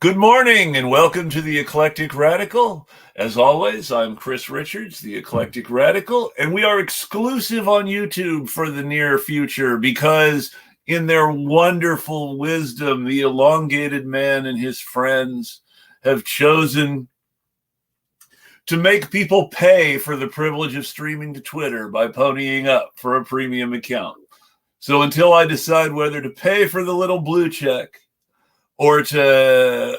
Good morning and welcome to the Eclectic Radical. As always, I'm Chris Richards, the Eclectic Radical, and we are exclusive on YouTube for the near future because, in their wonderful wisdom, the elongated man and his friends have chosen to make people pay for the privilege of streaming to Twitter by ponying up for a premium account. So until I decide whether to pay for the little blue check, or to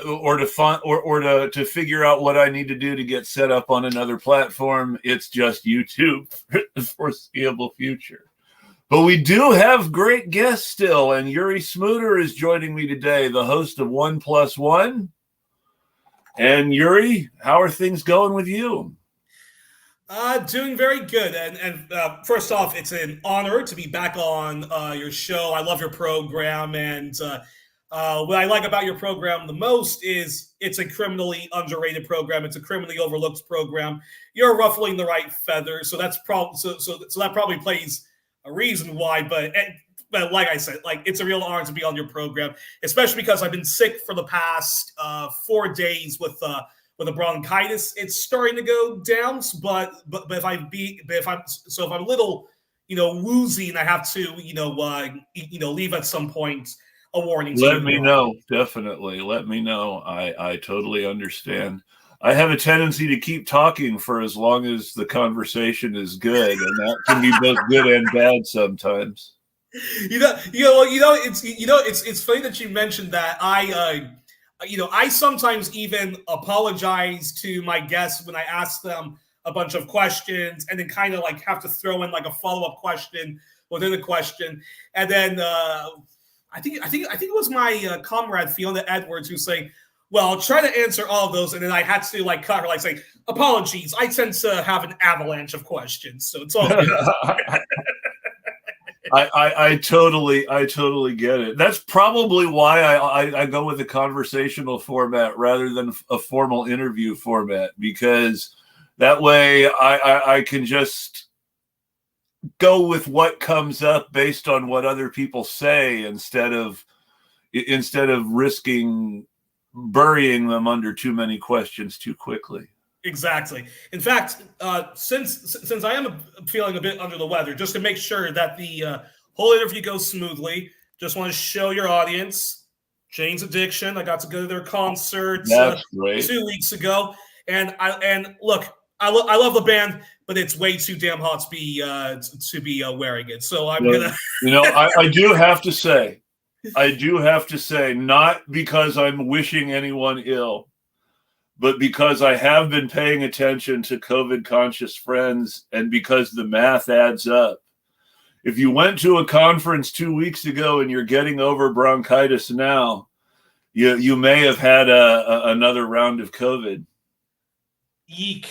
figure out what I need to do to get set up on another platform, it's just YouTube for the foreseeable future. But we do have great guests still, and Youri Smouter is joining me today, the host of 1+1. And Youri, how are things going with you? Doing very good. And first off, it's an honor to be back on your show. I love your program. And what I like about your program the most is it's a criminally underrated program. It's a criminally overlooked program. You're ruffling the right feather. So that's so that probably plays a reason why. But like I said, like it's a real honor to be on your program, especially because I've been sick for the past 4 days with a bronchitis. It's starting to go down, but if I'm a little woozy and I have to leave at some point, a warning to Let you. me know. Definitely. Let me know. I totally understand. I have a tendency to keep talking for as long as the conversation is good, and that can be both good and bad sometimes. It's funny that you mentioned that. I sometimes even apologize to my guests when I ask them a bunch of questions and then kind of like have to throw in like a follow-up question within the question. And then I think it was my comrade Fiona Edwards who's saying, well, I'll try to answer all of those. And then I had to like cut her, like saying, apologies, I tend to have an avalanche of questions. So it's all good. I totally get it. That's probably why I go with a conversational format rather than a formal interview format, because that way I can just go with what comes up based on what other people say instead of risking burying them under too many questions too quickly. Exactly. In fact, since I am feeling a bit under the weather, just to make sure that the whole interview goes smoothly, just want to show your audience Jane's Addiction. I got to go to their concert That's great. 2 weeks ago, and look, I love the band, but it's way too damn hot to be wearing it. So I'm gonna. I do have to say, not because I'm wishing anyone ill, but because I have been paying attention to COVID-conscious friends and because the math adds up. If you went to a conference 2 weeks ago and you're getting over bronchitis now, you may have had another round of COVID. Eek.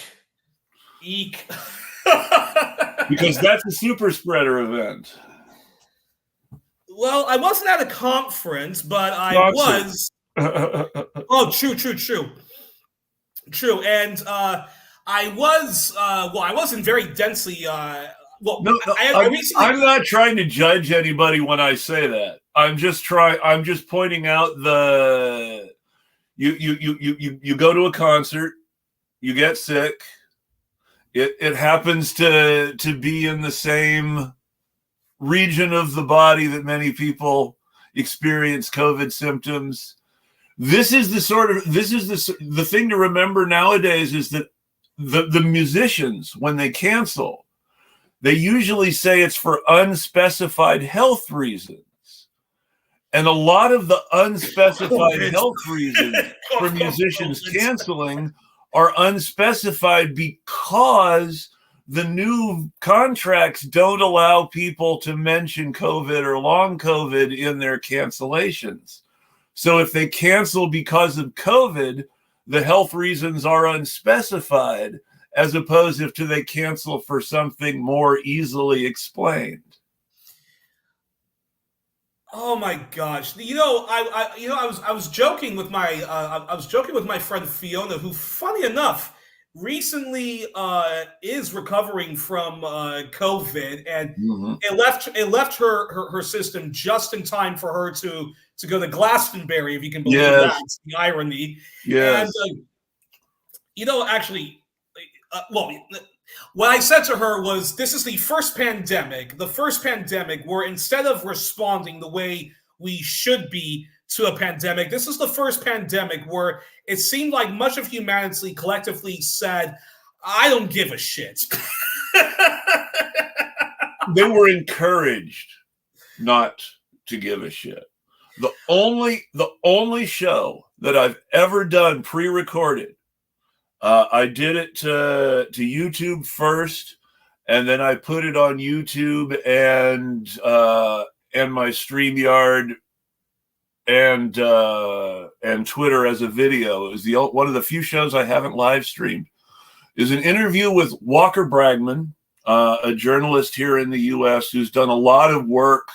Because that's a super spreader event. Well, I wasn't at a conference, but I was. Oh, true. And I wasn't very densely. I'm not trying to judge anybody when I say that. I'm just pointing out you go to a concert, you get sick. It happens to be in the same region of the body that many people experience COVID symptoms. This is the thing to remember nowadays is that the musicians, when they cancel, they usually say it's for unspecified health reasons. And a lot of the unspecified health reasons for musicians canceling are unspecified because the new contracts don't allow people to mention COVID or long COVID in their cancellations. So if they cancel because of COVID, the health reasons are unspecified, as opposed to they cancel for something more easily explained. Oh my gosh! I was joking with my friend Fiona, who, funny enough, recently is recovering from COVID, and it left her system just in time for her to to go to Glastonbury, if you can believe Yes. that. It's the irony. Yes. And, actually, what I said to her was, this is the first pandemic where instead of responding the way we should be to a pandemic, this is the first pandemic where it seemed like much of humanity collectively said, I don't give a shit. They were encouraged not to give a shit. The only show that I've ever done pre-recorded, I did it to YouTube first, and then I put it on YouTube and my StreamYard and Twitter as a video. It was one of the few shows I haven't live streamed. Is an interview with Walker Bragman, a journalist here in the U.S. who's done a lot of work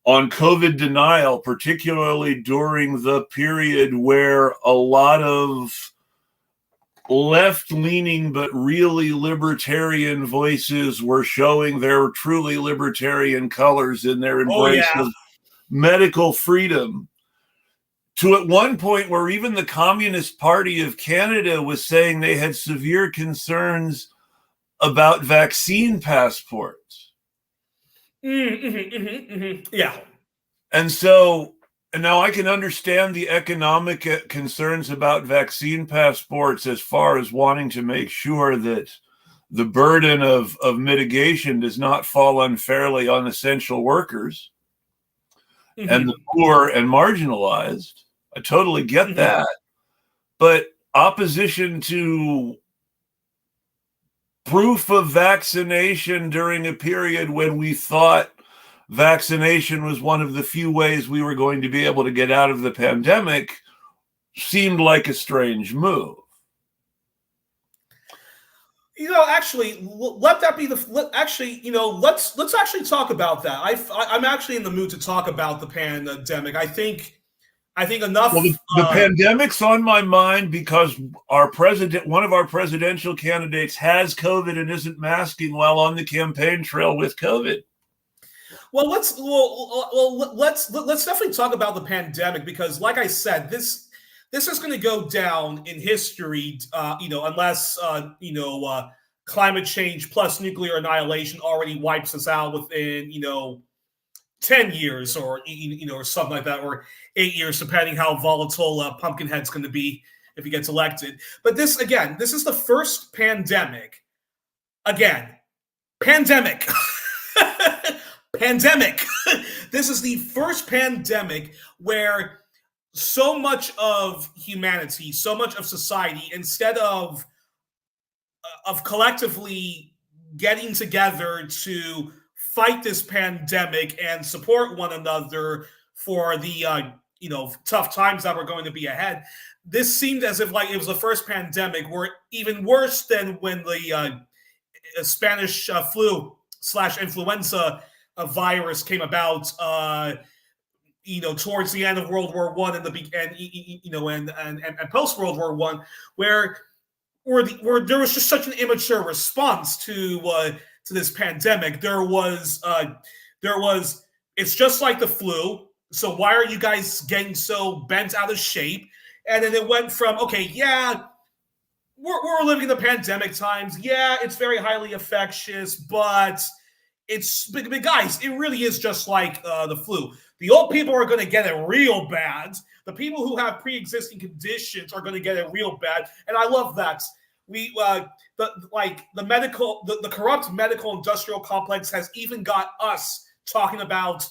on COVID denial, particularly during the period where a lot of left-leaning but really libertarian voices were showing their truly libertarian colors in their embrace of medical freedom, to at one point where even the Communist Party of Canada was saying they had severe concerns about vaccine passports. Yeah. And now I can understand the economic concerns about vaccine passports as far as wanting to make sure that the burden of mitigation does not fall unfairly on essential workers and the poor and marginalized. I totally get that. But opposition to proof of vaccination during a period when we thought vaccination was one of the few ways we were going to be able to get out of the pandemic seemed like a strange move. Actually, let that be let's actually talk about that. I'm actually in the mood to talk about the pandemic. I think enough. Well, the pandemic's on my mind because one of our presidential candidates has COVID and isn't masking while on the campaign trail with COVID. Well, let's definitely talk about the pandemic, because, like I said, this is going to go down in history, unless climate change plus nuclear annihilation already wipes us out within 10 years or something like that, or 8 years, depending how volatile Pumpkinhead's going to be if he gets elected. But this is the first pandemic. Again, pandemic. Pandemic. This is the first pandemic where so much of humanity, so much of society, instead of collectively getting together to fight this pandemic and support one another for the tough times that were going to be ahead, this seemed as if like it was the first pandemic where, even worse than when the Spanish flu / influenza virus came about, towards the end of World War I and post World War I, where there was just such an immature response to this pandemic. There was it's just like the flu, so why are you guys getting so bent out of shape? And then it went from, okay, yeah, we're living in the pandemic times. Yeah, it's very highly infectious, but guys, it really is just like the flu. The old people are going to get it real bad. The people who have pre-existing conditions are going to get it real bad, and I love that. The corrupt medical industrial complex has even got us talking about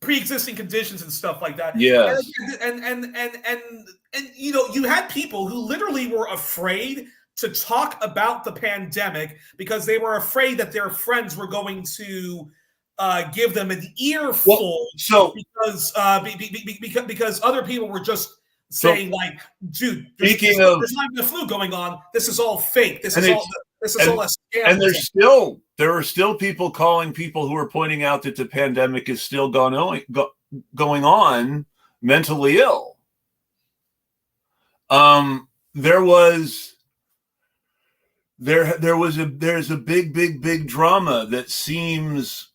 pre-existing conditions and stuff like that. Yes. And you had people who literally were afraid to talk about the pandemic because they were afraid that their friends were going to give them an earful, because other people were just saying, like, dude, there's not even a flu going on. This is all fake. This is all a scam. And there are still people calling people who are pointing out that the pandemic is still going on mentally ill. There's a big drama that seems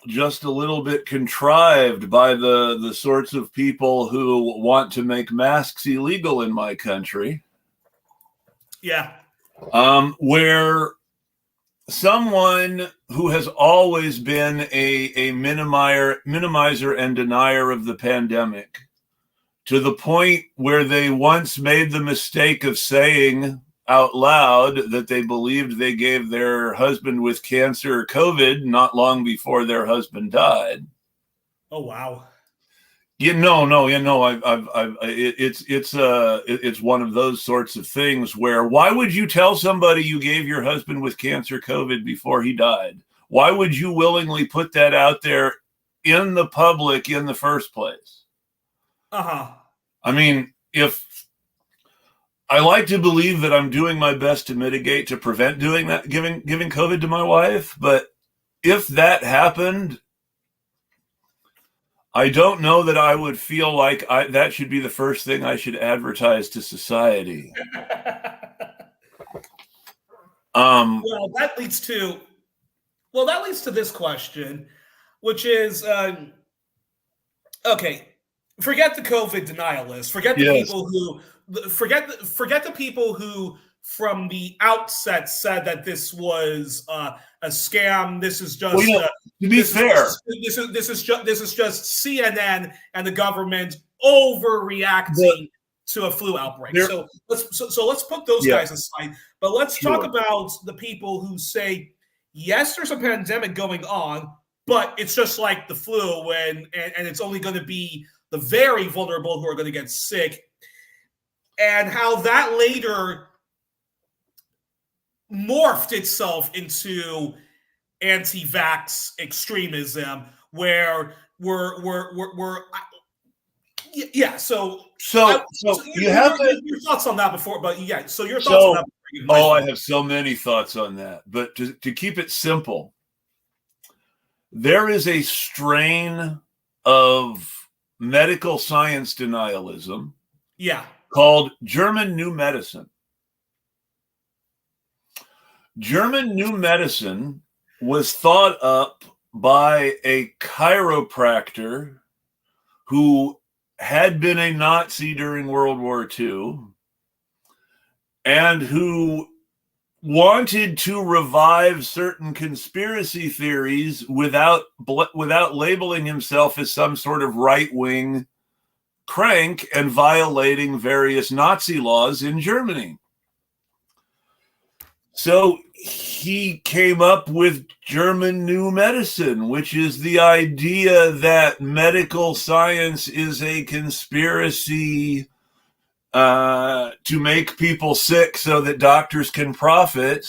just a little bit contrived by the sorts of people who want to make masks illegal in my country. Yeah. Where someone who has always been a minimizer and denier of the pandemic, to the point where they once made the mistake of saying out loud that they believed they gave their husband with cancer COVID not long before their husband died. Oh wow. It's one of those sorts of things where, why would you tell somebody you gave your husband with cancer COVID before he died? Why would you willingly put that out there in the public in the first place? I mean, if I like to believe that I'm doing my best to mitigate, to prevent doing that, giving COVID to my wife, but if that happened, I don't know that I would feel like that should be the first thing I should advertise to society. Well, that leads to this question, which is okay. Forget the COVID denialists. Forget the people who forget the people who from the outset said that this was a scam. This is just to be fair. This is just CNN and the government overreacting to a flu outbreak. So let's put those guys aside. But let's talk about the people who say, yes, there's a pandemic going on, but it's just like the flu, and it's only going to be the very vulnerable who are going to get sick, and how that later morphed itself into anti-vax extremism, where we're yeah. So you have your thoughts on that before, but yeah. So your thoughts on that. I have so many thoughts on that, but to keep it simple, there is a strain of medical science denialism called German New Medicine. German New Medicine was thought up by a chiropractor who had been a Nazi during World War II and who wanted to revive certain conspiracy theories without labeling himself as some sort of right-wing crank and violating various Nazi laws in Germany. So he came up with German New Medicine, which is the idea that medical science is a conspiracy to make people sick so that doctors can profit,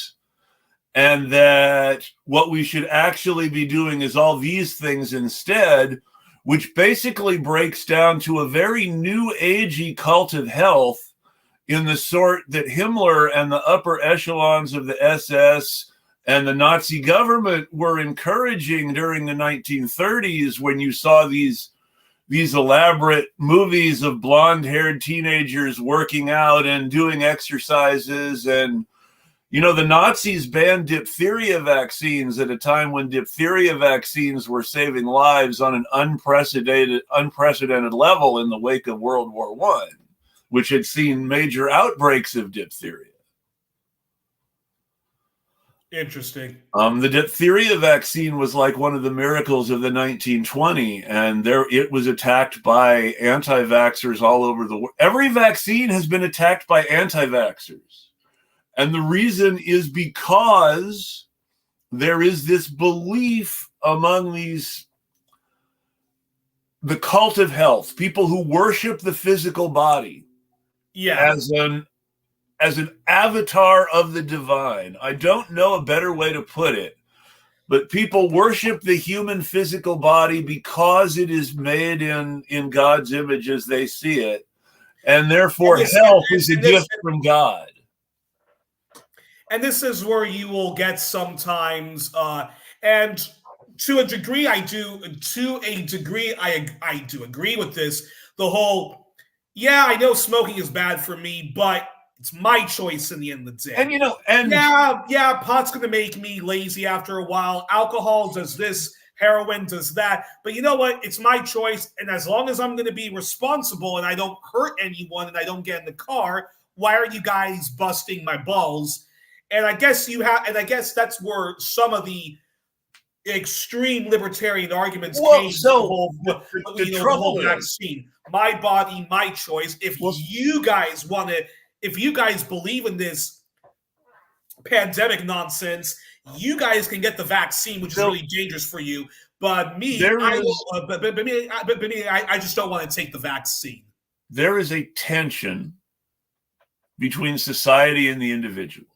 and that what we should actually be doing is all these things instead, which basically breaks down to a very new agey cult of health in the sort that Himmler and the upper echelons of the SS and the Nazi government were encouraging during the 1930s, when you saw these elaborate movies of blonde-haired teenagers working out and doing exercises. And, the Nazis banned diphtheria vaccines at a time when diphtheria vaccines were saving lives on an unprecedented level in the wake of World War I, which had seen major outbreaks of diphtheria. Interesting. The diphtheria vaccine was like one of the miracles of the 1920s, and it was attacked by anti-vaxxers all over the world. Every vaccine has been attacked by anti-vaxxers. And the reason is because there is this belief among the cult of health, people who worship the physical body as an avatar of the divine. I don't know a better way to put it, but people worship the human physical body because it is made in God's image as they see it, and therefore health is a gift from God. And this is where you will get sometimes, and to a degree, I do agree with this. The whole, I know smoking is bad for me, but it's my choice in the end of the day. And pot's going to make me lazy after a while. Alcohol does this, Heroin does that. But you know what? It's my choice. And as long as I'm going to be responsible and I don't hurt anyone and I don't get in the car, why are you guys busting my balls? And I guess that's where some of the extreme libertarian arguments came to the whole vaccine. My body, my choice. If you guys believe in this pandemic nonsense, you guys can get the vaccine, which is really dangerous for you. But me, I just don't want to take the vaccine. There is a tension between society and the individual.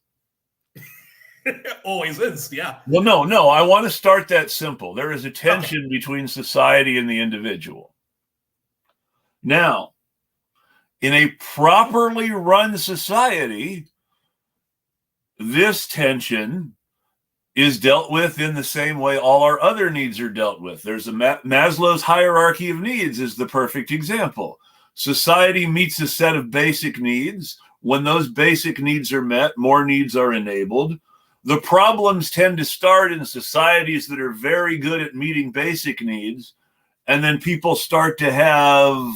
Always is, yeah. Well, no. I want to start that simple. There is a tension between society and the individual. Now, in a properly run society, this tension is dealt with in the same way all our other needs are dealt with. There's a Maslow's hierarchy of needs is the perfect example. Society meets a set of basic needs. When those basic needs are met, more needs are enabled. The problems tend to start in societies that are very good at meeting basic needs, and then people start to have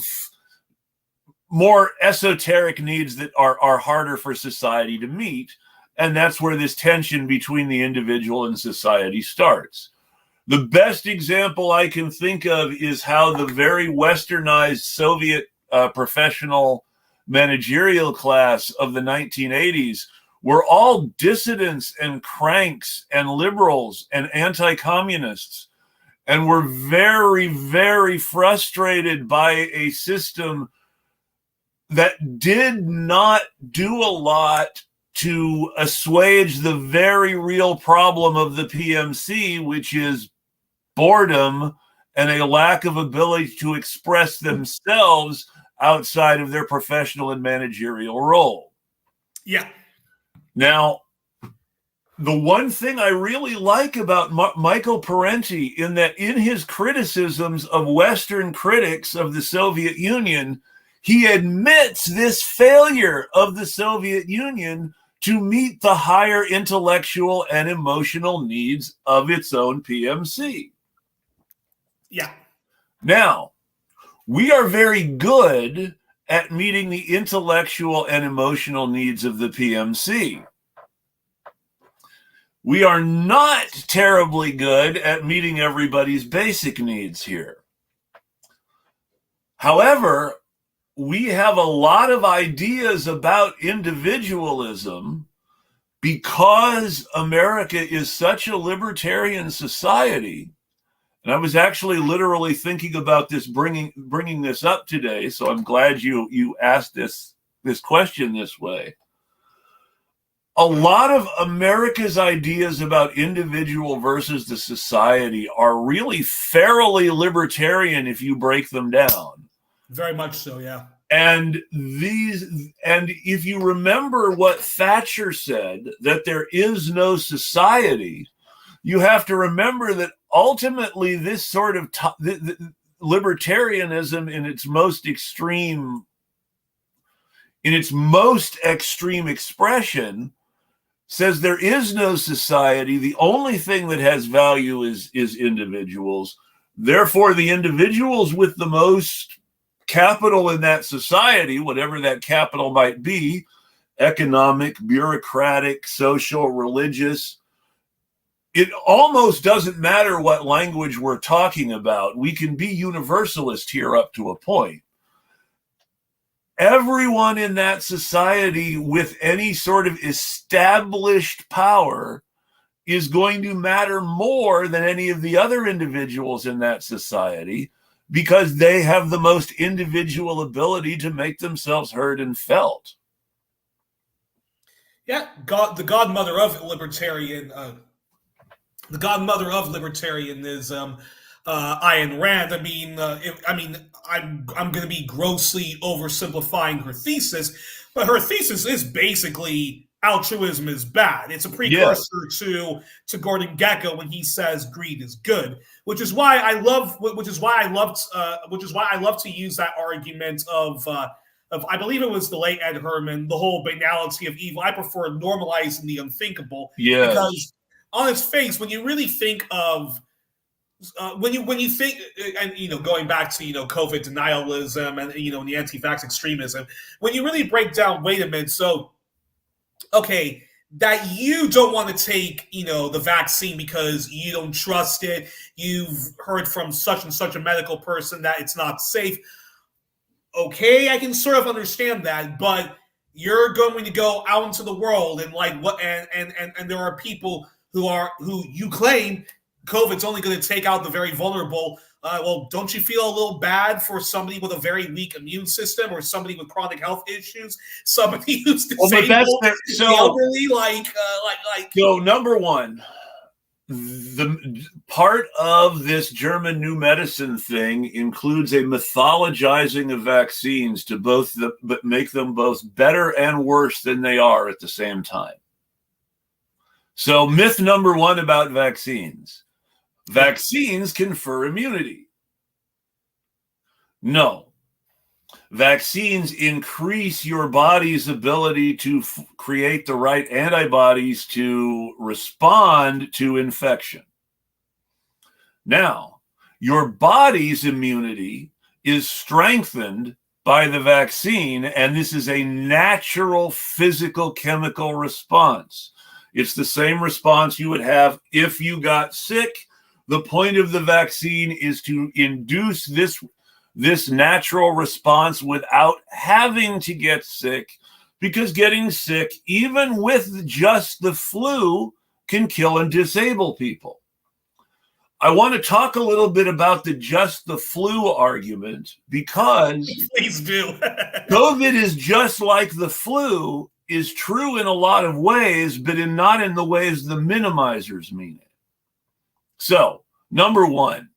more esoteric needs that are harder for society to meet, and that's where this tension between the individual and society starts. The best example I can think of is how the very westernized Soviet professional managerial class of the 1980s were all dissidents and cranks and liberals and anti-communists, and were very, very frustrated by a system that did not do a lot to assuage the very real problem of the PMC, which is boredom and a lack of ability to express themselves outside of their professional and managerial role. Yeah. Now, the one thing I really like about Michael Parenti in his criticisms of Western critics of the Soviet Union, he admits this failure of the Soviet Union to meet the higher intellectual and emotional needs of its own PMC. Yeah. Now, we are very good at meeting the intellectual and emotional needs of the PMC. We are not terribly good at meeting everybody's basic needs here. However, we have a lot of ideas about individualism because America is such a libertarian society. And I was actually literally thinking about this, bringing this up today. So I'm glad you asked this question this way. A lot of America's ideas about individual versus the society are really fairly libertarian if you break them down. Very much so, yeah. And if you remember what Thatcher said, that there is no society, you have to remember that ultimately this sort of libertarianism in its most extreme expression says there is no society. The only thing that has value is individuals. Therefore, the individuals with the most capital in that society, whatever that capital might be, economic, bureaucratic, social, religious, it almost doesn't matter what language we're talking about. We can be universalist here up to a point. Everyone in that society with any sort of established power is going to matter more than any of the other individuals in that society because they have the most individual ability to make themselves heard and felt. Yeah, the godmother of libertarianism is Ayn Rand. I'm going to be grossly oversimplifying her thesis, but her thesis is basically altruism is bad. It's a precursor to Gordon Gekko when he says greed is good, which is why I love to use that argument of I believe it was the late Ed Herman, the whole banality of evil. I prefer normalizing the unthinkable, because on its face, when you really think of when you think, and going back to COVID denialism and the anti-vax extremism, when you really break down, wait a minute, so okay, that you don't want to take the vaccine because you don't trust it, you've heard from such and such a medical person that it's not safe. Okay, I can sort of understand that, but you're going to go out into the world and like what and there are people who you claim COVID's only going to take out the very vulnerable. Well, don't you feel a little bad for somebody with a very weak immune system, or somebody with chronic health issues, somebody who's disabled, the elderly, So number one, the part of this German new medicine thing includes a mythologizing of vaccines to but make them both better and worse than they are at the same time. So myth number one about vaccines: vaccines confer immunity. No. Vaccines increase your body's ability to create the right antibodies to respond to infection. Now, your body's immunity is strengthened by the vaccine, and this is a natural physical chemical response. It's the same response you would have if you got sick. The point of the vaccine is to induce this natural response without having to get sick, because getting sick, even with just the flu, can kill and disable people. I want to talk a little bit about the just the flu argument, because please do. COVID is just like the flu is true in a lot of ways, but not in the ways the minimizers mean it. So, number one,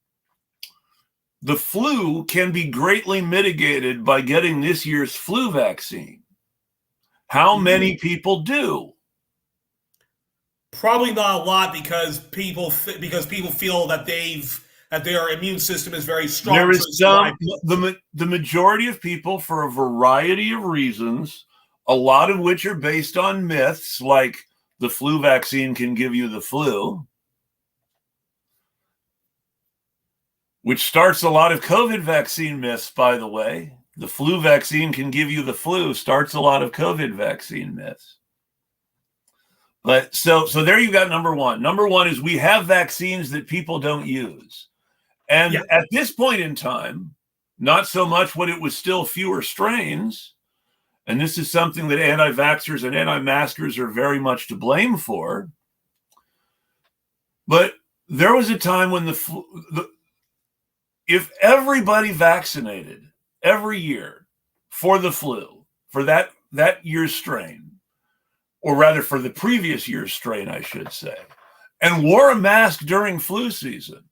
the flu can be greatly mitigated by getting this year's flu vaccine. How many people do? Probably not a lot, because people feel that their immune system is very strong. There is the majority of people, for a variety of reasons, a lot of which are based on myths, like the flu vaccine can give you the flu, which starts a lot of COVID vaccine myths, by the way. The flu vaccine can give you the flu starts a lot of COVID vaccine myths. But so there you got number one. Number one is we have vaccines that people don't use. And at this point in time, not so much when it was still fewer strains, and this is something that anti-vaxxers and anti-maskers are very much to blame for. But there was a time when if everybody vaccinated every year for the flu, for that year's strain, or rather for the previous year's strain, I should say, and wore a mask during flu season,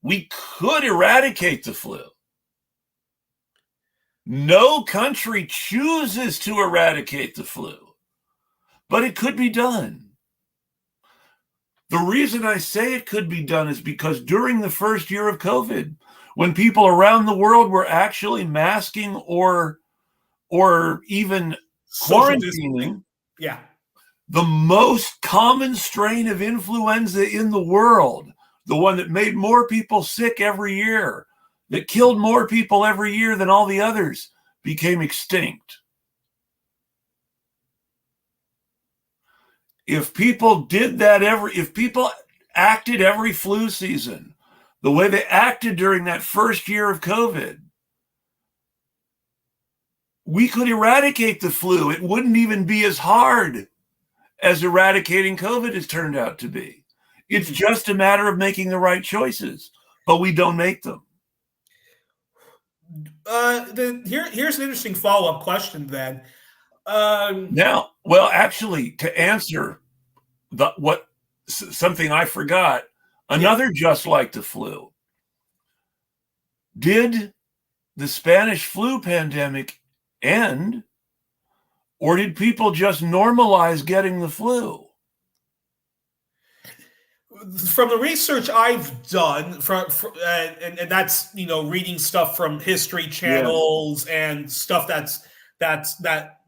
we could eradicate the flu. No country chooses to eradicate the flu, but it could be done. The reason I say it could be done is because during the first year of COVID, when people around the world were actually masking or even quarantining, the most common strain of influenza in the world, the one that made more people sick every year, that killed more people every year than all the others, became extinct. If people did that if people acted every flu season the way they acted during that first year of COVID, we could eradicate the flu. It wouldn't even be as hard as eradicating COVID has turned out to be. It's just a matter of making the right choices, but we don't make them. Here's an interesting follow-up question then. Now, well, actually, to answer something I forgot, another just like the flu. Did the Spanish flu pandemic end, or did people just normalize getting the flu? From the research I've done, and that's reading stuff from History channels and stuff that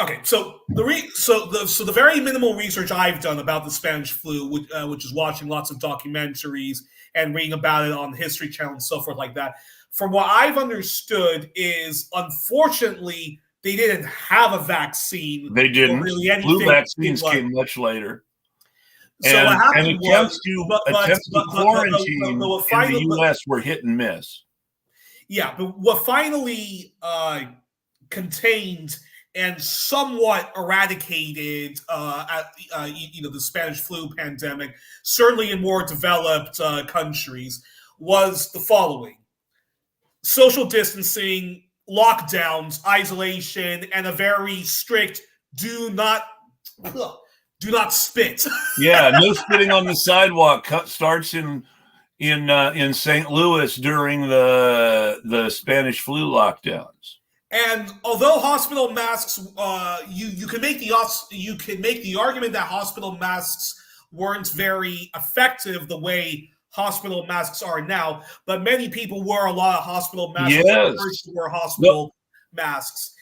Okay, so the very minimal research I've done about the Spanish flu, which is watching lots of documentaries and reading about it on the History Channel and so forth like that. From what I've understood, is unfortunately they didn't have a vaccine They or didn't. really Flu anything. vaccines came much later. So what And happened was, attempts to quarantine but what in the finally, U.S. were hit and miss. yeah, but what finally contained and somewhat eradicated the Spanish flu pandemic, certainly in more developed countries, was the following: social distancing, lockdowns, isolation, and a very strict do not spit. Yeah, no spitting on the sidewalk starts in St. Louis during the Spanish flu lockdowns. And although hospital masks, you can make the argument that hospital masks weren't very effective the way hospital masks are now, but many people wore a lot of hospital masks. Yes, Wore hospital masks,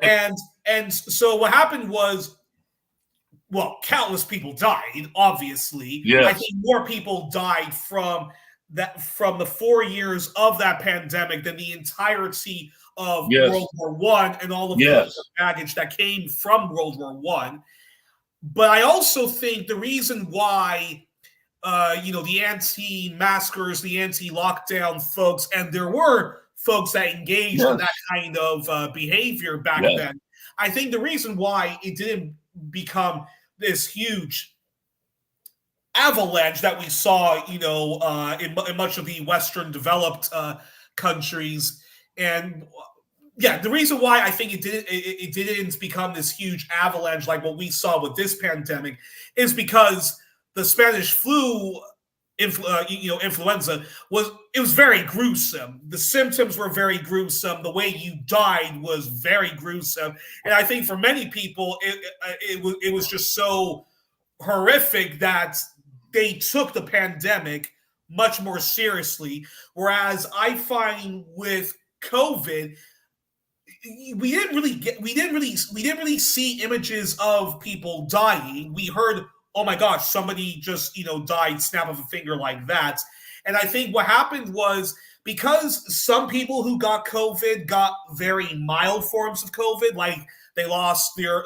and so what happened was, well, countless people died. Obviously, yes. I think more people died from the 4 years of that pandemic than the entirety of World War One and all of the baggage that came from World War One. But I also think the reason why, the anti-maskers, the anti-lockdown folks, and there were folks that engaged in that kind of behavior back then. I think the reason why it didn't become this huge avalanche that we saw, in much of the Western developed countries, and the reason why I think it didn't become this huge avalanche like what we saw with this pandemic is because the Spanish flu, influenza was very gruesome. The symptoms were very gruesome. The way you died was very gruesome, and I think for many people it was just so horrific that they took the pandemic much more seriously. Whereas I find with COVID, we didn't really see images of people dying. We heard, oh my gosh, somebody just died, snap of a finger like that. And I think what happened was, because some people who got COVID got very mild forms of COVID, like they lost their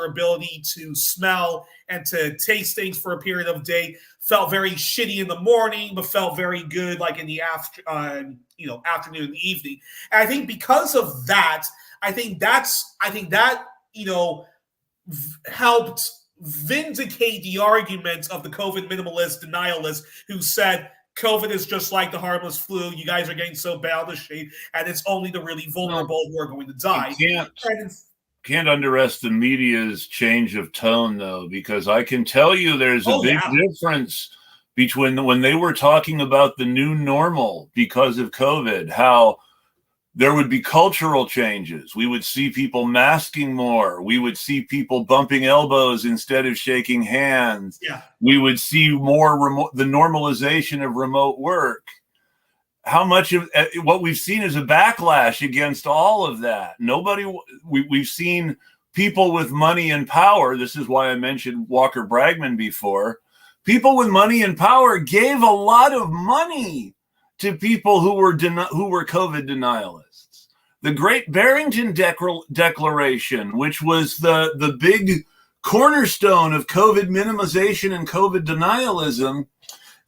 ability to smell and to taste things for a period of day, felt very shitty in the morning, but felt very good like in the afternoon and evening. And I think because of that, I think that helped vindicate the argument of the COVID minimalist denialists who said COVID is just like the harmless flu. You guys are getting so bad of shape, and it's only the really vulnerable who are going to die. Can't underestimate the media's change of tone, though, because I can tell you there's a big difference between when they were talking about the new normal because of COVID, how there would be cultural changes. We would see people masking more. We would see people bumping elbows instead of shaking hands. Yeah. We would see more the normalization of remote work. How much of what we've seen is a backlash against all of that. We've seen people with money and power. This is why I mentioned Walker Bragman before. People with money and power gave a lot of money to people who were COVID denialists. The Great Barrington Declaration, which was the big cornerstone of COVID minimization and COVID denialism,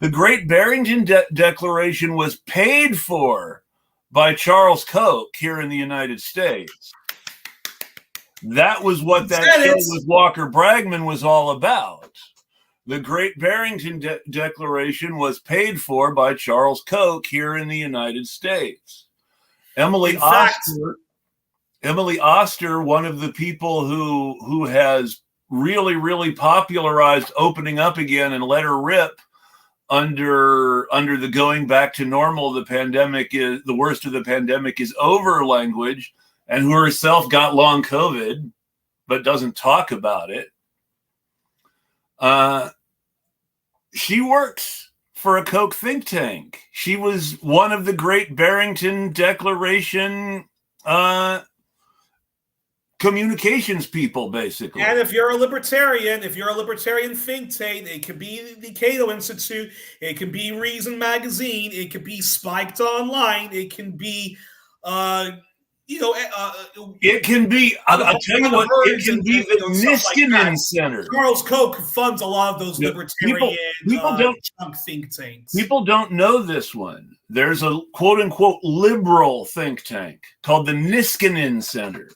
the Great Barrington Declaration was paid for by Charles Koch here in the United States. That was what that show with Walker Bragman was all about. The Great Barrington Declaration was paid for by Charles Koch here in the United States. Emily Oster, one of the people who has really, really popularized opening up again and let her rip under the going back to normal, the worst of the pandemic is over language, and who herself got long COVID, but doesn't talk about it. She works for a Koch think tank. She was one of the Great Barrington Declaration communications people, basically. And if you're a libertarian think tank, it could be the Cato Institute, it could be Reason Magazine, it could be Spiked Online, it can be, it can be. I'll tell you what. It can be the Niskanen Center. Charles Koch funds a lot of those libertarian chunk think tanks. People don't know this one. There's a quote unquote liberal think tank called the Niskanen Center,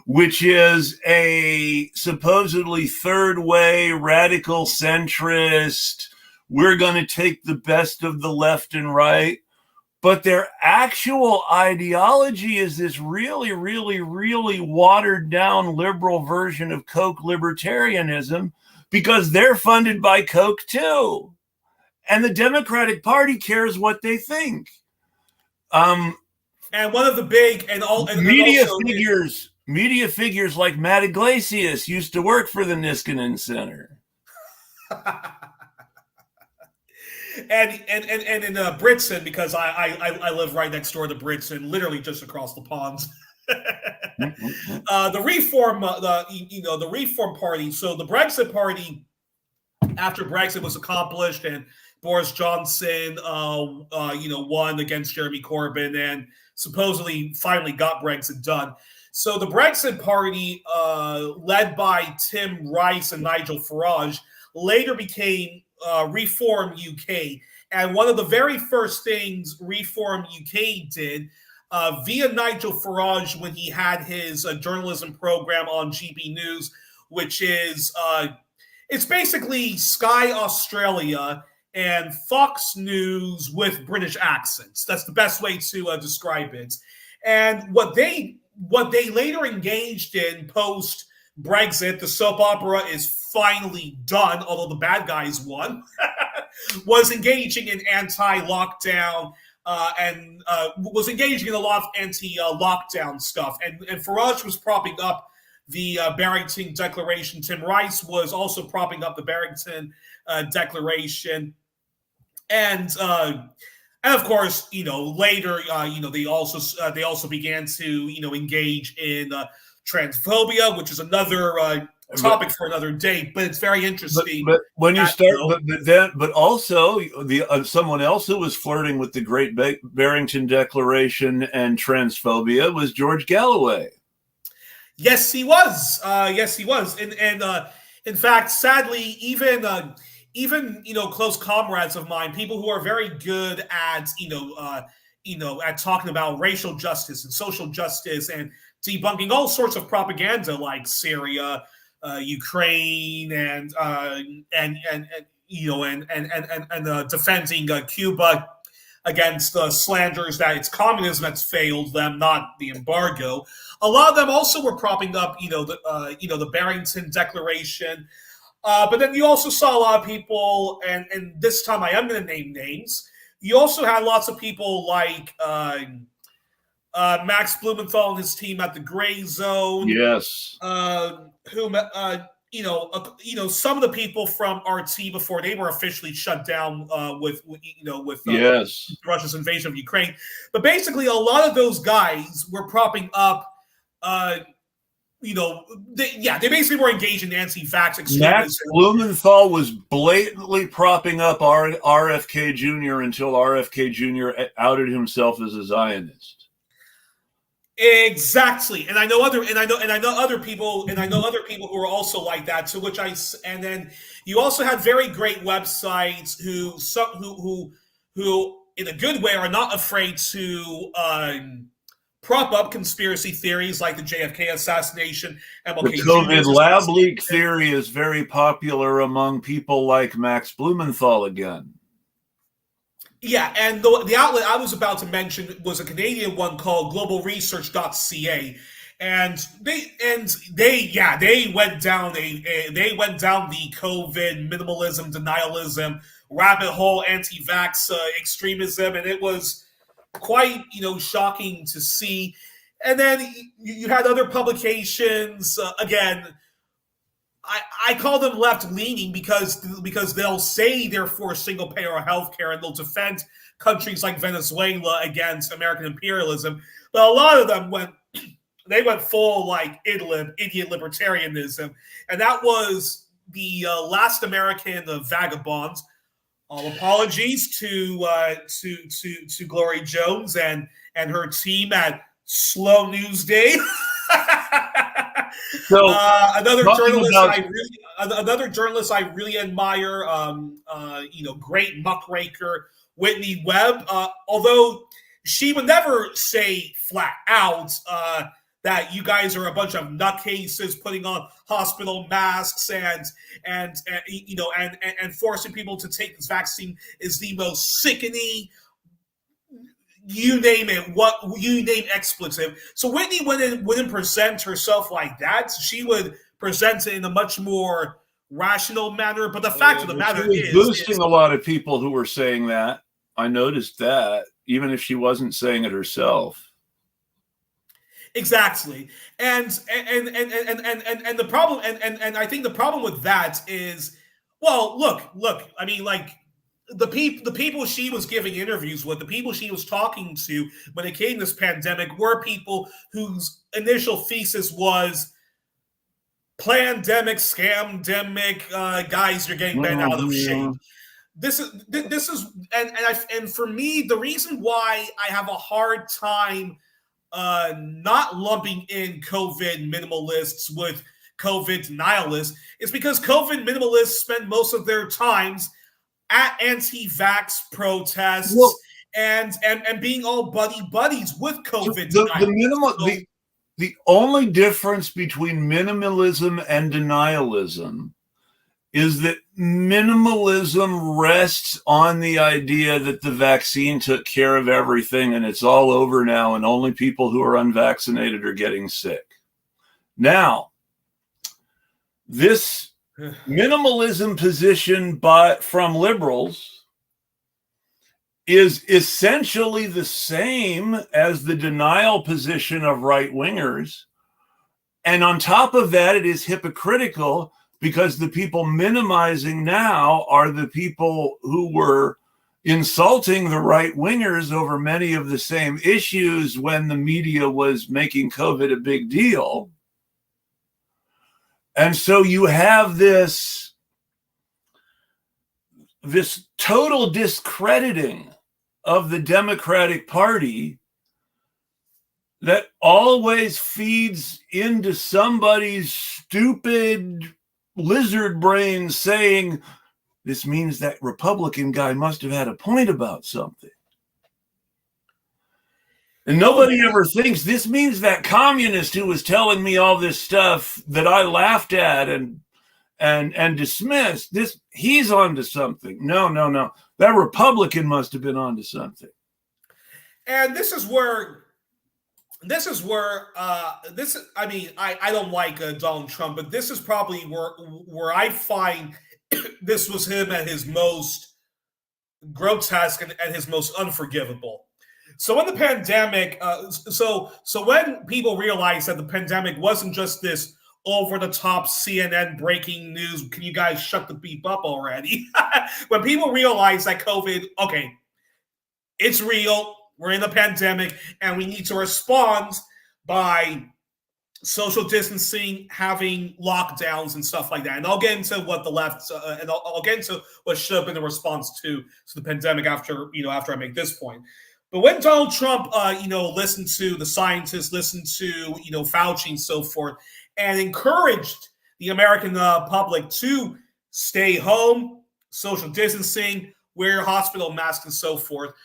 which is a supposedly third way, radical centrist. We're going to take the best of the left and right. But their actual ideology is this really, really, really watered down liberal version of Koch libertarianism, because they're funded by Koch too. And the Democratic Party cares what they think. And one of the big media figures like Matt Iglesias used to work for the Niskanen Center. And in Britson, because I live right next door to Britson, literally just across the pond. The Reform Party. So the Brexit Party, after Brexit was accomplished and Boris Johnson, won against Jeremy Corbyn and supposedly finally got Brexit done. So the Brexit Party, led by Tim Rice and Nigel Farage, later became Reform UK. And one of the very first things Reform UK did, via Nigel Farage, when he had his journalism program on GB News, which is it's basically Sky Australia and Fox News with British accents. That's the best way to describe it. And what they later engaged in post Brexit, the soap opera is finally done, although the bad guys won, was engaging in anti-lockdown and was engaging in a lot of anti-lockdown stuff. And Farage was propping up the Barrington Declaration. Tim Rice was also propping up the Barrington Declaration. And of course, later, they also began to, engage in transphobia, which is another topic for another day, but it's very interesting. But when you start, but also the someone else who was flirting with the Great Barrington Declaration and transphobia was George Galloway. Yes, he was. And in fact, sadly, even close comrades of mine, people who are very good at at talking about racial justice and social justice and debunking all sorts of propaganda like Syria, Ukraine, and defending Cuba against slanders that it's communism that's failed them, not the embargo. A lot of them also were propping up, the Barrington Declaration. But then you also saw a lot of people, and this time I am going to name names. You also had lots of people like Max Blumenthal and his team at the Gray Zone. Yes. Some of the people from RT before they were officially shut down with Russia's invasion of Ukraine. But basically, a lot of those guys were propping up. They basically were engaged in anti-vax extremism. Max Blumenthal was blatantly propping up RFK Jr. until RFK Jr. outed himself as a Zionist. Exactly, and I know other people who are also like that. And then you also had very great websites who in a good way are not afraid to prop up conspiracy theories like the JFK assassination. The COVID lab leak theory is very popular among people like Max Blumenthal again. Yeah, and the outlet I was about to mention was a Canadian one called globalresearch.ca. And they went down the COVID minimalism, denialism, rabbit hole, anti-vax extremism, and it was quite shocking to see. And then you had other publications. Again, I call them left-leaning because they'll say they're for single-payer healthcare and they'll defend countries like Venezuela against American imperialism. But a lot of them went they went full like idiot libertarianism, and that was the Last American Vagabonds. Apologies to Glory Jones and her team at Slow News Day. So another journalist I really admire. Great muckraker Whitney Webb. Although she would never say flat out that you guys are a bunch of nutcases putting on hospital masks and forcing people to take this vaccine is the most sickening, you name it, what you name expletive. So Whitney wouldn't present herself like that. She would present it in a much more rational manner. But the fact of the matter is boosting a lot of people who were saying that. I noticed that, even if she wasn't saying it herself. Exactly. And the problem and I think the problem with that is, well, look, I mean, like the people she was giving interviews with, the people she was talking to when it came to this pandemic were people whose initial thesis was plandemic, scamdemic, guys, you're getting bent out of shape. This is and for me, the reason why I have a hard time not lumping in COVID minimalists with COVID denialists is because COVID minimalists spend most of their times at anti-vax protests and being all buddies with COVID denialists. The only difference between minimalism and denialism is that minimalism rests on the idea that the vaccine took care of everything and it's all over now and only people who are unvaccinated are getting sick. Now, this minimalism position from liberals is essentially the same as the denial position of right-wingers. And on top of that, it is hypocritical because the people minimizing now are the people who were insulting the right-wingers over many of the same issues when the media was making COVID a big deal. And so you have this total discrediting of the Democratic Party that always feeds into somebody's stupid lizard brain saying, this means that Republican guy must have had a point about something. And nobody ever thinks this means that communist who was telling me all this stuff that I laughed at and dismissed, he's onto something. No. That Republican must have been onto something. And this is where I mean, I don't like Donald Trump, but this is probably where I find this was him at his most grotesque and his most unforgivable. So when the pandemic, so when people realized that the pandemic wasn't just this over-the-top CNN breaking news, can you guys shut the beep up already? When people realized that COVID, okay, it's real, we're in a pandemic, and we need to respond by social distancing, having lockdowns and stuff like that. And I'll get into what the left, and I'll get into what should have been the response to the pandemic after I make this point. But when Donald Trump, listened to the scientists, listened to, Fauci and so forth, and encouraged the American public to stay home, social distancing, wear hospital masks and so forth,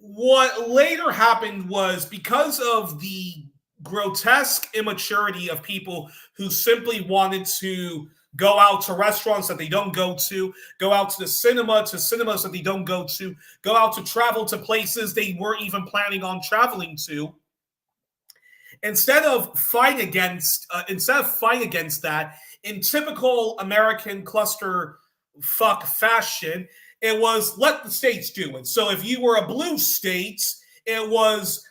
what later happened was, because of the grotesque immaturity of people who simply wanted to go out to restaurants that they don't go out to the cinemas that they don't go out to travel to places they weren't even planning on traveling to. Instead of fighting against that in typical American cluster fuck fashion, it was let the states do it. So if you were a blue state, it was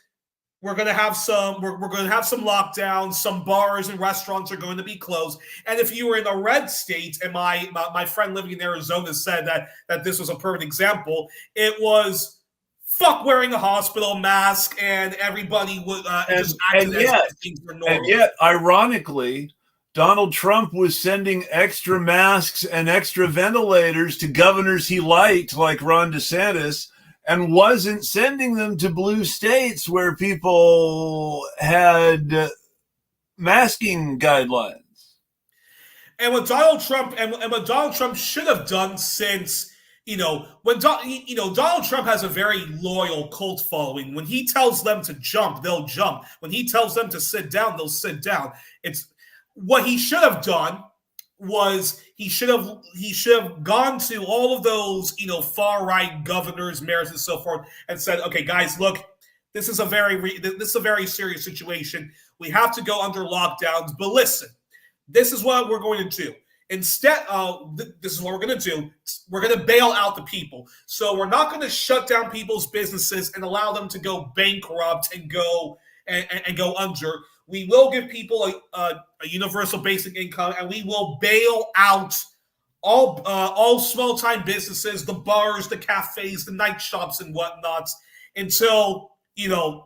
we're going to have some lockdowns, some bars and restaurants are going to be closed. And if you were in a red state, and my friend living in Arizona said that this was a perfect example, it was fuck wearing a hospital mask, and everybody would just acted as if things were normal. And yet, ironically, Donald Trump was sending extra masks and extra ventilators to governors he liked, like Ron DeSantis, and wasn't sending them to blue states where people had masking guidelines. And what Donald Trump should have done, since Donald Trump has a very loyal cult following. When he tells them to jump, they'll jump. When he tells them to sit down, they'll sit down. It's what he should have done was he should have gone to all of those far right governors, mayors, and so forth, and said, "Okay, guys, look, this is a very serious situation. We have to go under lockdowns, but listen, this is what we're going to do. Instead, this is what we're going to do. We're going to bail out the people. So we're not going to shut down people's businesses and allow them to go bankrupt and go under. We will give people a universal basic income, and we will bail out all small time businesses, the bars, the cafes, the night shops, and whatnot, until the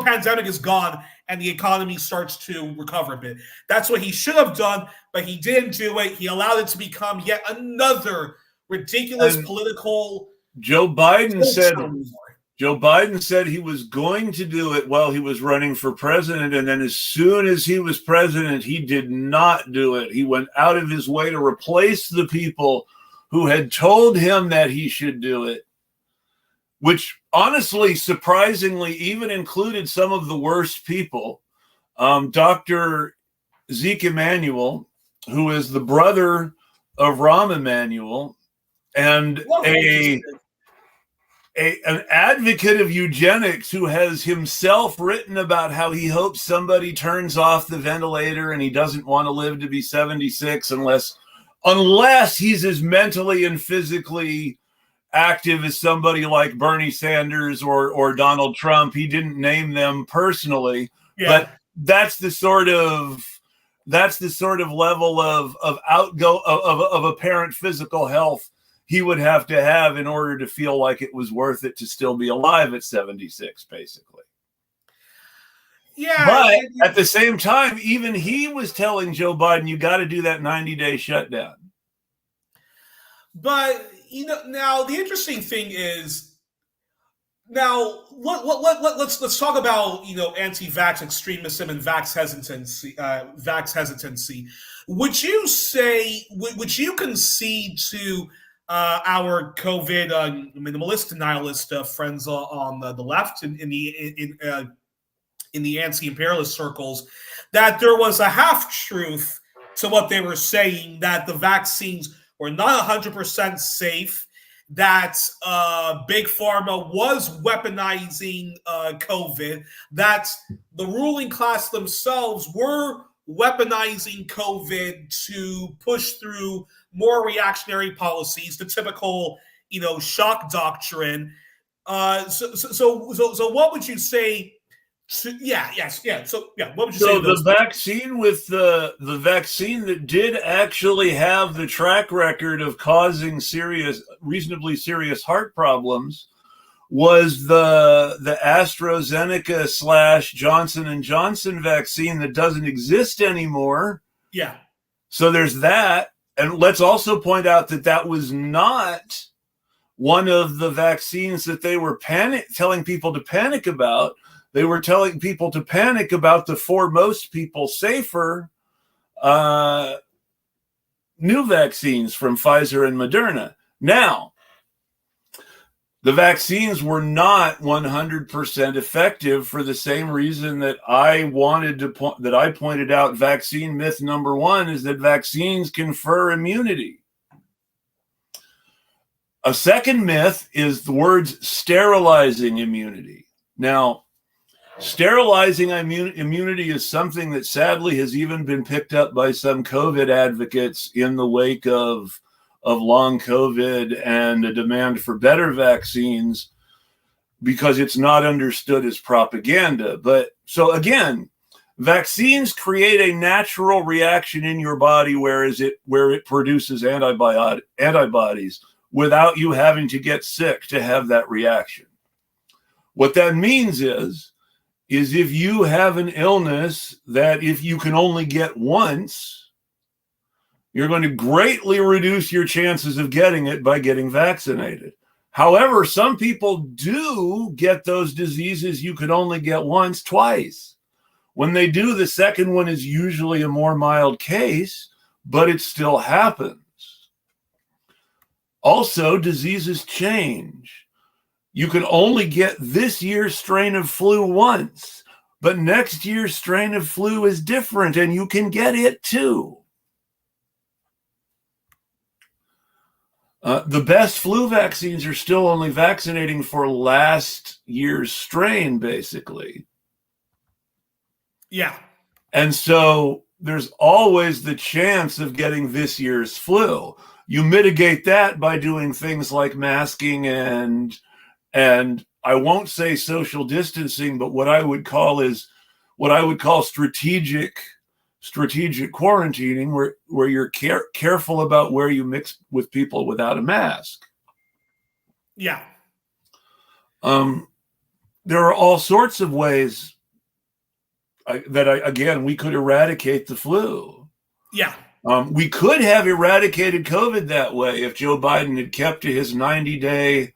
pandemic is gone and the economy starts to recover a bit." That's what he should have done, but he didn't do it. He allowed it to become yet another ridiculous political. Joe Biden said he was going to do it while he was running for president, and then as soon as he was president, he did not do it. He went out of his way to replace the people who had told him that he should do it, which honestly, surprisingly, even included some of the worst people. Dr. Zeke Emanuel, who is the brother of Rahm Emanuel, and an advocate of eugenics, who has himself written about how he hopes somebody turns off the ventilator and he doesn't want to live to be 76 unless he's as mentally and physically active as somebody like Bernie Sanders or Donald Trump. He didn't name them personally, but that's the sort of level of apparent physical health he would have to have in order to feel like it was worth it to still be alive at 76, basically. Yeah. But at the same time, even he was telling Joe Biden, you got to do that 90-day shutdown. But, now the interesting thing is, now let's talk about, anti-vax extremism and vax hesitancy. Would you concede to our COVID minimalist denialist friends on the left in the anti-imperialist circles that there was a half-truth to what they were saying, that the vaccines were not 100% safe, that Big Pharma was weaponizing COVID, that the ruling class themselves were weaponizing COVID to push through more reactionary policies, the typical, shock doctrine. So what would you say? So what would you say? So the vaccine that did actually have the track record of causing reasonably serious heart problems was the AstraZeneca / Johnson & Johnson vaccine that doesn't exist anymore. Yeah. So there's that. And let's also point out that was not one of the vaccines that they were telling people to panic about. They were telling people to panic about the for most people safer new vaccines from Pfizer and Moderna. Now, the vaccines were not 100% effective for the same reason that I pointed out. Vaccine myth number one is that vaccines confer immunity. A second myth is the words sterilizing immunity. Now, sterilizing immunity is something that sadly has even been picked up by some COVID advocates in the wake of long COVID and a demand for better vaccines, because it's not understood as propaganda. But so again, vaccines create a natural reaction in your body where it produces antibodies. without you having to get sick to have that reaction. What that means is if you have an illness that if you can only get once, you're going to greatly reduce your chances of getting it by getting vaccinated. However, some people do get those diseases you could only get once, twice. When they do, the second one is usually a more mild case, but it still happens. Also, diseases change. You can only get this year's strain of flu once, but next year's strain of flu is different and you can get it too. The best flu vaccines are still only vaccinating for last year's strain, basically. Yeah. And so there's always the chance of getting this year's flu. You mitigate that by doing things like masking and I won't say social distancing, but what I would call strategic quarantining, where you're careful about where you mix with people without a mask. Yeah. There are all sorts of ways that we could eradicate the flu. Yeah. We could have eradicated COVID that way if Joe Biden had kept to his 90-day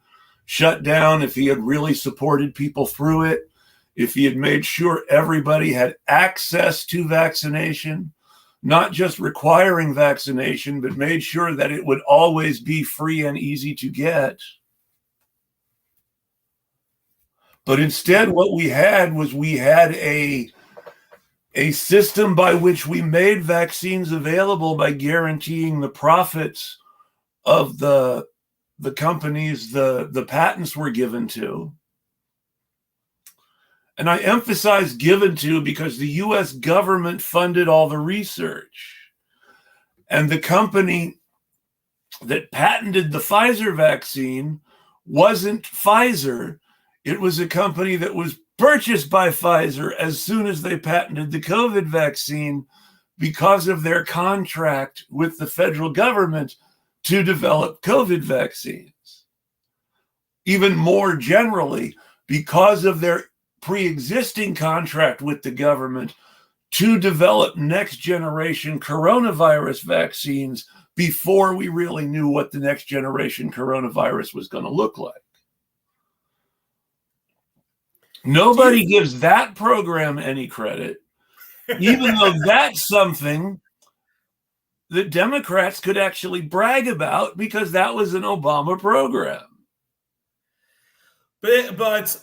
shutdown, if he had really supported people through it, if he had made sure everybody had access to vaccination, not just requiring vaccination, but made sure that it would always be free and easy to get. But instead, what we had a system by which we made vaccines available by guaranteeing the profits of the companies the patents were given to. And I emphasize given to because the US government funded all the research. And the company that patented the Pfizer vaccine wasn't Pfizer. It was a company that was purchased by Pfizer as soon as they patented the COVID vaccine because of their contract with the federal government to develop COVID vaccines. Even more generally, because of their pre-existing contract with the government to develop next generation coronavirus vaccines before we really knew what the next generation coronavirus was going to look like. Nobody gives that program any credit, even though that's something that Democrats could actually brag about because that was an Obama program. But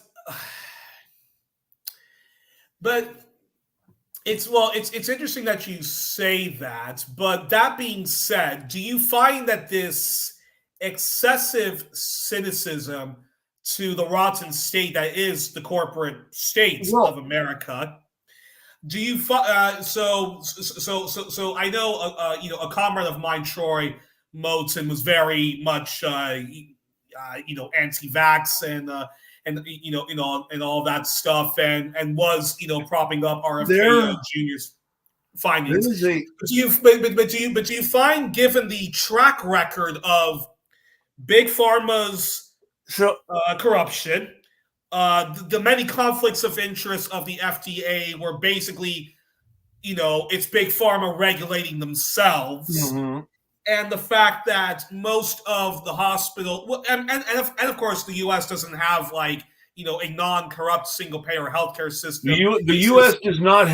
it's interesting that you say that. But that being said, do you find that this excessive cynicism to the rotten state that is the corporate state of America? Do you so I know a comrade of mine, Troy Moten, was very much anti-vax and all that stuff, and was propping up RFK Jr.'s findings. Do you find, given the track record of Big Pharma's corruption, the many conflicts of interest of the FDA, where basically, it's Big Pharma regulating themselves, and the fact that most of the hospital, and of course the U.S. doesn't have a non-corrupt single-payer healthcare system. The U.S. does not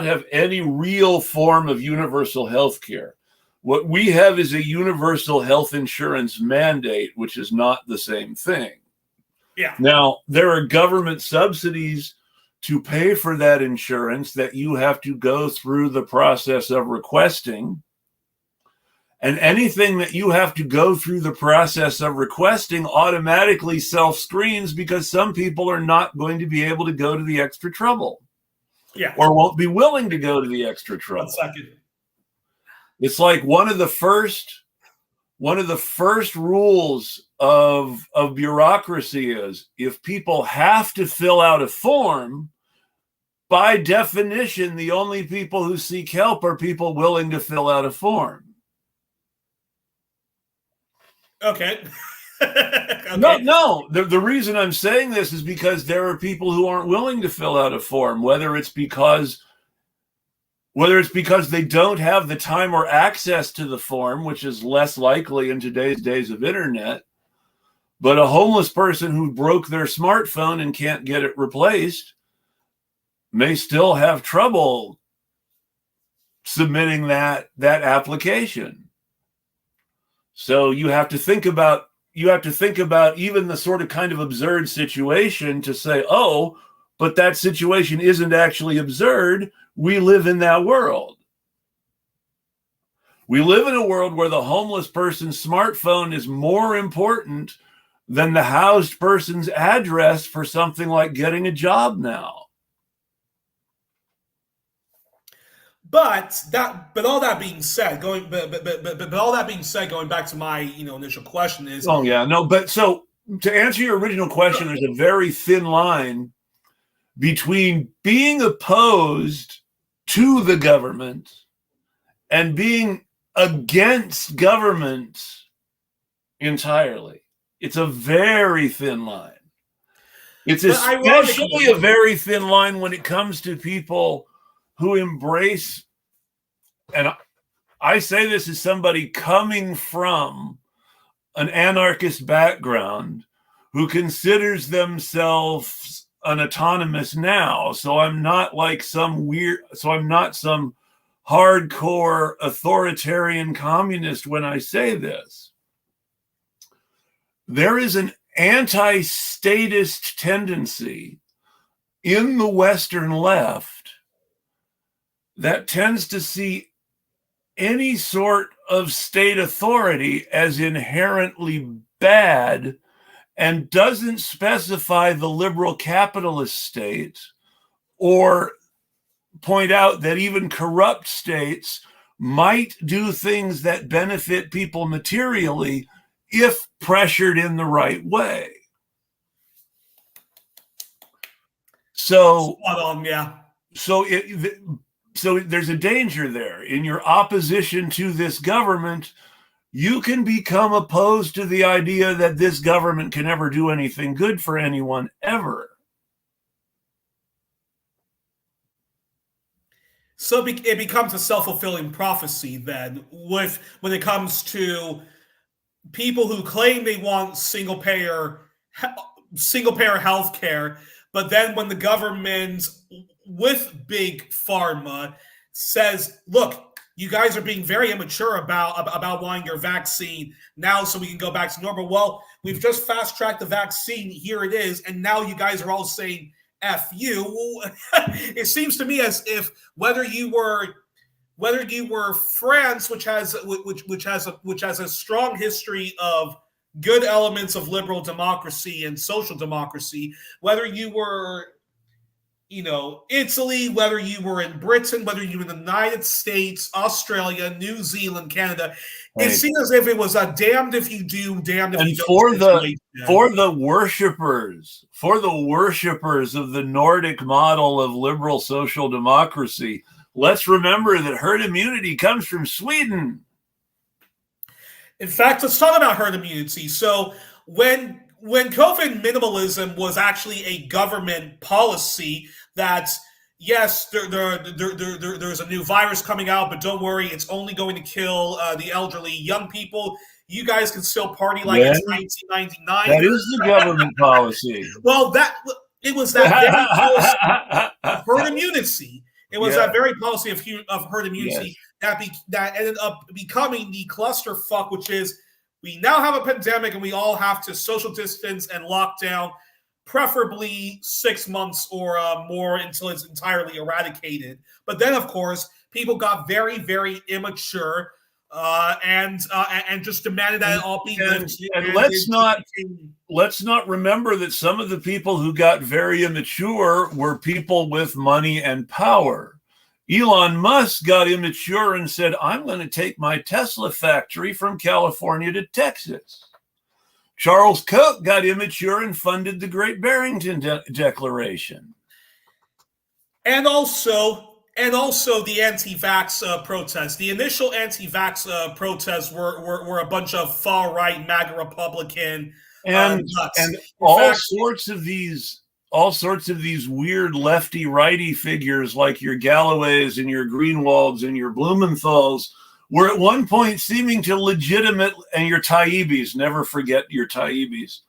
have any real form of universal health care. What we have is a universal health insurance mandate, which is not the same thing. Yeah. Now, there are government subsidies to pay for that insurance that you have to go through the process of requesting. And anything that you have to go through the process of requesting automatically self-screens because some people are not going to be able to go to the extra trouble. Yeah. Or won't be willing to go to the extra trouble. 1 second. It's like one of the first rules of bureaucracy is if people have to fill out a form, by definition, the only people who seek help are people willing to fill out a form. Okay. No, Okay. no. The reason I'm saying this is because there are people who aren't willing to fill out a form, whether it's because they don't have the time or access to the form, which is less likely in today's days of internet. But a homeless person who broke their smartphone and can't get it replaced may still have trouble submitting that application. So you have to think about even the sort of kind of absurd situation to say, oh, but that situation isn't actually absurd. We live in that world. We live in a world where the homeless person's smartphone is more important than the housed person's address for something like getting a job now. But all that being said, going back to my initial question is, Oh yeah, no, but so to answer your original question, there's a very thin line between being opposed to the government and being against government entirely. It's a very thin line. It's especially a very thin line when it comes to people who embrace, and I say this as somebody coming from an anarchist background who considers themselves an autonomous now. So I'm not some hardcore authoritarian communist when I say this. There is an anti-statist tendency in the Western left that tends to see any sort of state authority as inherently bad and doesn't specify the liberal capitalist state or point out that even corrupt states might do things that benefit people materially if pressured in the right way. So, yeah. So there's a danger there. In your opposition to this government, you can become opposed to the idea that this government can ever do anything good for anyone ever. So it becomes a self-fulfilling prophecy then, when it comes to people who claim they want single-payer health care, but then when the government with big pharma says, look, you guys are being very immature about wanting your vaccine now so we can go back to normal. Well, we've just fast-tracked the vaccine. Here it is. And now you guys are all saying, F you. It seems to me as if whether you were France, which has a strong history of good elements of liberal democracy and social democracy, whether you were Italy, whether you were in Britain, whether you were in the United States, Australia, New Zealand, Canada, it seemed as if it was a damned if you do, damned if you don't. For the worshippers of the Nordic model of liberal social democracy, let's remember that herd immunity comes from Sweden. In fact, let's talk about herd immunity. So when COVID minimalism was actually a government policy that, yes, there's a new virus coming out, but don't worry, it's only going to kill the elderly. Young people, you guys can still party like it's 1999. That is the government policy. Well, it was that very policy of herd immunity. It was that very policy of herd immunity that ended up becoming the clusterfuck, which is we now have a pandemic and we all have to social distance and lock down, preferably 6 months or more until it's entirely eradicated. But then, of course, people got very, very immature and just demanded that it all be lifted. And let's not remember that some of the people who got very immature were people with money and power. Elon Musk got immature and said, I'm going to take my Tesla factory from California to Texas. Charles Koch got immature and funded the Great Barrington Declaration. And also, and also the anti-vax protests. The initial anti-vax protests were a bunch of far-right MAGA Republican and nuts. and In fact, all sorts of these weird lefty righty figures like your Galloways and your Greenwalds and your Blumenthals were at one point seeming to legitimate, and your Taibis, never forget your Taibis,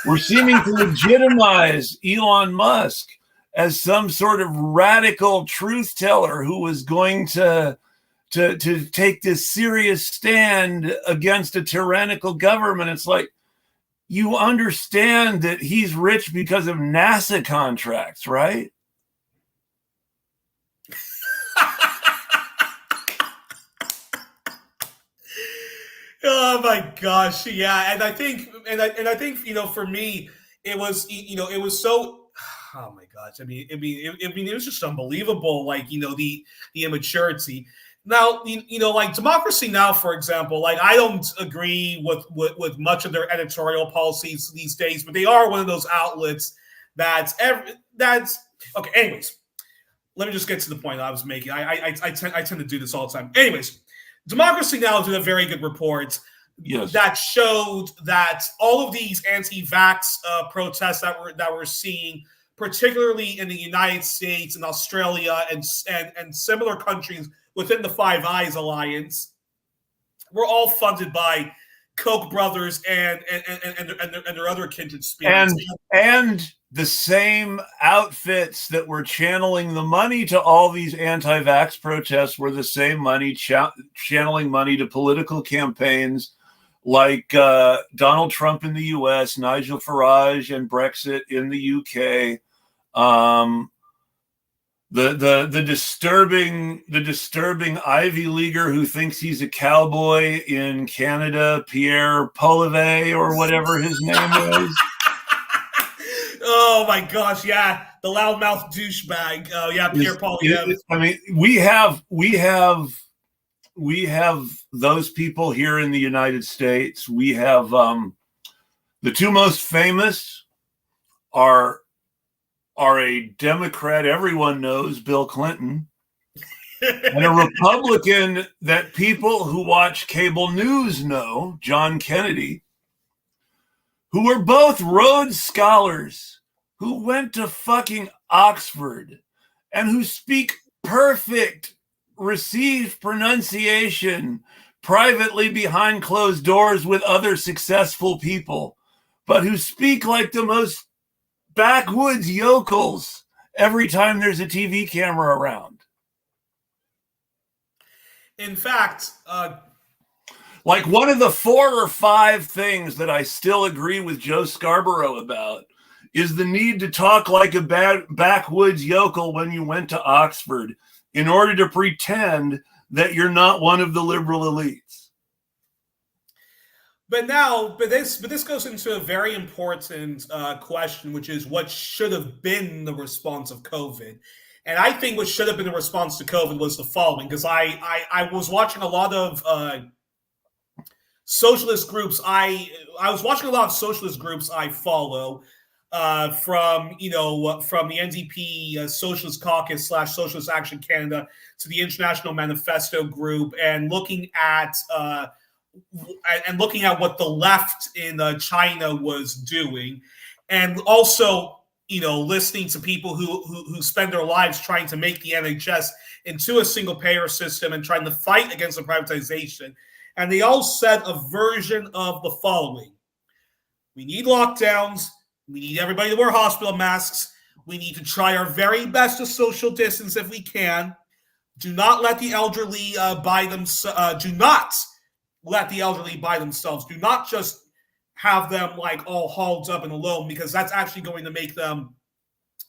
were seeming to legitimize Elon Musk as some sort of radical truth teller who was going to take this serious stand against a tyrannical government. It's like, you understand that he's rich because of NASA contracts, right? oh my gosh, yeah, and I think, I think, for me, it was so. Oh my gosh, it was just unbelievable. Like, the immaturity. Now, like Democracy Now, for example, like I don't agree with much of their editorial policies these days, but they are one of those outlets that's okay. Anyways, let me just get to the point I was making. I tend to do this all the time. Anyways, Democracy Now did a very good report that showed that all of these anti-vax protests that we're seeing, particularly in the United States and Australia and similar countries within the Five Eyes Alliance, were all funded by Koch brothers and their other kindred spirits. And the same outfits that were channeling the money to all these anti-vax protests were the same money channeling money to political campaigns like Donald Trump in the US, Nigel Farage and Brexit in the UK. The disturbing Ivy Leaguer who thinks he's a cowboy in Canada, Pierre Polivet or whatever his name is. Oh my gosh, yeah, the loudmouth douchebag. Yeah, Pierre Polivet. I mean, we have those people here in the United States. We have the two most famous are a Democrat everyone knows, Bill Clinton, and a Republican that people who watch cable news know, John Kennedy, who were both Rhodes Scholars who went to fucking Oxford and who speak perfect received pronunciation privately behind closed doors with other successful people, but who speak like the most backwoods yokels every time there's a TV camera around. In fact, like one of the 4 or 5 things that I still agree with Joe Scarborough about is the need to talk like a backwoods yokel when you went to Oxford in order to pretend that you're not one of the liberal elites. But this goes into a very important question, which is what should have been the response of COVID. And I think what should have been the response to COVID was the following, because I was watching a lot of socialist groups. I was watching a lot of socialist groups I follow, from the NDP Socialist Caucus / Socialist Action Canada to the International Manifesto Group, and looking at what the left in China was doing, and also listening to people who spend their lives trying to make the NHS into a single payer system and trying to fight against the privatization. And they all said a version of the following: we need lockdowns. We need everybody to wear hospital masks. We need to try our very best to social distance if we can. Do not let the elderly buy them. Do not let the elderly by themselves. Do not just have them like all hauled up and alone, because that's actually going to make them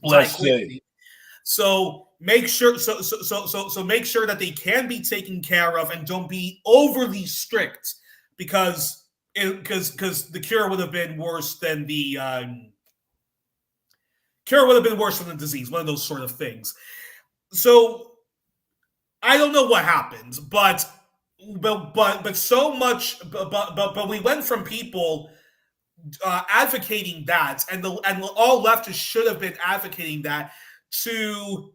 less safe. So make sure make sure that they can be taken care of, and don't be overly strict, because the cure would have been worse than the disease, one of those sort of things. So I don't know what happened, but so much, but we went from people advocating that, and all leftists should have been advocating that, to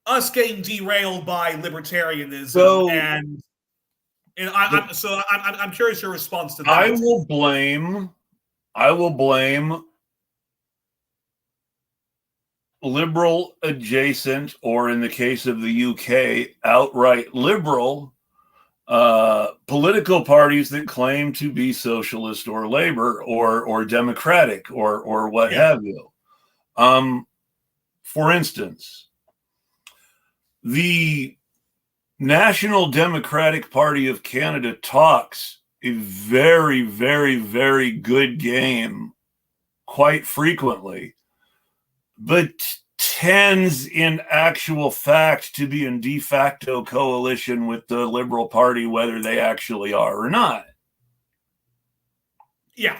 us getting derailed by libertarianism, So and I'm curious your response to that. I will blame liberal adjacent, or in the case of the UK, outright liberal political parties that claim to be socialist or labor or democratic or what have you. For instance, the National Democratic Party of Canada talks a very, very, very good game quite frequently, but tends in actual fact to be in de facto coalition with the Liberal Party, whether they actually are or not. Yeah.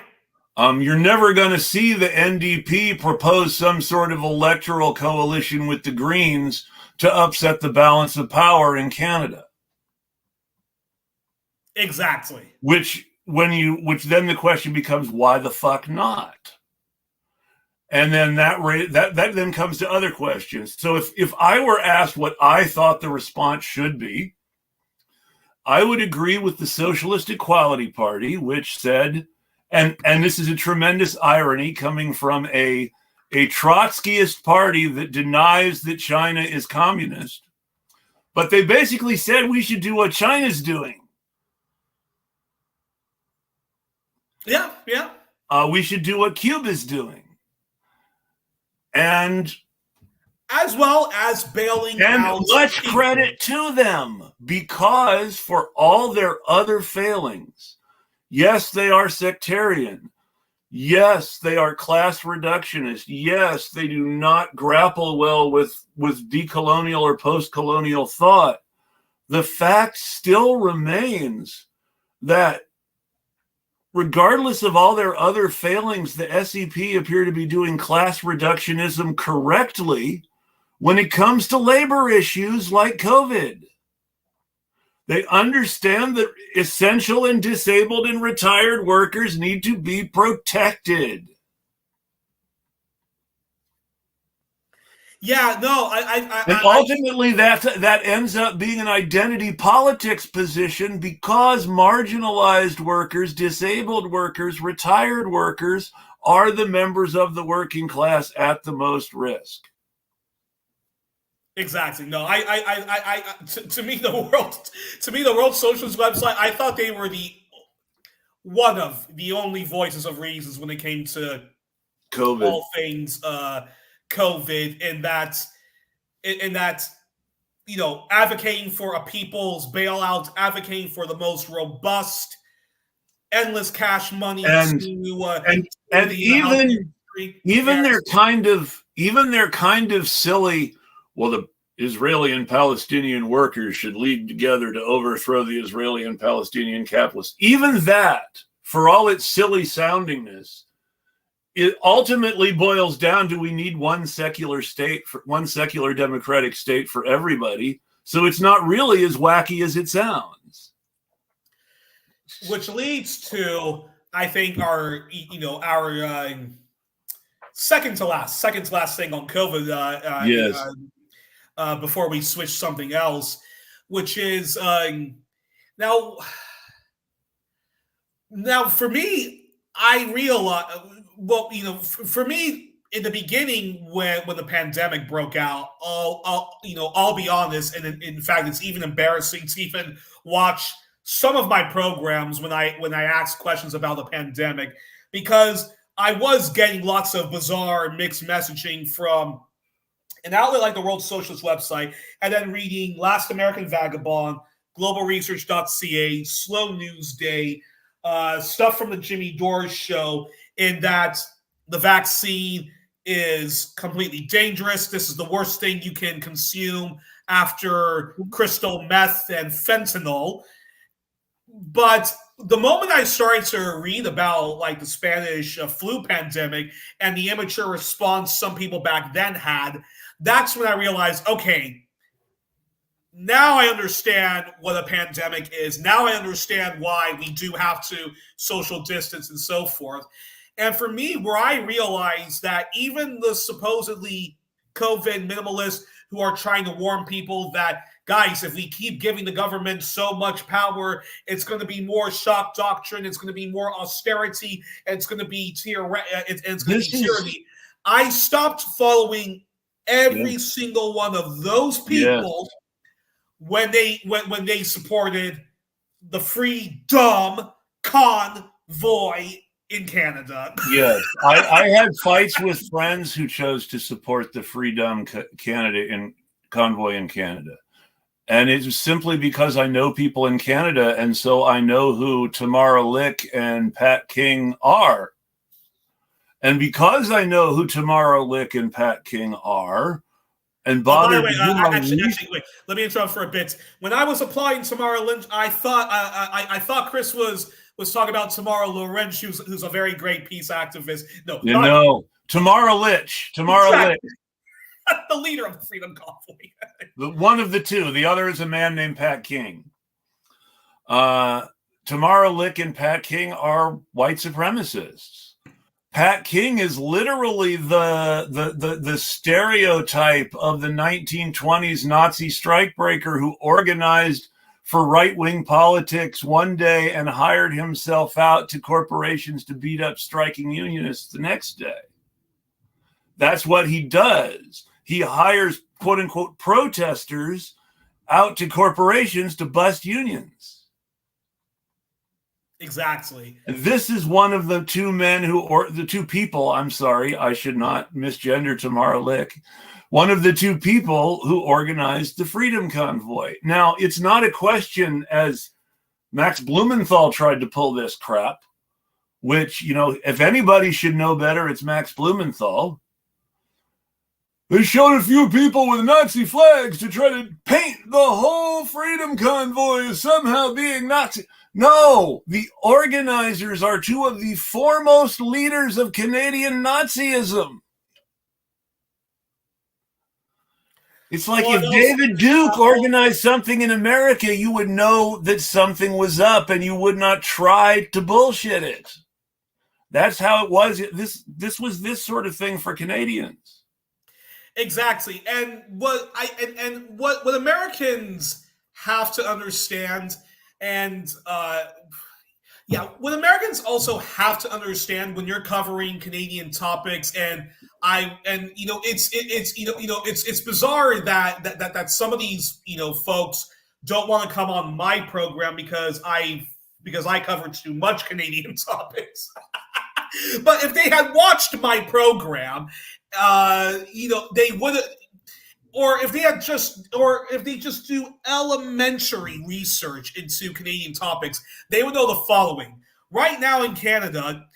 You're never going to see the NDP propose some sort of electoral coalition with the Greens to upset the balance of power in Canada. Exactly. Which then the question becomes, why the fuck not? And then that then comes to other questions. So if I were asked what I thought the response should be, I would agree with the Socialist Equality Party, which said, and this is a tremendous irony coming from a Trotskyist party that denies that China is communist, but they basically said we should do what China's doing. Yeah, yeah. We should do what Cuba's doing. And as well as bailing out. Much credit to them, because for all their other failings, yes, they are sectarian. Yes, they are class reductionist. Yes, they do not grapple well with decolonial or post-colonial thought. The fact still remains that regardless of all their other failings, the SEP appear to be doing class reductionism correctly when it comes to labor issues like COVID. They understand that essential and disabled and retired workers need to be protected. Yeah, no, and ultimately that ends up being an identity politics position, because marginalized workers, disabled workers, retired workers are the members of the working class at the most risk. Exactly. No, to me the World Socialist website, I thought they were one of the only voices of reasons when it came to COVID. All things COVID, in that advocating for a people's bailout, advocating for the most robust, endless cash money and even their kind of silly, well, the Israeli and Palestinian workers should lead together to overthrow the Israeli and Palestinian capitalists. Even that, for all its silly soundingness, it ultimately boils down to we need one secular state, one secular democratic state for everybody. So it's not really as wacky as it sounds. Which leads to, I think, our second to last thing on COVID. Yes. Before we switch something else, which is now for me, I realize, for me in the beginning when the pandemic broke out, I'll be honest, and in fact, it's even embarrassing to even watch some of my programs when I ask questions about the pandemic, because I was getting lots of bizarre mixed messaging from an outlet like the World Socialist website, and then reading Last American Vagabond, globalresearch.ca, Slow News Day, stuff from the Jimmy Dore show, in that the vaccine is completely dangerous. This is the worst thing you can consume after crystal meth and fentanyl. But the moment I started to read about like the Spanish flu pandemic and the immature response some people back then had, that's when I realized, okay, now I understand what a pandemic is. Now I understand why we do have to social distance and so forth. And for me, where I realized that even the supposedly COVID minimalist who are trying to warn people that, guys, if we keep giving the government so much power, it's going to be more shock doctrine, it's going to be more austerity, and it's going to be tyranny. I stopped following every single one of those people when they supported the Freedom Convoy in Canada. Yes, I had fights with friends who chose to support the Freedom Convoy in Canada. And it's simply because I know people in Canada, and so I know who Tamara Lick and Pat King are. And because I know who Tamara Lick and Pat King are, and by the way, actually, wait. Let me interrupt for a bit. When I was applying Tamara Lynch, I thought Chris was talking about Tamara Lynch, who's a very great peace activist. No, Tamara Lynch. Tamara Lynch. The leader of the Freedom Convoy. One of the two. The other is a man named Pat King. Tamara Lick and Pat King are white supremacists. Pat King is literally the stereotype of the 1920s Nazi strikebreaker who organized for right-wing politics one day and hired himself out to corporations to beat up striking unionists the next day. That's what he does. He hires, quote unquote, protesters out to corporations to bust unions. Exactly. This is one of the two men the two people, I'm sorry, I should not misgender Tamara Lick, one of the two people who organized the Freedom Convoy. Now, it's not a question, as Max Blumenthal tried to pull this crap, which, if anybody should know better, it's Max Blumenthal. They showed a few people with Nazi flags to try to paint the whole Freedom Convoy as somehow being Nazi. No, the organizers are two of the foremost leaders of Canadian Nazism. It's like if David Duke organized something in America, you would know that something was up and you would not try to bullshit it. That's how it was. This was this sort of thing for Canadians. Exactly. And what Americans have to understand, and what Americans also have to understand when you're covering Canadian topics, it's bizarre that some of these folks don't want to come on my program because I cover too much Canadian topics. But if they had watched my program, they would, or if they just do elementary research into Canadian topics, they would know the following. Right now in Canada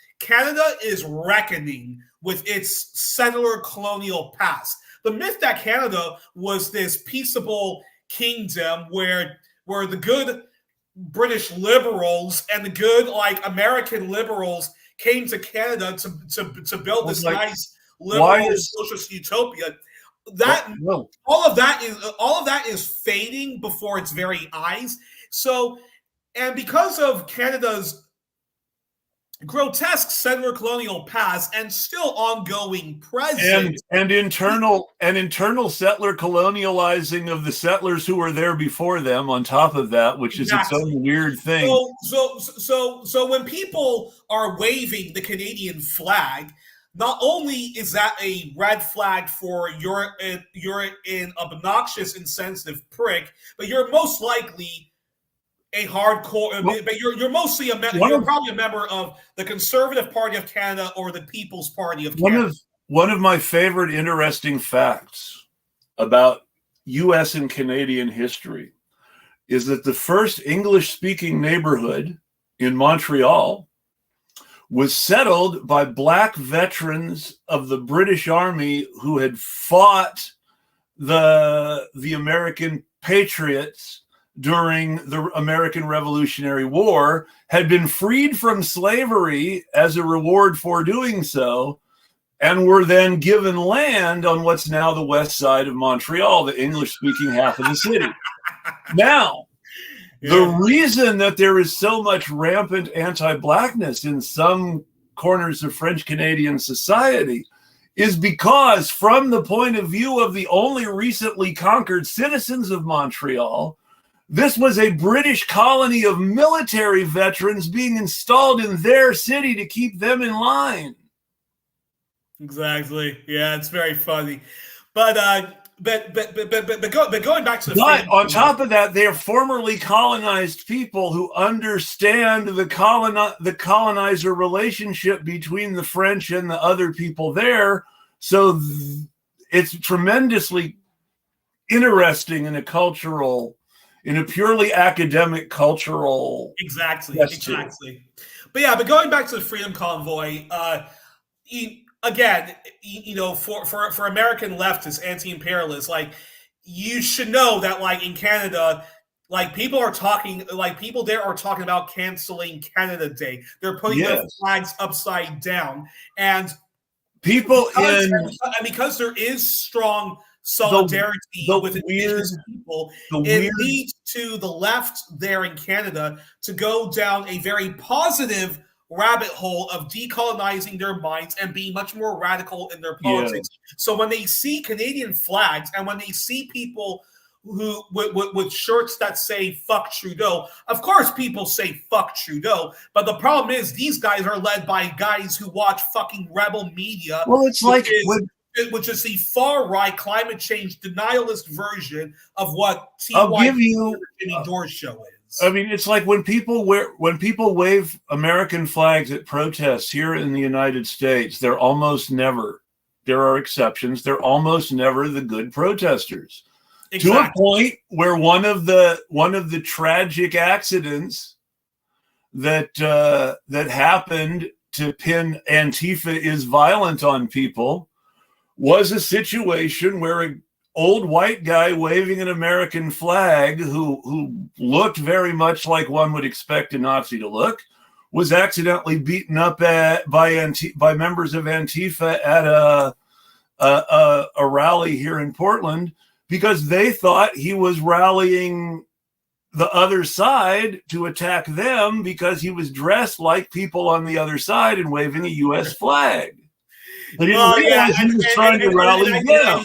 is reckoning with its settler colonial past. The myth that Canada was this peaceable kingdom where the good British liberals and the good American liberals came to Canada to build this nice liberal socialist utopia. All of that is fading before its very eyes. So, and because of Canada's grotesque settler colonial past and still ongoing present, and internal settler colonializing of the settlers who were there before them, on top of that, which is its own weird thing. So when people are waving the Canadian flag, not only is that a red flag for you're an obnoxious, insensitive prick, but you're most likely a hardcore. But you're mostly you're probably a member of the Conservative Party of Canada or the People's Party of Canada. One of my favorite interesting facts about U.S. and Canadian history is that the first English-speaking neighborhood in Montreal was settled by Black veterans of the British Army who had fought the American Patriots during the American Revolutionary War, had been freed from slavery as a reward for doing so, and were then given land on what's now the west side of Montreal, the English-speaking half of the city. Now, the reason that there is so much rampant anti-Blackness in some corners of French Canadian society is because, from the point of view of the only recently conquered citizens of Montreal, this was a British colony of military veterans being installed in their city to keep them in line. Exactly. Yeah, it's very funny. But going back to the But freedom on top of that, they are formerly colonized people who understand the colonizer relationship between the French and the other people there. So it's tremendously interesting in a purely academic cultural. exactly. But yeah, but going back to the Freedom Convoy, again, for American leftists, anti-imperialists, like, you should know that, like, in Canada, like, people there are talking about canceling Canada Day. They're putting their Yes, flags upside down, and people because in because there is strong the solidarity the with weird Indigenous people, the it weird leads to the left there in Canada to go down a very positive rabbit hole of decolonizing their minds and being much more radical in their yeah. politics. So when they see Canadian flags and when they see people who with shirts that say "fuck Trudeau," of course people say "fuck Trudeau," but the problem is these guys are led by guys who watch fucking rebel media, Well, it's which like is which is the far right climate change denialist version of what I'll TY give you. Jimmy Dore's show I is. mean, it's like when people wave American flags at protests here in the United States. They're almost never. There are exceptions. They're almost never the good protesters. To a Exactly. point where one of the tragic accidents that happened to pin Antifa is violent on people was a situation where an old white guy waving an American flag who looked very much like one would expect a Nazi to look was accidentally beaten up by members of Antifa at a rally here in Portland because they thought he was rallying the other side to attack them because he was dressed like people on the other side and waving a U.S. flag. They didn't Well, yeah, realize he was trying to rally them.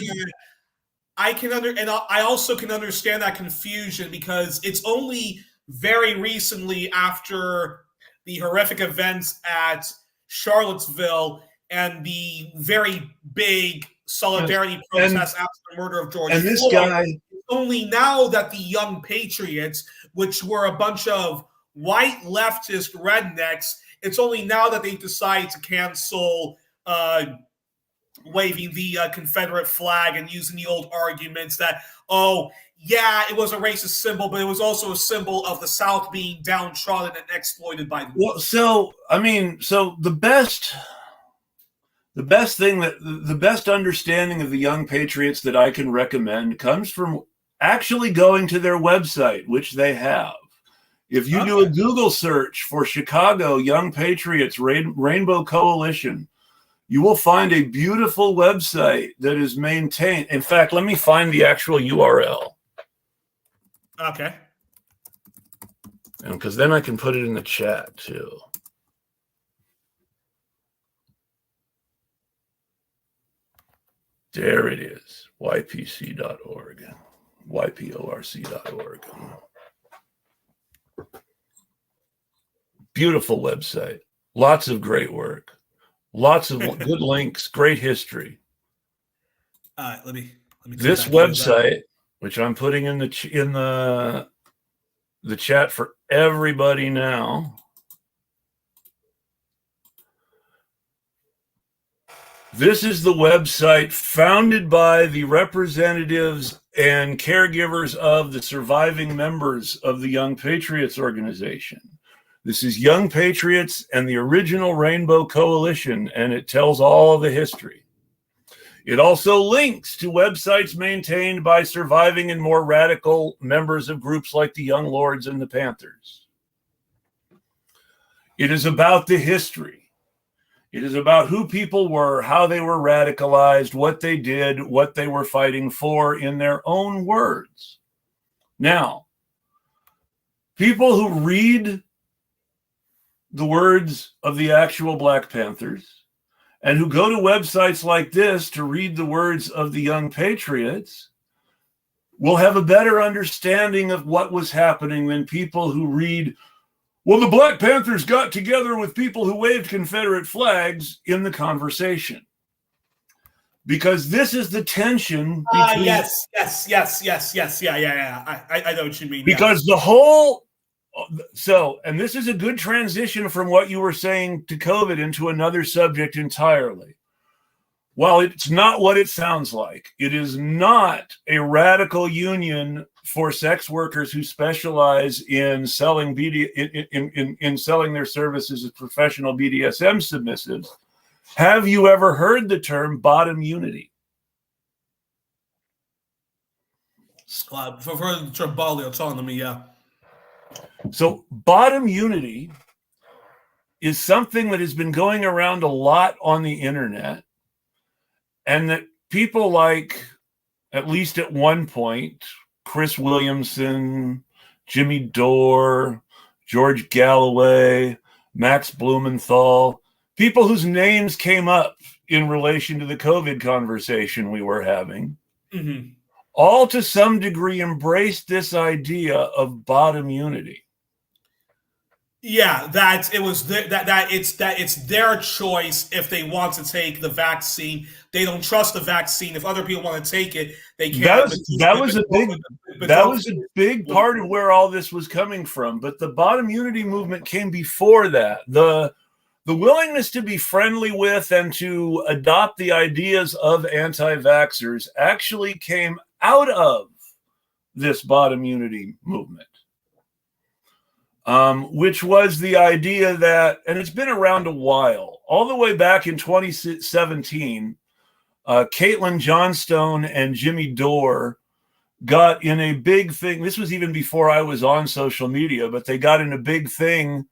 I can I also can understand that confusion because it's only very recently after the horrific events at Charlottesville and the very big Yes. solidarity And protest after the murder of George and this Floyd. guy, Only now that the Young Patriots, which were a bunch of white leftist rednecks, it's only now that they decide to cancel waving the Confederate flag and using the old arguments that, oh, yeah, it was a racist symbol, but it was also a symbol of the South being downtrodden and exploited by the well, North. so the best understanding of the Young Patriots that I can recommend comes from actually going to their website, which they have. If you do a Google search for Chicago Young Patriots Rainbow Coalition, you will find a beautiful website that is maintained. In fact, let me find the actual URL. Okay. Because then I can put it in the chat too. There it is, ypc.org, yporc.org. Beautiful website, lots of great work, lots of good links, great history. Let me This website, which I'm putting in the chat for everybody now. This is the website founded by the representatives and caregivers of the surviving members of the Young Patriots organization. This is Young Patriots and the original Rainbow Coalition, and it tells all of the history. It also links to websites maintained by surviving and more radical members of groups like the Young Lords and the Panthers. It is about the history. It is about who people were, how they were radicalized, what they did, what they were fighting for in their own words. Now, people who read the words of the actual Black Panthers and who go to websites like this to read the words of the young patriots will have a better understanding of what was happening than people who read, well, the Black Panthers got together with people who waved Confederate flags in the conversation. Because this is the tension between... Yes. Yeah. I know what you mean. Because the whole... So, and this is a good transition from what you were saying to COVID into another subject entirely. While it's not what it sounds like, it is not a radical union for sex workers who specialize in selling in selling their services as professional BDSM submissives. Have you ever heard the term bottom unity? For the term bodily autonomy, yeah. So bottom unity is something that has been going around a lot on the internet, and that people like, at least at one point, Chris Williamson, Jimmy Dore, George Galloway, Max Blumenthal, people whose names came up in relation to the COVID conversation we were having, all to some degree embraced this idea of bottom unity. Yeah, that it's their choice if they want to take the vaccine. They don't trust the vaccine. If other people want to take it, they can't. That was a big part of where all this was coming from. But the bottom unity movement came before that. The willingness to be friendly with and to adopt the ideas of anti-vaxxers actually came out of this bottom unity movement. Which was the idea that, and it's been around a while, all the way back in 2017, Caitlin Johnstone and Jimmy Dore got in a big thing. This was even before I was on social media, but they got in a big thing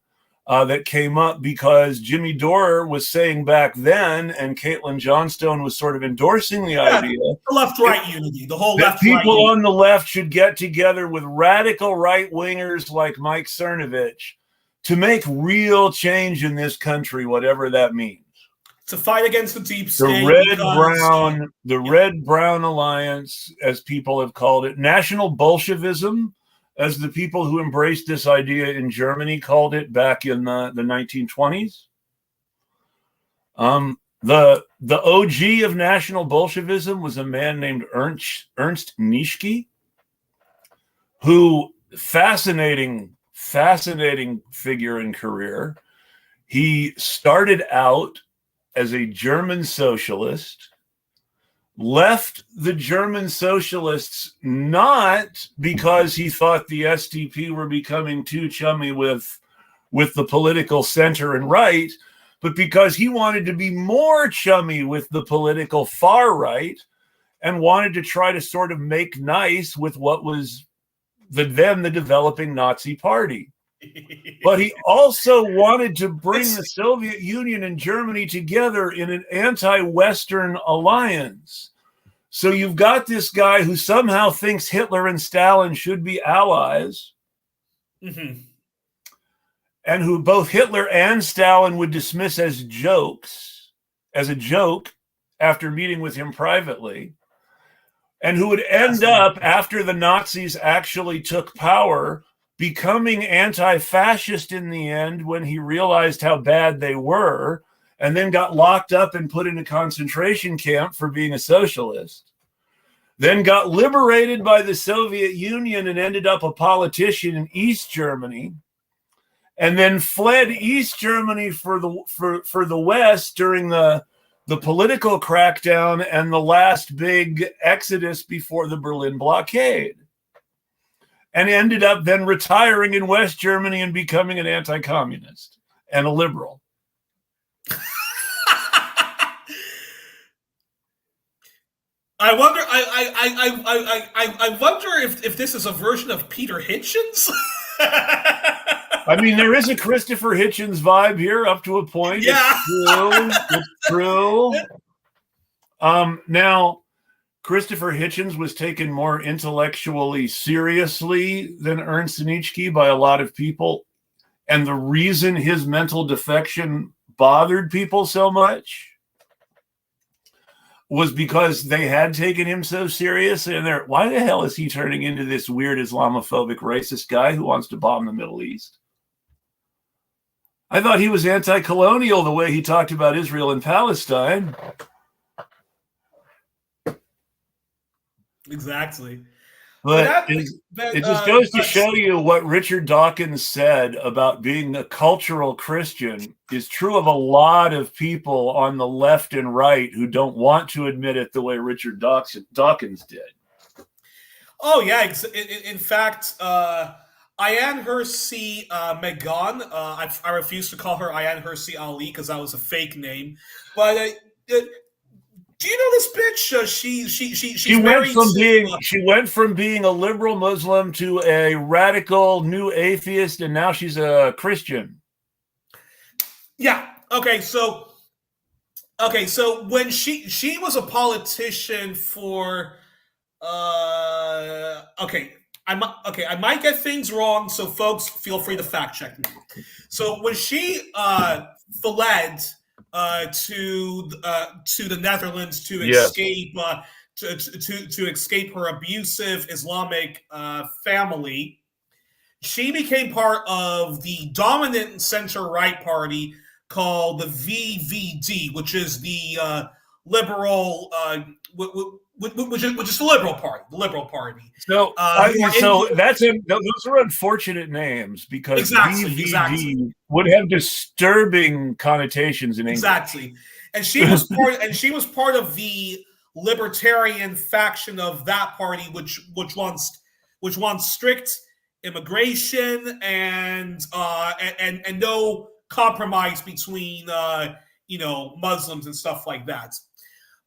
that came up because Jimmy Dore was saying back then, and Caitlin Johnstone was sort of endorsing the idea. The left-right unity, the whole left-right people unity. on the left should get together with radical right-wingers like Mike Cernovich to make real change in this country, whatever that means. To fight against the deep state. The Red-Brown Alliance, as people have called it, National Bolshevism, as the people who embraced this idea in Germany called it back in the 1920s. The OG of National Bolshevism was a man named Ernst Nietzsche, who, fascinating figure and career. He started out as a German socialist, left the German socialists not because he thought the SDP were becoming too chummy with the political center and right, but because he wanted to be more chummy with the political far right and wanted to try to sort of make nice with what was the developing Nazi party. But he also wanted to bring the Soviet Union and Germany together in an anti-Western alliance. So you've got this guy who somehow thinks Hitler and Stalin should be allies, and who both Hitler and Stalin would dismiss as a joke after meeting with him privately, and who would end up, after the Nazis actually took power, becoming anti-fascist in the end when he realized how bad they were, and then got locked up and put in a concentration camp for being a socialist, then got liberated by the Soviet Union and ended up a politician in East Germany, and then fled East Germany for the West during the political crackdown and the last big exodus before the Berlin blockade, and ended up then retiring in West Germany and becoming an anti-communist and a liberal. I wonder. I wonder if this is a version of Peter Hitchens. I mean, there is a Christopher Hitchens vibe here up to a point. Yeah, it's true. Now, Christopher Hitchens was taken more intellectually seriously than Ernst Nietzsche by a lot of people, and the reason his mental defection bothered people so much was because they had taken him so serious, and they're, why the hell is he turning into this weird Islamophobic racist guy who wants to bomb the Middle East? I thought he was anti-colonial the way he talked about Israel and Palestine. Exactly. But it just goes to show you what Richard Dawkins said about being a cultural Christian is true of a lot of people on the left and right who don't want to admit it the way Richard Dawkins did. Oh, yeah. In fact, Ayaan Hirsi Megan, I refuse to call her Ayaan Hirsi Ali because that was a fake name. But do you know this bitch? She went from being a liberal Muslim to a radical new atheist, and now she's a Christian. Yeah. Okay. So when she was a politician for I might get things wrong, so folks, feel free to fact check me. So when she fled to the Netherlands to escape to escape her abusive Islamic family, she became part of the dominant center-right party called the VVD, which is the liberal, which is the Liberal Party. So, those are unfortunate names because VVD would have disturbing connotations in English. Exactly, and she was part of the libertarian faction of that party, which wants strict immigration and no compromise between Muslims and stuff like that.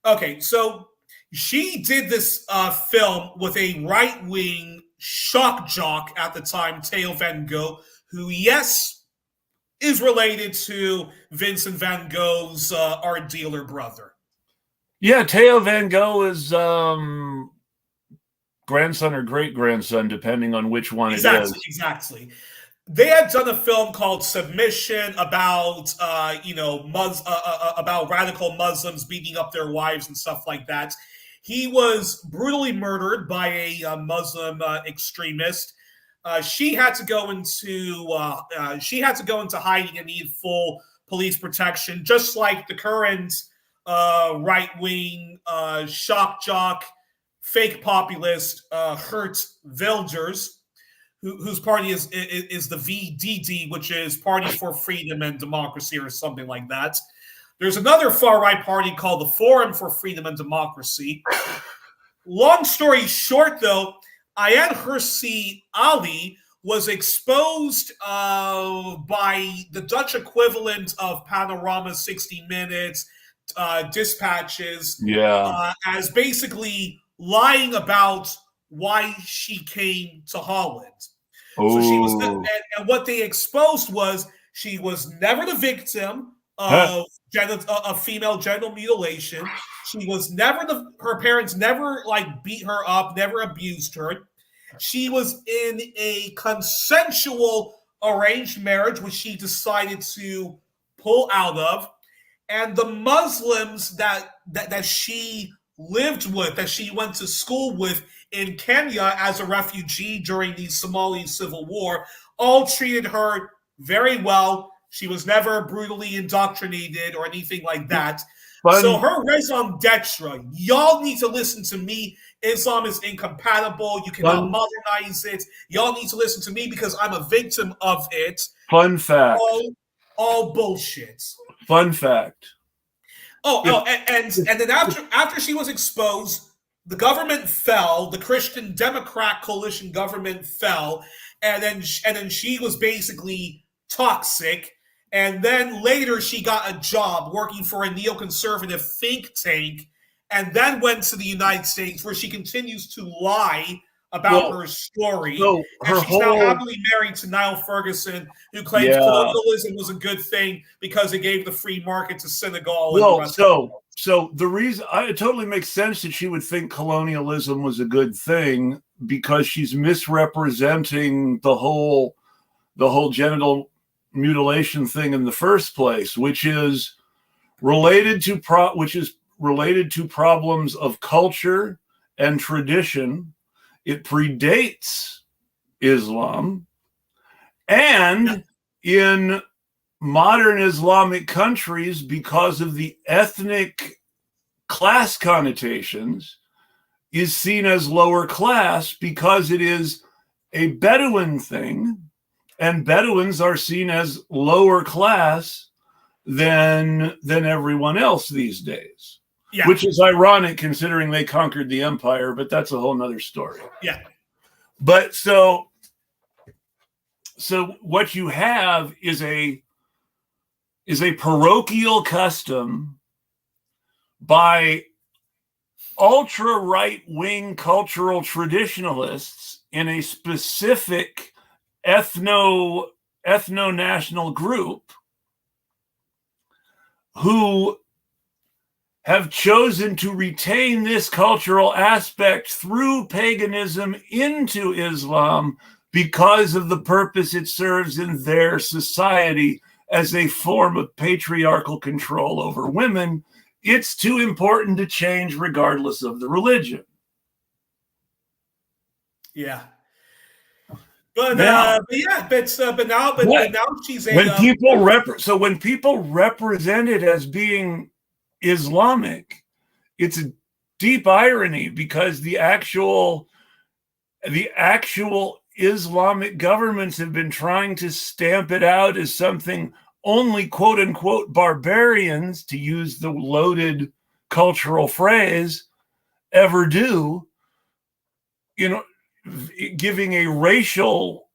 Okay, so she did this film with a right-wing shock jock at the time, Theo van Gogh, who, yes, is related to Vincent van Gogh's art dealer brother. Yeah, Theo van Gogh is grandson or great-grandson, depending on which one it is. Exactly. They had done a film called Submission about about radical Muslims beating up their wives and stuff like that. He was brutally murdered by a Muslim extremist. She had to go into hiding and need full police protection, just like the current right-wing shock jock, fake populist Geert Wilders, whose party is the VDD, which is Party for Freedom and Democracy or something like that. There's another far-right party called the Forum for Freedom and Democracy. Long story short, though, Ayaan Hirsi Ali was exposed by the Dutch equivalent of Panorama 60 Minutes, dispatches, as basically lying about why she came to Holland. So she was, and what they exposed was she was never the victim of female genital mutilation. She was never her parents never beat her up, never abused her. She was in a consensual arranged marriage, which she decided to pull out of. And the Muslims that she lived with, that she went to school with in Kenya as a refugee during the Somali civil war, all treated her very well. She was never brutally indoctrinated or anything like that. So her raison d'etre, y'all need to listen to me. Islam is incompatible. You cannot modernize it. Y'all need to listen to me because I'm a victim of it. Fun fact. All bullshit. Fun fact. And then after she was exposed, the government fell. The Christian Democrat coalition government fell, and then she was basically toxic. And then later she got a job working for a neoconservative think tank, and then went to the United States where she continues to lie about her story. So and she's now happily married to Niall Ferguson, who claims colonialism was a good thing because it gave the free market to Senegal and the rest of the world. So the reason it totally makes sense that she would think colonialism was a good thing because she's misrepresenting the whole genital mutilation thing in the first place, which is related to related to problems of culture and tradition. It predates Islam. And in modern Islamic countries, because of the ethnic class connotations, is seen as lower class because it is a Bedouin thing, and Bedouins are seen as lower class than everyone else these days. Yeah. Which is ironic considering they conquered the empire, but that's a whole nother story. Yeah. But so what you have is a parochial custom by ultra right-wing cultural traditionalists in a specific ethno-national group who have chosen to retain this cultural aspect through paganism into Islam because of the purpose it serves in their society as a form of patriarchal control over women. It's too important to change regardless of the religion. Yeah. But now she's a when people represent it as being Islamic, it's a deep irony because the actual Islamic governments have been trying to stamp it out as something only quote unquote barbarians, to use the loaded cultural phrase, ever do, giving a racial,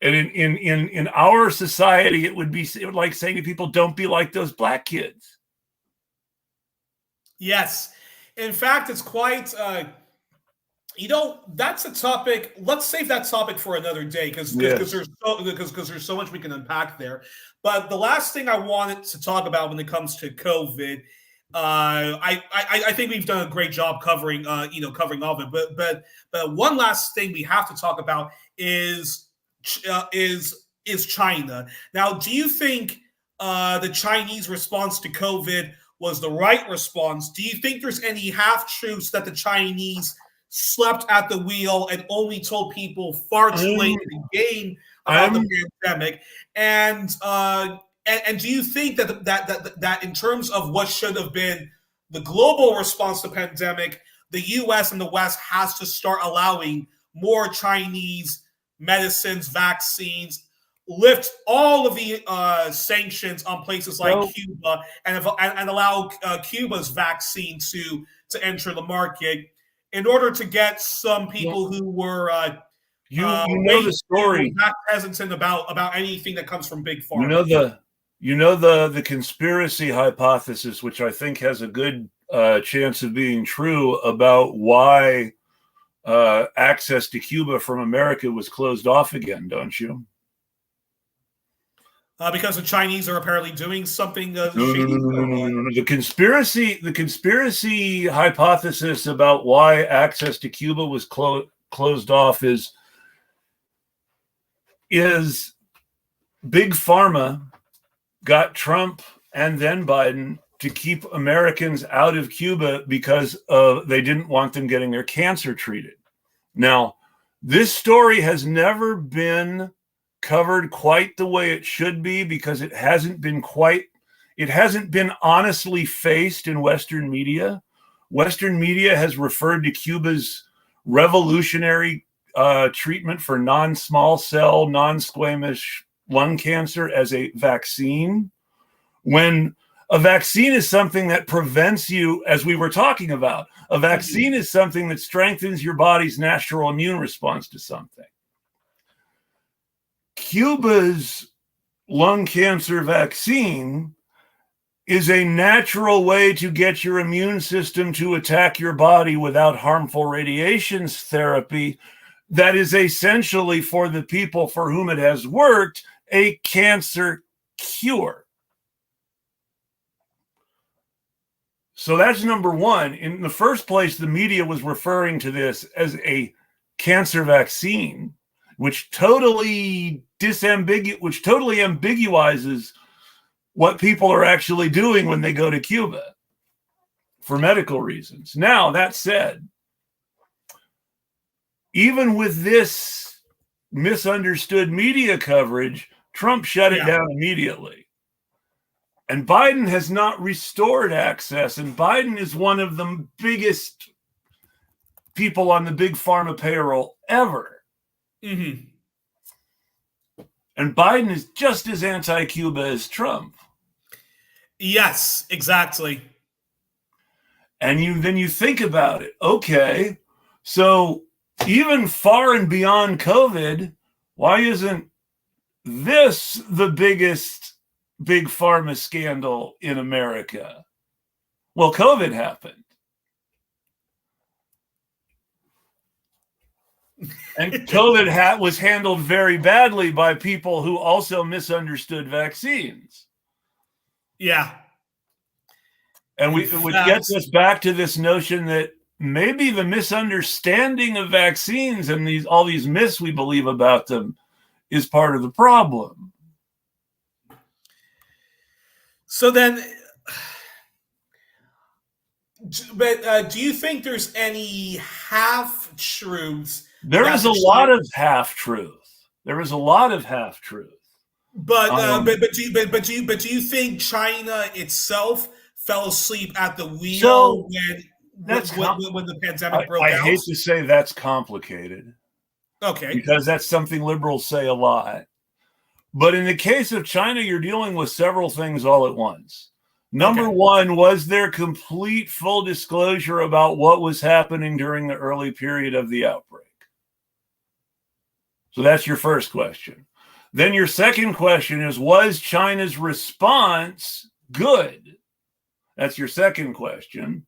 and in our society it would like saying to people, don't be like those black kids. Yes. In fact, it's quite that's a topic. Let's save that topic for another day because there's so much we can unpack there. But the last thing I wanted to talk about when it comes to COVID, I think we've done a great job covering all of it. But one last thing we have to talk about is China. Now, do you think the Chinese response to COVID was the right response? Do you think there's any half-truths that the Chinese slept at the wheel and only told people far too late in the game about the pandemic? And do you think that in terms of what should have been the global response to the pandemic, the U.S. and the West has to start allowing more Chinese medicines, vaccines, lift all of the sanctions on places like Cuba, and allow Cuba's vaccine to enter the market in order to get some people who were the story, not hesitant about anything that comes from big pharma. The conspiracy hypothesis, which I think has a good chance of being true, about why access to Cuba from America was closed off again, don't you? Because the Chinese are apparently doing something shady. No. The conspiracy hypothesis about why access to Cuba was closed off is Big Pharma got Trump and then Biden to keep Americans out of Cuba because they didn't want them getting their cancer treated. Now, this story has never been covered quite the way it should be because it hasn't been honestly faced in Western media. Western media has referred to Cuba's revolutionary treatment for non-small cell, non-squamous lung cancer as a vaccine, when a vaccine is something that prevents you, as we were talking about. A vaccine is something that strengthens your body's natural immune response to something. Cuba's lung cancer vaccine is a natural way to get your immune system to attack your body without harmful radiation therapy. That is essentially, for the people for whom it has worked, a cancer cure. So that's number one. In the first place, the media was referring to this as a cancer vaccine, which totally ambiguizes what people are actually doing when they go to Cuba. for medical reasons. Now, that said, even with this misunderstood media coverage, Trump shut it down immediately. And Biden has not restored access. And Biden is one of the biggest people on the big pharma payroll ever. Mm-hmm. And Biden is just as anti-Cuba as Trump. Yes, exactly. And then you think about it. Okay, so even far and beyond COVID, why isn't this the biggest big pharma scandal in America? Well, COVID happened. And COVID was handled very badly by people who also misunderstood vaccines. Yeah. And which gets us back to this notion that maybe the misunderstanding of vaccines and all these myths we believe about them is part of the problem. So then, but do you think there's any half-truths? There is a lot of half-truth. There is a lot of half-truth. But do you think China itself fell asleep at the wheel when the pandemic broke out? I hate to say that's complicated. Okay. Because that's something liberals say a lot. But in the case of China, you're dealing with several things all at once. Number one, was there complete full disclosure about what was happening during the early period of the outbreak? So that's your first question. Then your second question is, was China's response good? That's your second question.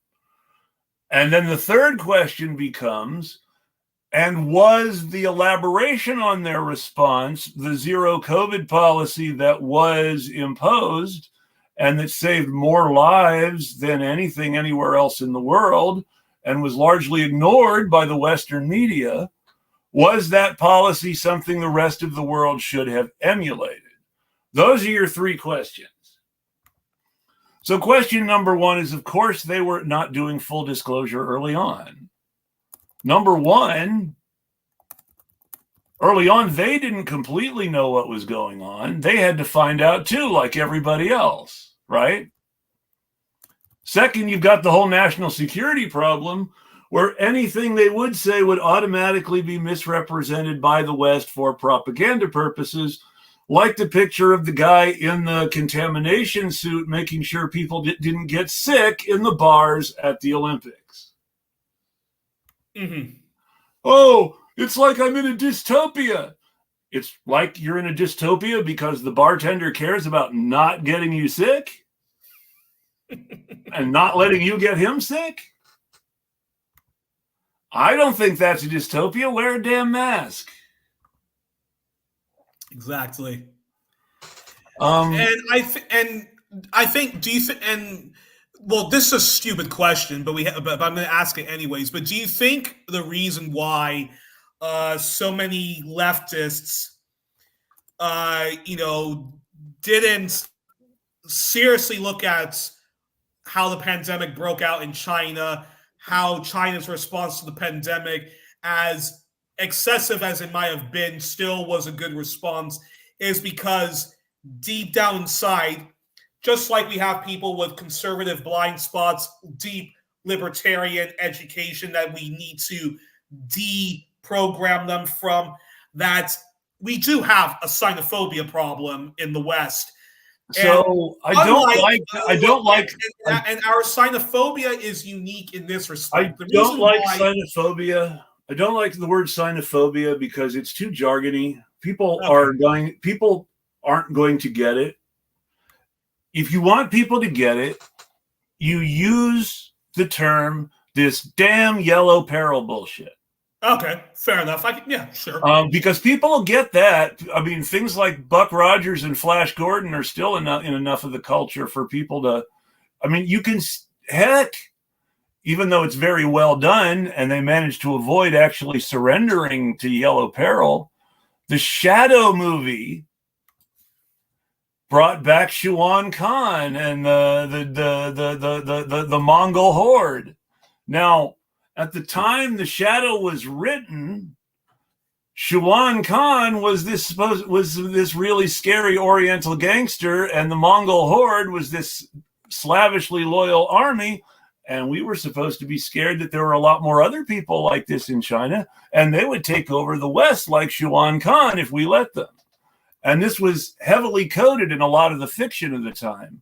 And then the third question becomes, and was the elaboration on their response the zero COVID policy that was imposed and that saved more lives than anything anywhere else in the world and was largely ignored by the Western media? Was that policy something the rest of the world should have emulated? Those are your three questions. So question number one is, of course, they were not doing full disclosure early on. Number one, early on, they didn't completely know what was going on. They had to find out too, like everybody else, right? Second, you've got the whole national security problem where anything they would say would automatically be misrepresented by the West for propaganda purposes, like the picture of the guy in the contamination suit making sure people didn't get sick in the bars at the Olympics. Mm-hmm. Oh, it's like I'm in a dystopia. It's like you're in a dystopia because the bartender cares about not getting you sick and not letting you get him sick. I don't think that's a dystopia. Wear a damn mask. Exactly. And I think, do you think, and well, this is a stupid question, but but I'm going to ask it anyways. But do you think the reason why so many leftists, didn't seriously look at how the pandemic broke out in China, how China's response to the pandemic, as excessive as it might have been, still was a good response, is because deep down inside, just like we have people with conservative blind spots, deep libertarian education that we need to deprogram them from, that we do have a xenophobia problem in the West. So and I don't like, and our xenophobia is unique in this respect. I don't like xenophobia. I don't like the word xenophobia because it's too jargony. People aren't going to get it. If you want people to get it, you use the term this damn yellow peril bullshit. Okay, fair enough. Sure. Because people will get that. I mean, things like Buck Rogers and Flash Gordon are still in enough of the culture for people to. I mean, you can even though it's very well done, and they managed to avoid actually surrendering to yellow peril. The Shadow movie brought back Shuan Khan and the Mongol horde. Now, at the time the Shadow was written, Shuan Khan was this really scary Oriental gangster, and the Mongol horde was this slavishly loyal army. And we were supposed to be scared that there were a lot more other people like this in China, and they would take over the West like Shuan Khan if we let them. And this was heavily coded in a lot of the fiction of the time.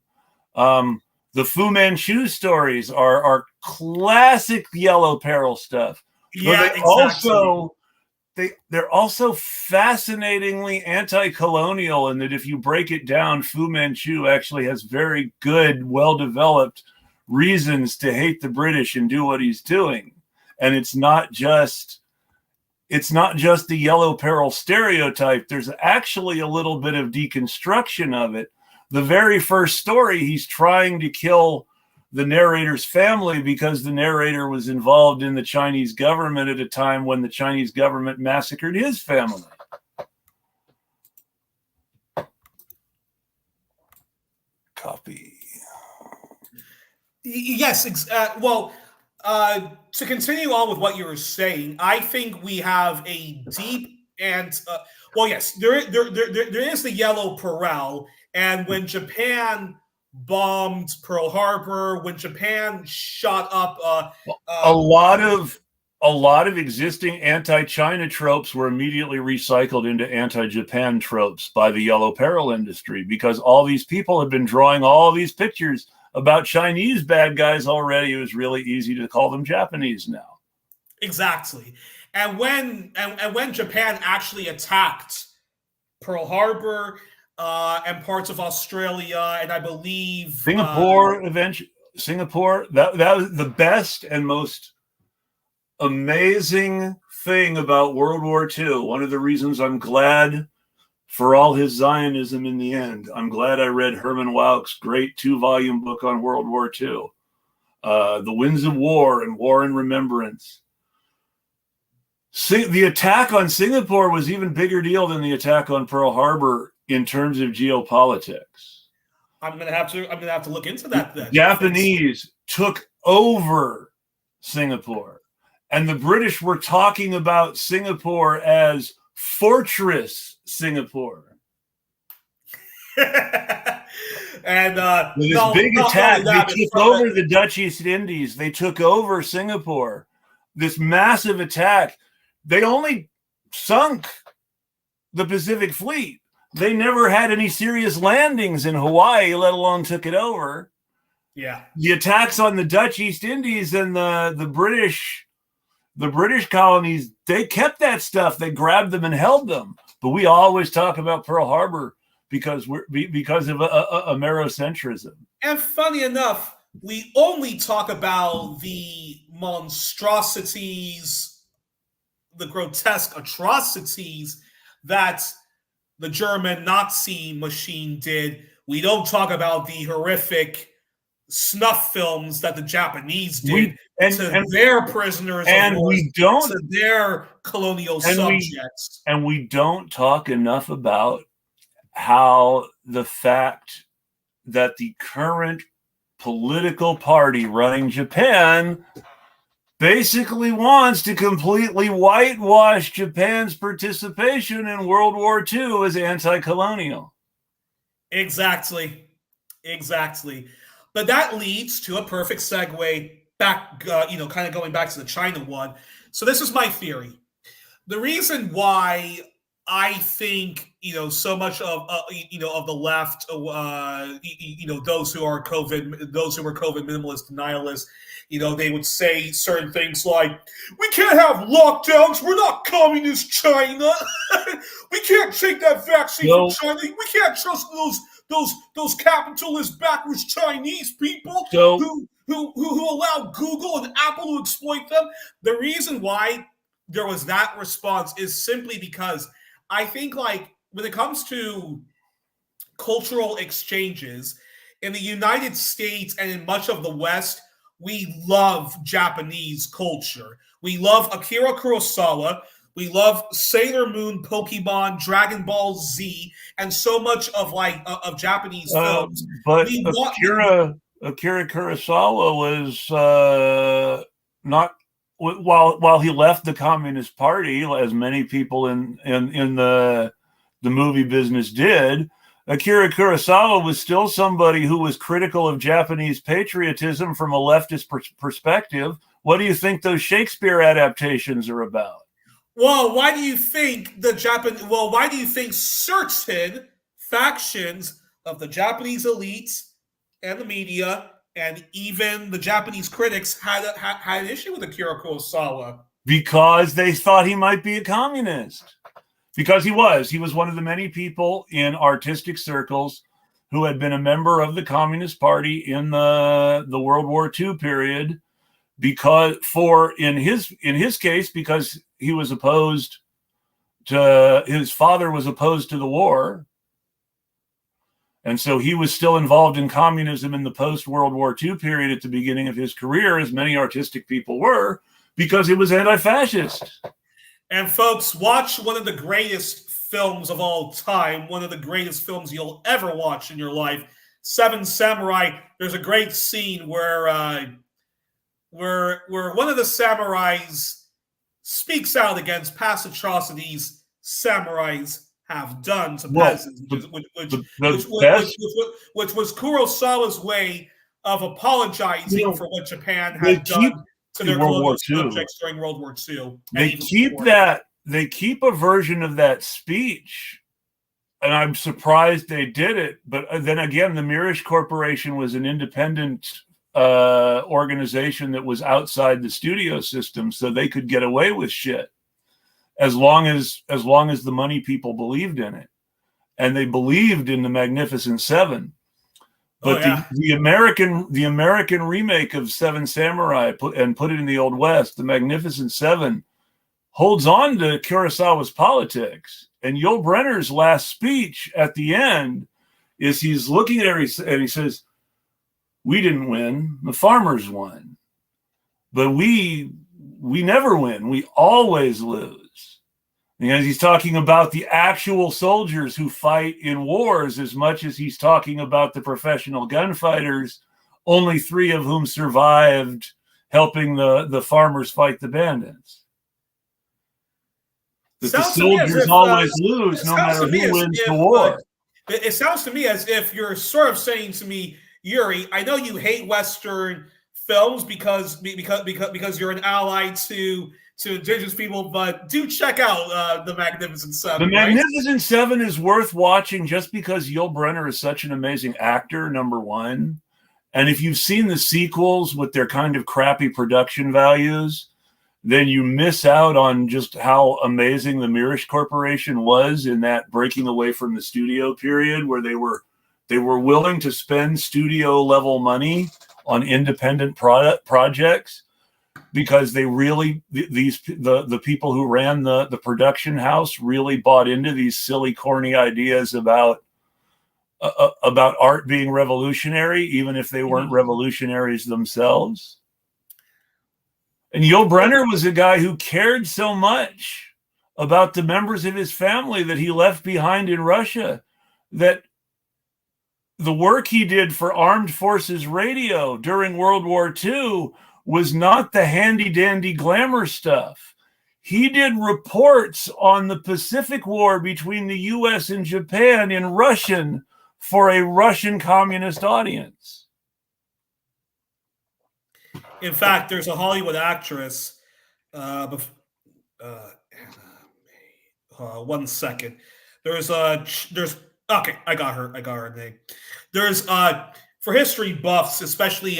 The Fu Manchu stories are classic Yellow Peril stuff. Yeah, exactly. They're also fascinatingly anti-colonial in that if you break it down, Fu Manchu actually has very good, well-developed reasons to hate the British and do what he's doing. And it's not just the Yellow Peril stereotype. There's actually a little bit of deconstruction of it. The very first story, he's trying to kill the narrator's family because the narrator was involved in the Chinese government at a time when the Chinese government massacred his family. Copy. Yes. Well, to continue on with what you were saying, I think we have a deep and well, yes, there is the Yellow Peril, and when Japan bombed Pearl Harbor, when Japan shot up a lot of existing anti-China tropes were immediately recycled into anti-Japan tropes by the Yellow Peril industry, because all these people have been drawing all these pictures about Chinese bad guys already. It was really easy to call them Japanese now. Exactly. And when Japan actually attacked Pearl Harbor and parts of Australia, and I believe Singapore, that was the best and most amazing thing about World War II. One of the reasons I'm glad for all his Zionism in the end, I'm glad I read Herman Wauch's great 2-volume book on World War II, The Winds of War and War and Remembrance. The attack on Singapore was even bigger deal than the attack on Pearl Harbor in terms of geopolitics. I'm gonna have to look into that. The Japanese took over Singapore, and the British were talking about Singapore as Fortress Singapore. And with this big attack, they took over the Dutch East Indies. They took over Singapore. This massive attack. They only sunk the Pacific Fleet. They never had any serious landings in Hawaii, let alone took it over. Yeah. The attacks on the Dutch East Indies and the British colonies, they kept that stuff. They grabbed them and held them. But we always talk about Pearl Harbor because of Americentrism. And funny enough, we only talk about the monstrosities, the grotesque atrocities that the German Nazi machine did. We don't talk about the horrific snuff films that the Japanese did to their prisoners and of war, we don't to their colonial subjects. And we don't talk enough about how the fact that the current political party running Japan basically wants to completely whitewash Japan's participation in World War II as anti-colonial. Exactly. But that leads to a perfect segue back, kind of going back to the China one. So this is my theory. The reason why I think, so much of, of the left, those who are COVID minimalist denialists, they would say certain things like, we can't have lockdowns. We're not communist China. We can't take that vaccine from China. We can't trust those capitalist backwards Chinese people who allow Google and Apple to exploit them. The reason why there was that response is simply because I think, when it comes to cultural exchanges in the United States and in much of the West, we love Japanese culture. We love Akira Kurosawa. We love Sailor Moon, Pokemon, Dragon Ball Z, and so much of of Japanese films. But We want Akira Kurosawa was not while he left the Communist Party, as many people in the movie business did. Akira Kurosawa was still somebody who was critical of Japanese patriotism from a leftist perspective. What do you think those Shakespeare adaptations are about? Well, why do you think why do you think certain factions of the Japanese elites and the media and even the Japanese critics had an issue with Akira Kurosawa? Because they thought he might be a communist. Because he was one of the many people in artistic circles who had been a member of the Communist Party in the World War II period. Because in his case, because he was opposed to, his father was opposed to the war, and so he was still involved in communism in the post-World War II period at the beginning of his career, as many artistic people were, because it was anti-fascist. And folks, watch one of the greatest films of all time, one of the greatest films you'll ever watch in your life, Seven Samurai. There's a great scene where one of the samurais speaks out against past atrocities samurais have done to peasants, which was Kurosawa's way of apologizing for what Japan had done to their colonial subjects during World War II. They keep a version of that speech, and I'm surprised they did it. But then again, the Mirisch Corporation was an independent organization that was outside the studio system, so they could get away with shit as long as the money people believed in it, and they believed in the Magnificent Seven. But the American remake of Seven Samurai put it in the Old West, the Magnificent Seven, holds on to Kurosawa's politics. And Yul Brynner's last speech at the end is he's looking at her and he says, "We didn't win. The farmers won. But we never win. We always lose." Because he's talking about the actual soldiers who fight in wars as much as he's talking about the professional gunfighters, only 3 of whom survived helping the farmers fight the bandits. That the soldiers always lose no matter who wins the war. It sounds to me as if you're sort of saying to me, Youri, I know you hate Western films because you're an ally to indigenous people, but do check out The Magnificent Seven. The Magnificent Seven is worth watching just because Yul Brynner is such an amazing actor, number one. And if you've seen the sequels with their kind of crappy production values, then you miss out on just how amazing the Mirisch Corporation was in that breaking away from the studio period, where they were willing to spend studio level money on independent projects because they really, the people who ran the production house really bought into these silly, corny ideas about art being revolutionary, even if they weren't revolutionaries themselves. And Yul Brynner was a guy who cared so much about the members of his family that he left behind in Russia, that the work he did for Armed Forces Radio during World War II was not the handy-dandy glamour stuff. He did reports on the Pacific War between the U.S. and Japan in Russian for a Russian communist audience. In fact, there's a Hollywood actress. 1 second. There's okay. I got her name. There's for history buffs, especially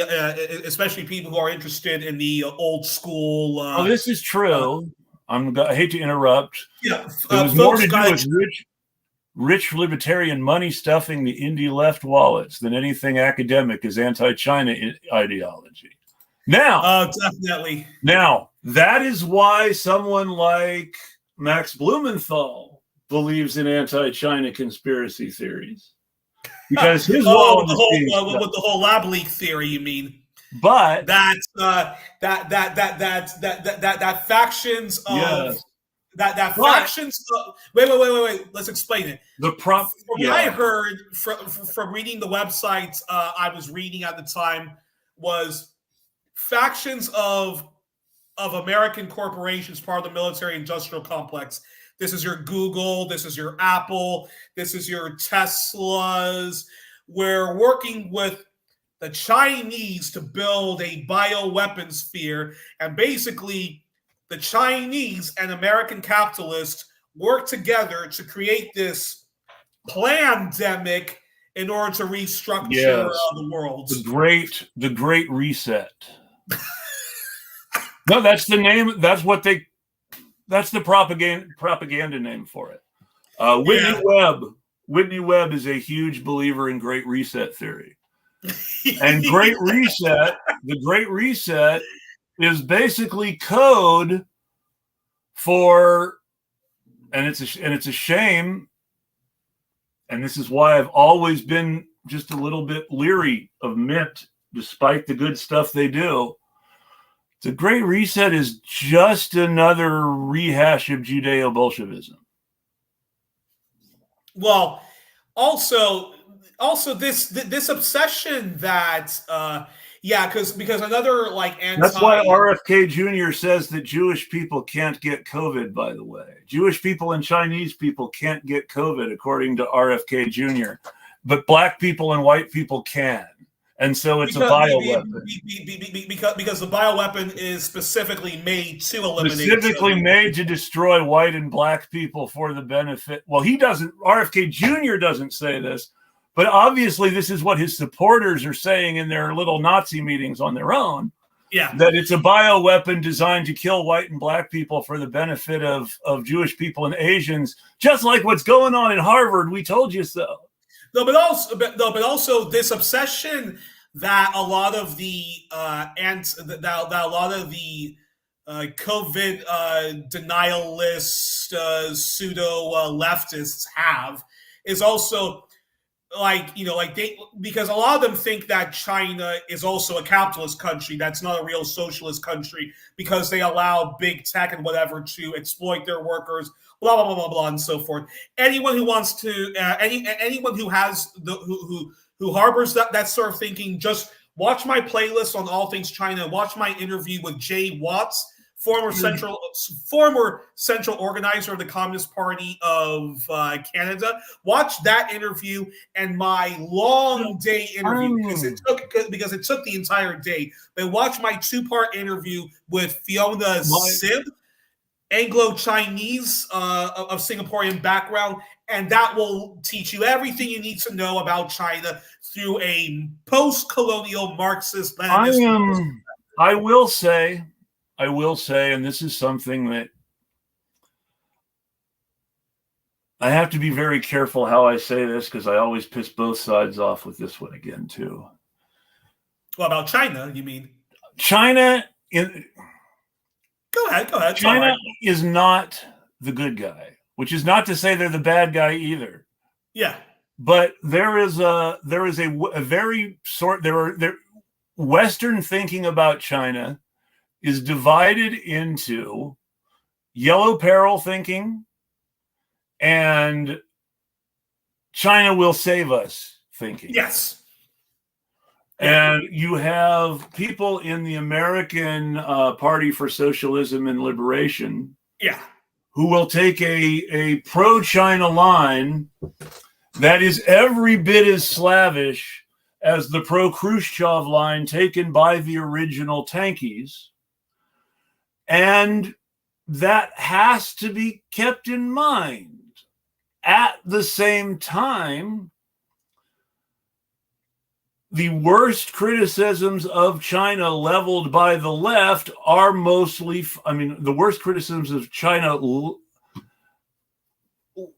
people who are interested in the old school. This is true. I hate to interrupt. Yeah, it was more to do with rich libertarian money stuffing the indie left wallets than anything academic as anti-China ideology. Now, definitely. Now, that is why someone like Max Blumenthal believes in anti-China conspiracy theories, because his wallet with the whole lab leak theory, you mean? But that factions of that But factions. Wait. Let's explain it. From what I yeah, heard from reading the websites I was reading at the time was factions of American corporations, part of the military industrial complex. This is your Google, this is your Apple, this is your Teslas. We're working with the Chinese to build a bioweapon sphere. And basically, the Chinese and American capitalists work together to create this pandemic in order to restructure yes, the world. the Great Reset. No, that's the name. That's the propaganda name for it. Whitney Yeah. Webb. Whitney Webb is a huge believer in Great Reset theory. And Great Reset, the Great Reset is basically code for, and it's a shame, and this is why I've always been just a little bit leery of Mint, despite the good stuff they do. The Great Reset is just another rehash of Judeo-Bolshevism. Well, also this obsession that because another like That's why anti RFK Jr. says that Jewish people can't get COVID, by the way. Jewish people and Chinese people can't get COVID, according to RFK Jr., but black people and white people can. And so it's a bioweapon. because the bioweapon is specifically made to eliminate Specifically made to destroy white and black people for the benefit. Well, he doesn't, RFK Jr. doesn't say this, but obviously this is what his supporters are saying in their little Nazi meetings on their own. Yeah. That it's a bioweapon designed to kill white and black people for the benefit of Jewish people and Asians, just like what's going on in Harvard. We told you so. But also this obsession that a lot of the COVID denialist pseudo leftists have is also because a lot of them think that China is also a capitalist country that's not a real socialist country because they allow big tech and whatever to exploit their workers, blah blah blah blah blah and so forth. Anyone who wants to anyone who has who harbors that sort of thinking, just watch my playlist on all things China, watch my interview with Jay Watts, former central organizer of the Communist Party of Canada. Watch that interview and my long day interview because it took the entire day. But watch my 2-part interview with Fiona Sib, Anglo-Chinese of Singaporean background, and that will teach you everything you need to know about China through a post-colonial Marxist-Leninist. I will say, and this is something that I have to be very careful how I say this because I always piss both sides off with this one again, too. Well, about China, you mean? China. Go ahead. China is not the good guy, which is not to say they're the bad guy either. Yeah. But there is a very Western thinking about China is divided into yellow peril thinking and China will save us thinking. Yes. And you have people in the American Party for Socialism and Liberation who will take a pro-China line that is every bit as slavish as the pro-Khrushchev line taken by the original tankies. And that has to be kept in mind. At the same time, the worst criticisms of China leveled by the left are mostly, the worst criticisms of China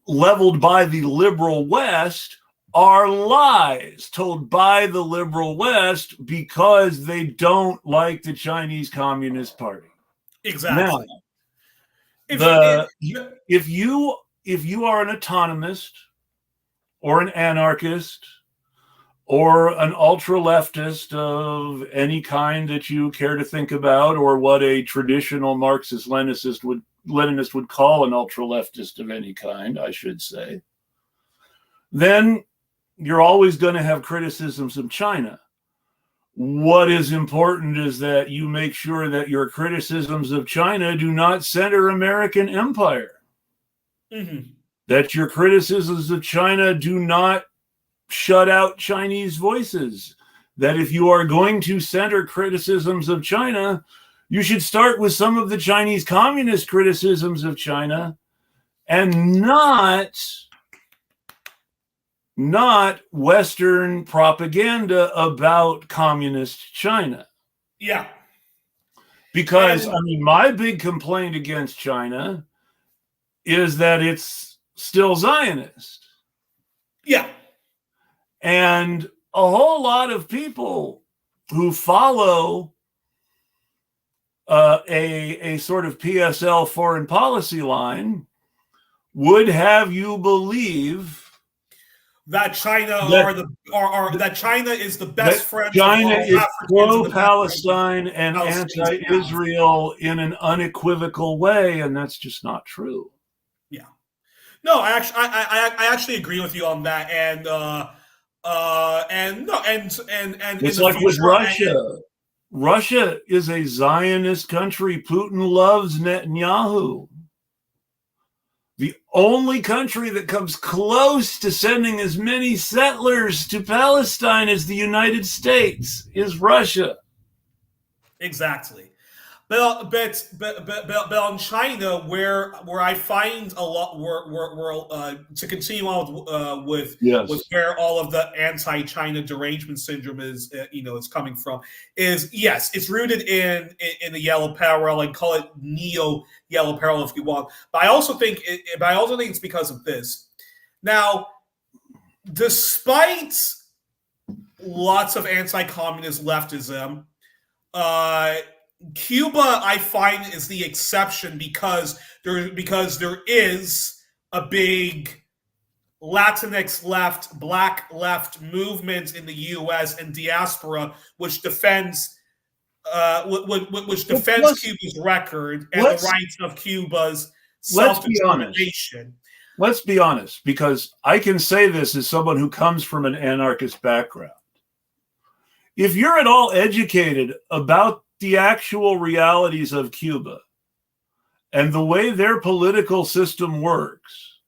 leveled by the liberal West are lies told by the liberal West because they don't like the Chinese Communist Party. Exactly. Now, if you are an autonomist or an anarchist or an ultra-leftist of any kind that you care to think about, or what a traditional Marxist-Leninist Leninist would call an ultra-leftist of any kind, I should say, then you're always going to have criticisms of China. What is important is that you make sure that your criticisms of China do not center American empire. Mm-hmm. That your criticisms of China do not shut out Chinese voices. That if you are going to center criticisms of China, you should start with some of the Chinese communist criticisms of China and not Western propaganda about communist China. Yeah. Because, my big complaint against China is that it's still Zionist. Yeah. And a whole lot of people who follow a sort of PSL foreign policy line would have you believe that China that China is the best friend. China is pro-Palestine and anti-Israel in an unequivocal way, and that's just not true. Yeah, no, I actually agree with you on that, and it's like with Russia. Russia is a Zionist country. Putin loves Netanyahu. The only country that comes close to sending as many settlers to Palestine as the United States is Russia. Exactly. But on China, where I find a lot, where to continue on with where all of the anti-China derangement syndrome is is coming from, is yes, it's rooted in the yellow peril, and call it neo yellow peril if you want. But I also think it's because of this. Now, despite lots of anti-communist leftism, Cuba, I find, is the exception because there is a big Latinx left, black left movement in the U.S. and diaspora, which defends Cuba's record and the rights of Cuba's self-determination. Let's be honest, because I can say this as someone who comes from an anarchist background. If you're at all educated about the actual realities of Cuba and the way their political system works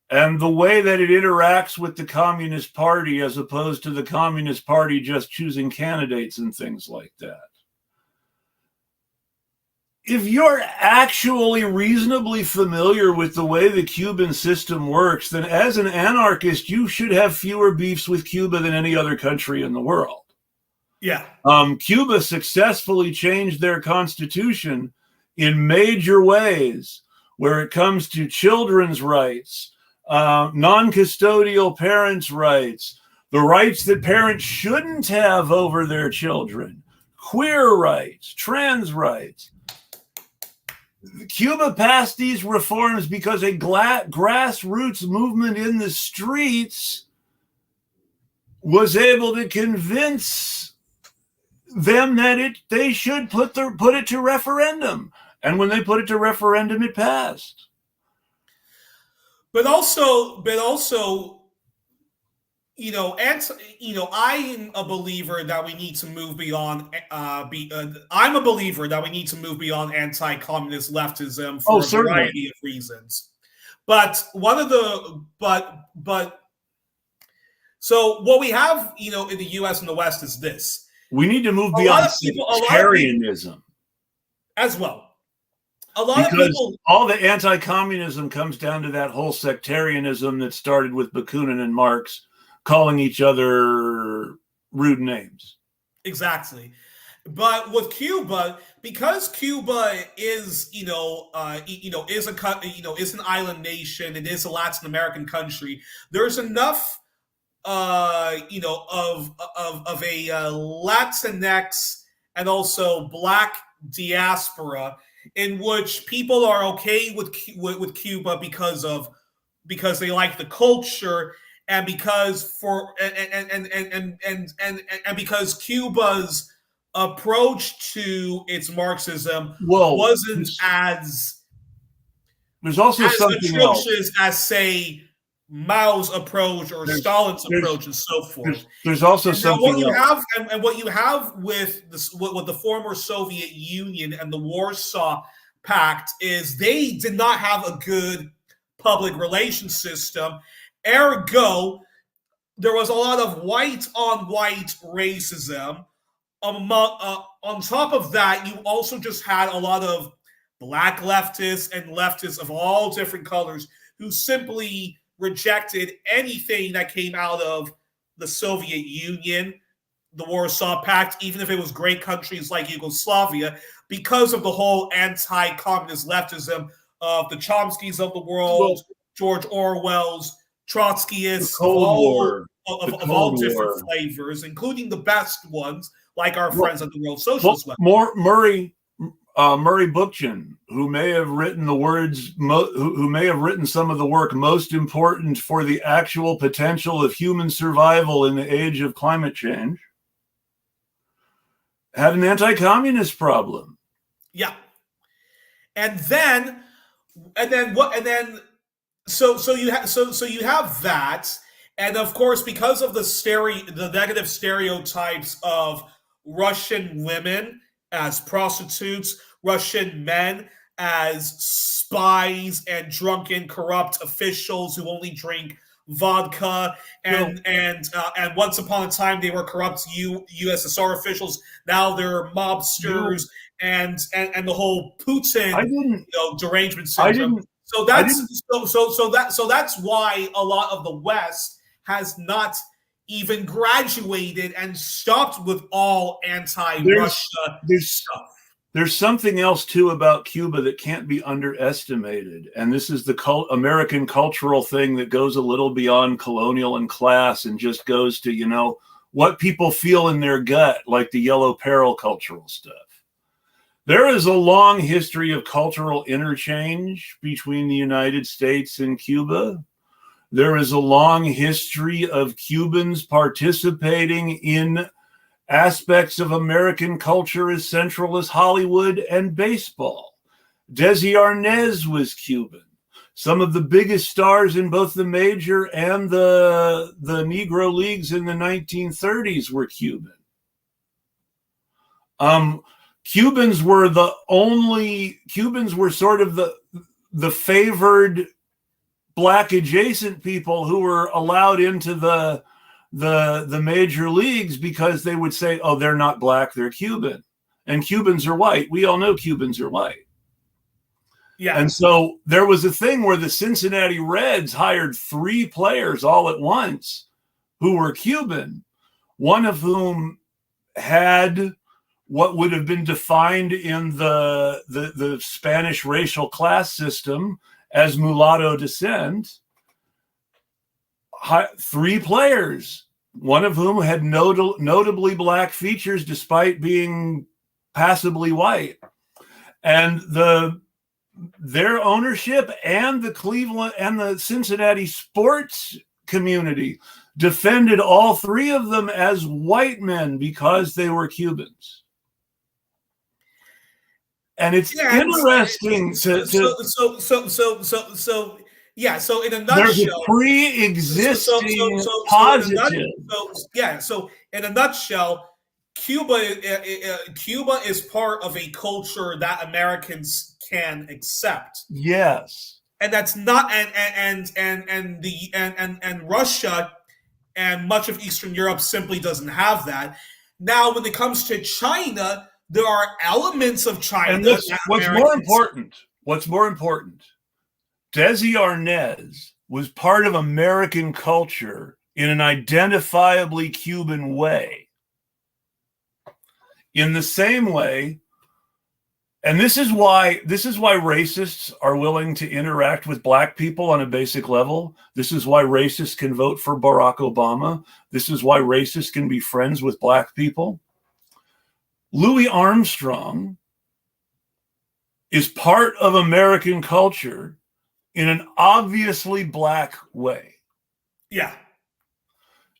and the way that it interacts with the Communist Party as opposed to the Communist Party just choosing candidates and things like that. If you're actually reasonably familiar with the way the Cuban system works, then as an anarchist, you should have fewer beefs with Cuba than any other country in the world. Yeah. Cuba successfully changed their constitution in major ways where it comes to children's rights, non-custodial parents' rights, the rights that parents shouldn't have over their children, queer rights, trans rights. Cuba passed these reforms because a grassroots movement in the streets was able to convince them that they should put it to referendum, and when they put it to referendum, it passed. But also, I'm a believer that we need to move beyond. I'm a believer that we need to move beyond anti-communist leftism for a variety of reasons. But so what we have, in the U.S. and the West is this. We need to move beyond sectarianism as well. Because all the anti-communism comes down to that whole sectarianism that started with Bakunin and Marx calling each other rude names. Exactly. But with Cuba, because Cuba is, is an island nation, it is a Latin American country, there's enough of a Latinx and also Black diaspora in which people are okay with Cuba because they like the culture and because because Cuba's approach to its Marxism wasn't as there's also as something else. atrocious as, say, Mao's approach or Stalin's approach and so forth. There's also And now something else. what you have with this, with the former Soviet Union and the Warsaw Pact is they did not have a good public relations system. Ergo, there was a lot of white on white racism. On top of that, you also just had a lot of black leftists and leftists of all different colors who simply rejected anything that came out of the Soviet Union, the Warsaw Pact, even if it was great countries like Yugoslavia, because of the whole anti-communist leftism of the Chomskys of the world, George Orwell's, Trotskyists of all different flavors, including the best ones, like our friends at the World Socialist Web. Murray Bookchin, who may have written who may have written some of the work most important for the actual potential of human survival in the age of climate change, had an anti-communist problem. Yeah, so you have that, and of course, because of the negative stereotypes of Russian women as prostitutes, Russian men as spies and drunken, corrupt officials who only drink vodka, and once upon a time they were corrupt USSR officials. Now they're mobsters, and the whole Putin derangement syndrome. So that's why a lot of the West has not even graduated and stopped with all anti-Russia stuff. There's something else too about Cuba that can't be underestimated, and this is the American cultural thing that goes a little beyond colonial and class and just goes to, what people feel in their gut, like the Yellow Peril cultural stuff. There is a long history of cultural interchange between the United States and Cuba. There is a long history of Cubans participating in aspects of American culture as central as Hollywood and baseball. Desi Arnaz was Cuban. Some of the biggest stars in both the major and the Negro leagues in the 1930s were Cuban. Cubans were sort of the favored black adjacent people who were allowed into the major leagues because they would say, oh, they're not black, they're Cuban. And Cubans are white. We all know Cubans are white. Yeah. And so there was a thing where the Cincinnati Reds hired 3 players all at once who were Cuban, one of whom had what would have been defined in the Spanish racial class system as mulatto descent. 3 players, one of whom had notably black features despite being passably white. And their ownership and the Cleveland and the Cincinnati sports community defended all 3 of them as white men because they were Cubans. And it's interesting So in a nutshell, there's a pre-existing positive. So in a nutshell, Cuba is part of a culture that Americans can accept. Yes, and that's not and Russia and much of Eastern Europe simply doesn't have that. Now, when it comes to China, there are elements of China. And what's more important? Desi Arnaz was part of American culture in an identifiably Cuban way. In the same way, and this is why racists are willing to interact with black people on a basic level. This is why racists can vote for Barack Obama. This is why racists can be friends with black people. Louis Armstrong is part of American culture in an obviously black way. Yeah.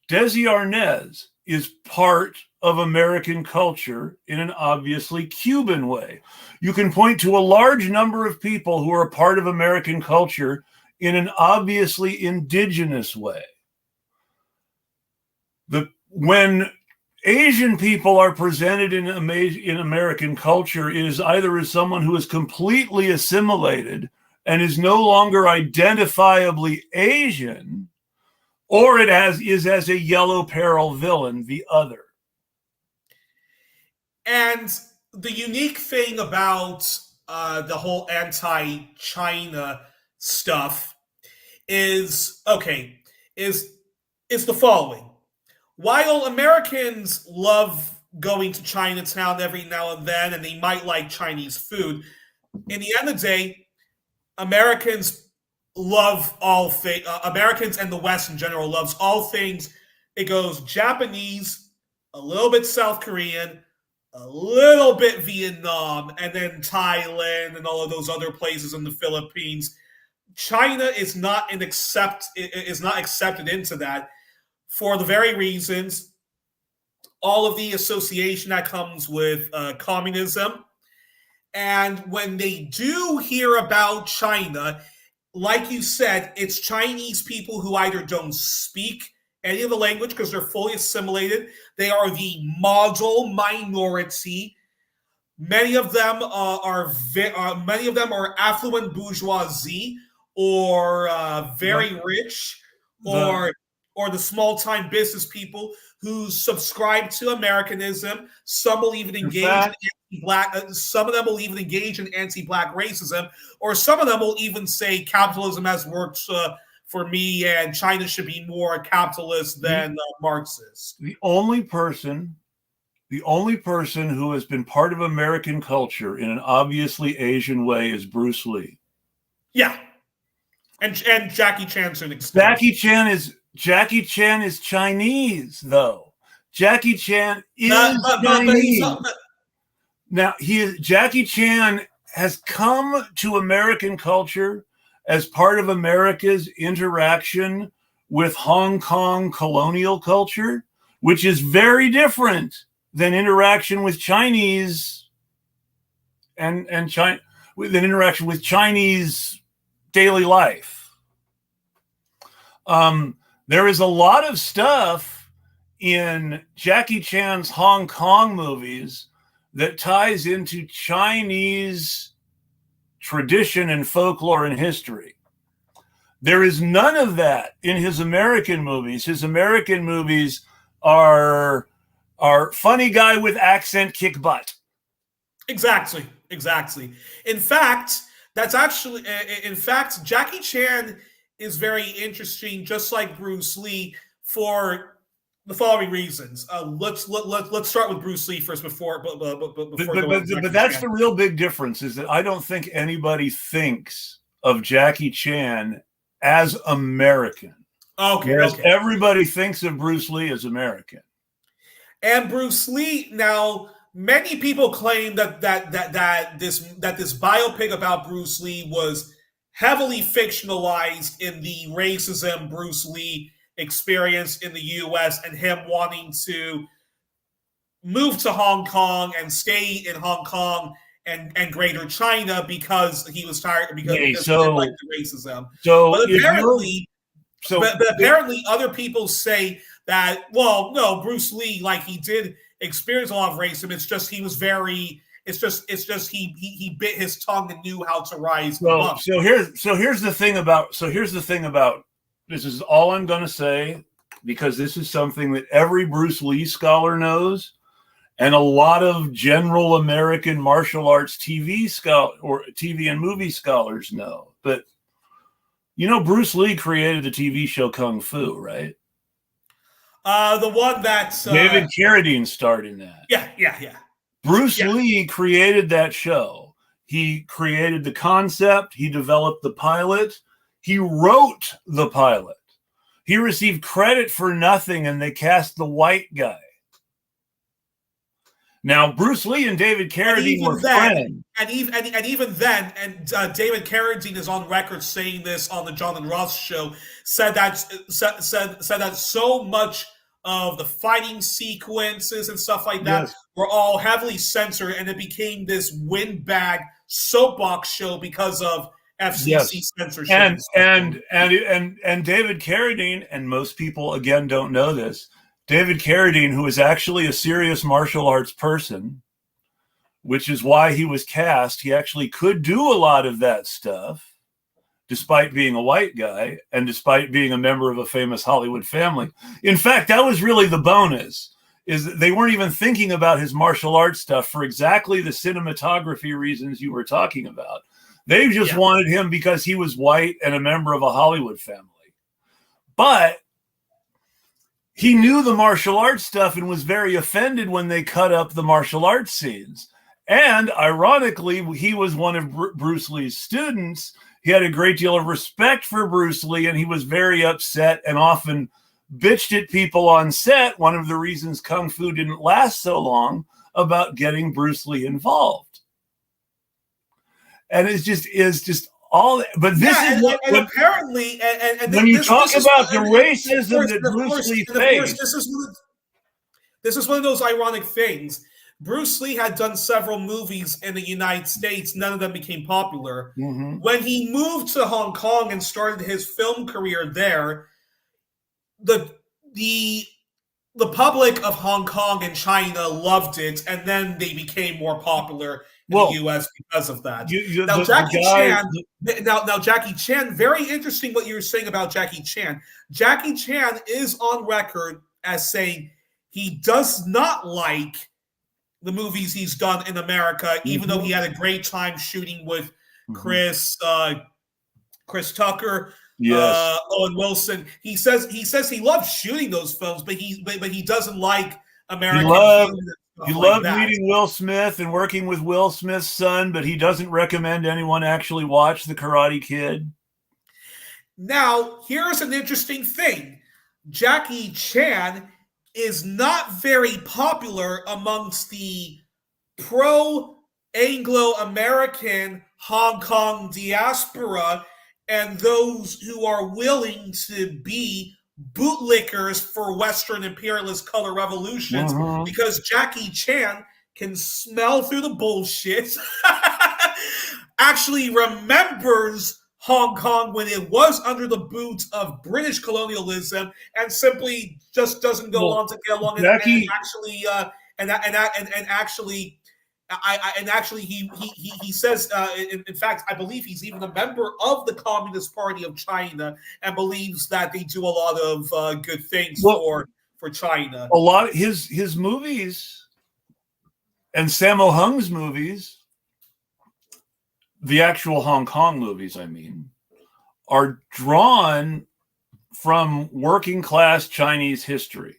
Desi Arnaz is part of American culture in an obviously Cuban way. You can point to a large number of people who are a part of American culture in an obviously indigenous way. When Asian people are presented in American culture, it is either as someone who is completely assimilated and is no longer identifiably Asian, or it is as a yellow peril villain, the other. And the unique thing about the whole anti-China stuff is is the following. While Americans love going to Chinatown every now and then, and they might like Chinese food, in the end of the day, Americans love all things. Americans and the West in general loves all things. It goes Japanese, a little bit South Korean, a little bit Vietnam, and then Thailand and all of those other places in the Philippines. China is not accepted into that for the very reasons, all of the association that comes with communism. And when they do hear about China, like you said, it's Chinese people who either don't speak any of the language because they're fully assimilated. They are the model minority. Many of them are affluent bourgeoisie or very rich, or the small-time business people who subscribe to Americanism. Some will even engage in anti-black. Some of them will even engage in anti-black racism, or some of them will even say capitalism has worked for me, and China should be more capitalist than Marxist. The only person who has been part of American culture in an obviously Asian way is Bruce Lee. Yeah, and Jackie Chan to an extent. Jackie Chan is Chinese, though. Jackie Chan is Chinese. Now, Jackie Chan has come to American culture as part of America's interaction with Hong Kong colonial culture, which is very different than interaction with Chinese than interaction with Chinese daily life. There is a lot of stuff in Jackie Chan's Hong Kong movies that ties into Chinese tradition and folklore and history. There is none of that in his American movies. His American movies are funny guy with accent kick butt. Exactly. In fact, Jackie Chan is very interesting, just like Bruce Lee, for the following reasons. Let's start with Bruce Lee first before but that's the real big difference, is that I don't think anybody thinks of Jackie Chan as American. Whereas everybody thinks of Bruce Lee as American. And Bruce Lee, now many people claim that this biopic about Bruce Lee was heavily fictionalized in the racism Bruce Lee experienced in the U.S. and him wanting to move to Hong Kong and stay in Hong Kong and Greater China because he was tired because he didn't like the racism. But apparently other people say that, well, no, Bruce Lee, like, he did experience a lot of racism. It's just he was very. It's just he bit his tongue and knew how to rise above. So here's the thing about this is all I'm going to say, because this is something that every Bruce Lee scholar knows, and a lot of general American martial arts TV and movie scholars know. But Bruce Lee created the TV show Kung Fu, right? The one that David Carradine starred in that. Yeah. Bruce Lee created that show. He created the concept. He developed the pilot. He wrote the pilot. He received credit for nothing, and they cast the white guy. Now, Bruce Lee and David Carradine were friends. And even then, David Carradine is on record saying this on the John and Ross show, said that so much of the fighting sequences and stuff like that were all heavily censored, and it became this windbag soapbox show because of FCC censorship. And David Carradine, and most people again don't know this. David Carradine, who is actually a serious martial arts person, which is why he was cast. He actually could do a lot of that stuff, despite being a white guy and despite being a member of a famous Hollywood family. In fact, that was really the bonus, is that they weren't even thinking about his martial arts stuff for exactly the cinematography reasons you were talking about. They just wanted him because he was white and a member of a Hollywood family. But he knew the martial arts stuff and was very offended when they cut up the martial arts scenes. And ironically, he was one of Bruce Lee's students. He had a great deal of respect for Bruce Lee, and he was very upset and often bitched at people on set. One of the reasons Kung Fu didn't last so long about getting Bruce Lee involved. And it's just all. But this is what, and apparently, and when you talk about the racism that Bruce Lee faced, this is one of those ironic things. Bruce Lee had done several movies in the United States. None of them became popular. Mm-hmm. When he moved to Hong Kong and started his film career there, the public of Hong Kong and China loved it, and then they became more popular in the U.S. because of that. Now, Jackie Chan, very interesting what you were saying about Jackie Chan. Jackie Chan is on record as saying he does not like the movies he's done in America, even though he had a great time shooting with Chris Tucker, Owen Wilson. He says he loves shooting those films, but he doesn't like American. He loved meeting Will Smith and working with Will Smith's son, but he doesn't recommend anyone actually watch The Karate Kid. Now, here's an interesting thing. Jackie Chan is not very popular amongst the pro-Anglo-American Hong Kong diaspora and those who are willing to be bootlickers for Western imperialist color revolutions, because Jackie Chan can smell through the bullshit, actually remembers Hong Kong when it was under the boot of British colonialism, and simply just doesn't go on to get along. He says, in fact, I believe he's even a member of the Communist Party of China and believes that they do a lot of good things for China. A lot of his movies and Sammo Hung's movies, the actual Hong Kong movies, I mean, are drawn from working class Chinese history.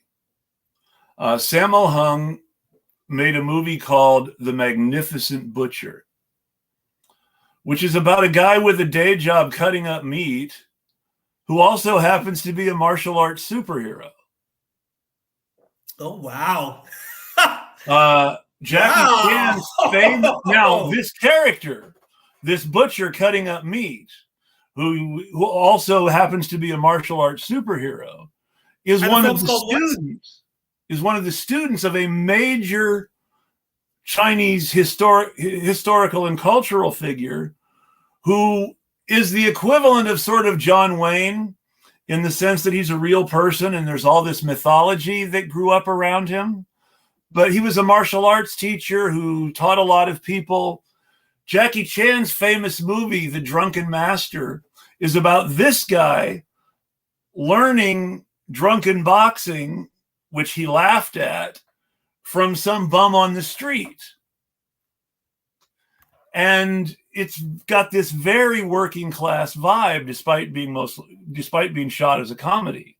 Sammo Hung made a movie called The Magnificent Butcher, which is about a guy with a day job cutting up meat who also happens to be a martial arts superhero. Oh, wow. Jackie Chan's famous. Now, this character, this butcher cutting up meat, who also happens to be a martial arts superhero, is one of the students of a major Chinese historical and cultural figure who is the equivalent of sort of John Wayne, in the sense that he's a real person and there's all this mythology that grew up around him. But he was a martial arts teacher who taught a lot of people. Jackie Chan's famous movie, The Drunken Master, is about this guy learning drunken boxing, which he laughed at, from some bum on the street. And it's got this very working class vibe, despite being shot as a comedy.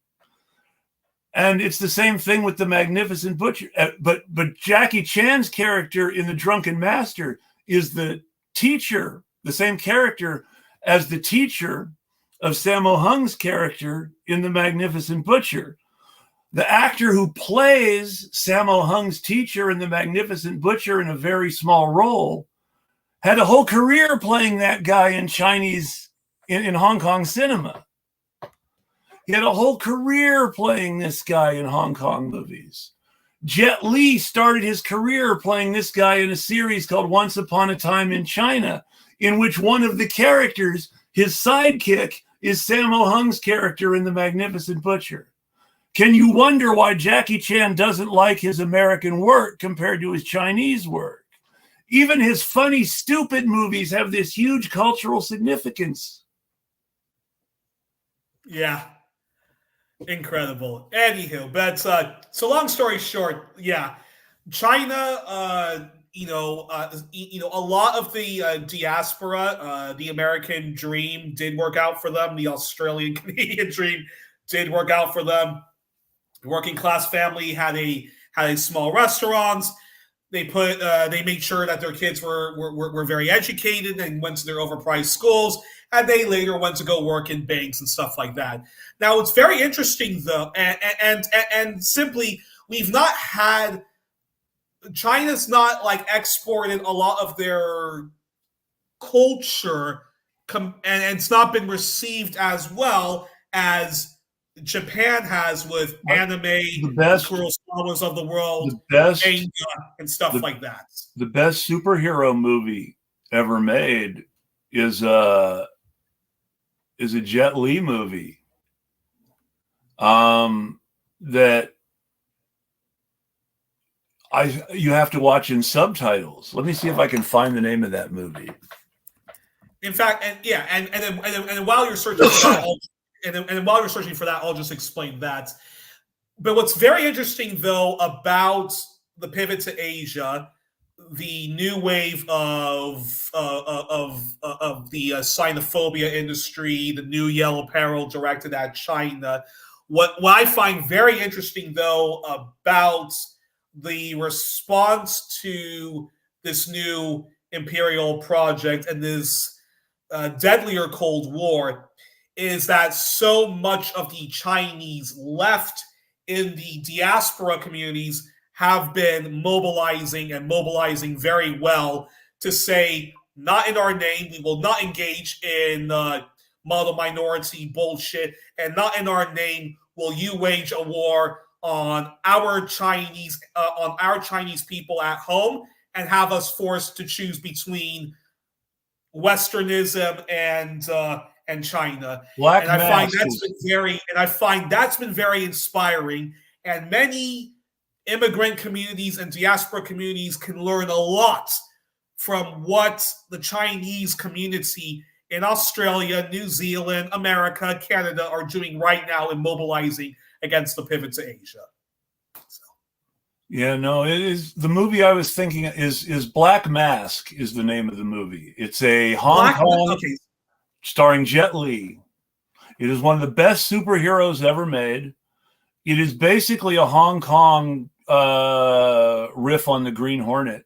And it's the same thing with The Magnificent Butcher. But Jackie Chan's character in The Drunken Master is the teacher, the same character as the teacher of Sammo Hung's character in The Magnificent Butcher. The actor who plays Sammo Hung's teacher in The Magnificent Butcher in a very small role had a whole career playing that guy in Hong Kong cinema. He had a whole career playing this guy in Hong Kong movies. Jet Li started his career playing this guy in a series called Once Upon a Time in China, in which one of the characters, his sidekick, is Sammo Hung's character in The Magnificent Butcher. Can you wonder why Jackie Chan doesn't like his American work compared to his Chinese work? Even his funny, stupid movies have this huge cultural significance. Yeah. Incredible. Anywho, but so long story short, yeah, China, a lot of the diaspora, the American dream did work out for them. The Australian Canadian dream did work out for them. The working class family had a small restaurants. They made sure that their kids were very educated and went to their overpriced schools, and they later went to go work in banks and stuff like that. Now it's very interesting though, and simply we've not had China's not like exported a lot of their culture, and it's not been received as well as Japan has with anime, the Kurosawas of the world, manga, and stuff like that. The best superhero movie ever made is a Jet Li movie. That you have to watch in subtitles. Let me see if I can find the name of that movie. In fact, and while you're searching for that, and while you're searching for that, I'll just explain that. But what's very interesting, though, about the pivot to Asia, the new wave of the xenophobia industry, the new yellow peril directed at China. What I find very interesting, though, about the response to this new imperial project and this deadlier Cold War is that so much of the Chinese left in the diaspora communities have been mobilizing very well to say, not in our name, we will not engage in model minority bullshit, and not in our name will you wage a war on our Chinese people at home and have us forced to choose between Westernism and China. I find that's been very inspiring, and many immigrant communities and diaspora communities can learn a lot from what the Chinese community in Australia, New Zealand, America, Canada are doing right now in mobilizing against the pivot to Asia. So. Yeah, no, it is the movie I was thinking is Black Mask is the name of the movie. It's a Hong Kong starring Jet Li. It is one of the best superheroes ever made. It is basically a Hong Kong riff on the Green Hornet,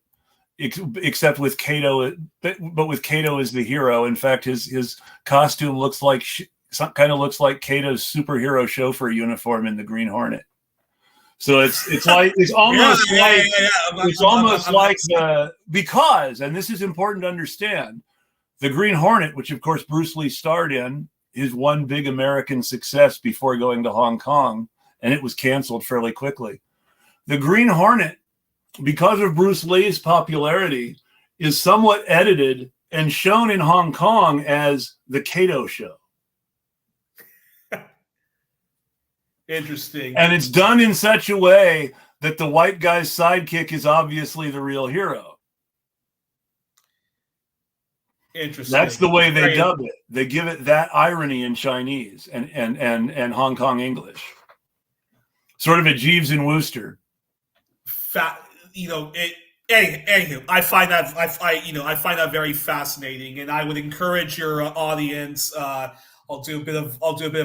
except with Kato, but with Kato as the hero. In fact, his costume looks like looks like Kato's superhero chauffeur uniform in the Green Hornet. So it's almost like because, and this is important to understand, the Green Hornet, which of course Bruce Lee starred in, his one big American success before going to Hong Kong, and it was canceled fairly quickly. The Green Hornet, because of Bruce Lee's popularity, is somewhat edited and shown in Hong Kong as the Kato Show. Interesting. And it's done in such a way that the white guy's sidekick is obviously the real hero. Interesting. That's the way they dub it. They give it that irony in Chinese and Hong Kong English. Sort of a Jeeves and Wooster. Anywho, I find that very fascinating, and I would encourage your audience. I'll do a bit of